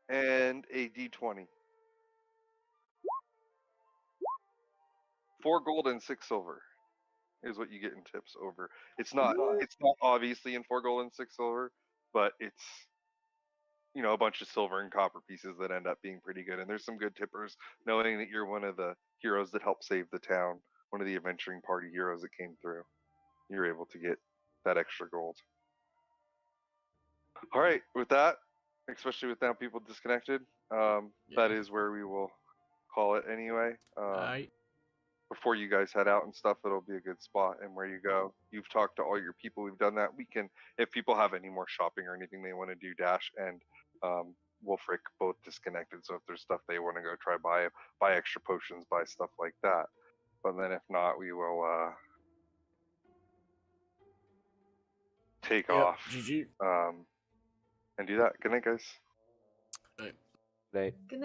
and a d20. 4 gold and 6 silver is what you get in tips over. It's not obviously in 4 gold and 6 silver, but it's a bunch of silver and copper pieces that end up being pretty good. And there's some good tippers, knowing that you're one of the heroes that helped save the town, one of the adventuring party heroes that came through. You're able to get that extra gold. All right, with that, especially with now people disconnected, that is where we will call it anyway. Alright. Before you guys head out and stuff, it'll be a good spot. And where you go, you've talked to all your people. We've done that. We can, if people have any more shopping or anything they want to do, Dash and Wolfric both disconnected. So if there's stuff they want to go try buy extra potions, buy stuff like that. But then if not, we will take off. GG. And do that. Good night, guys. Right. Right. Good night.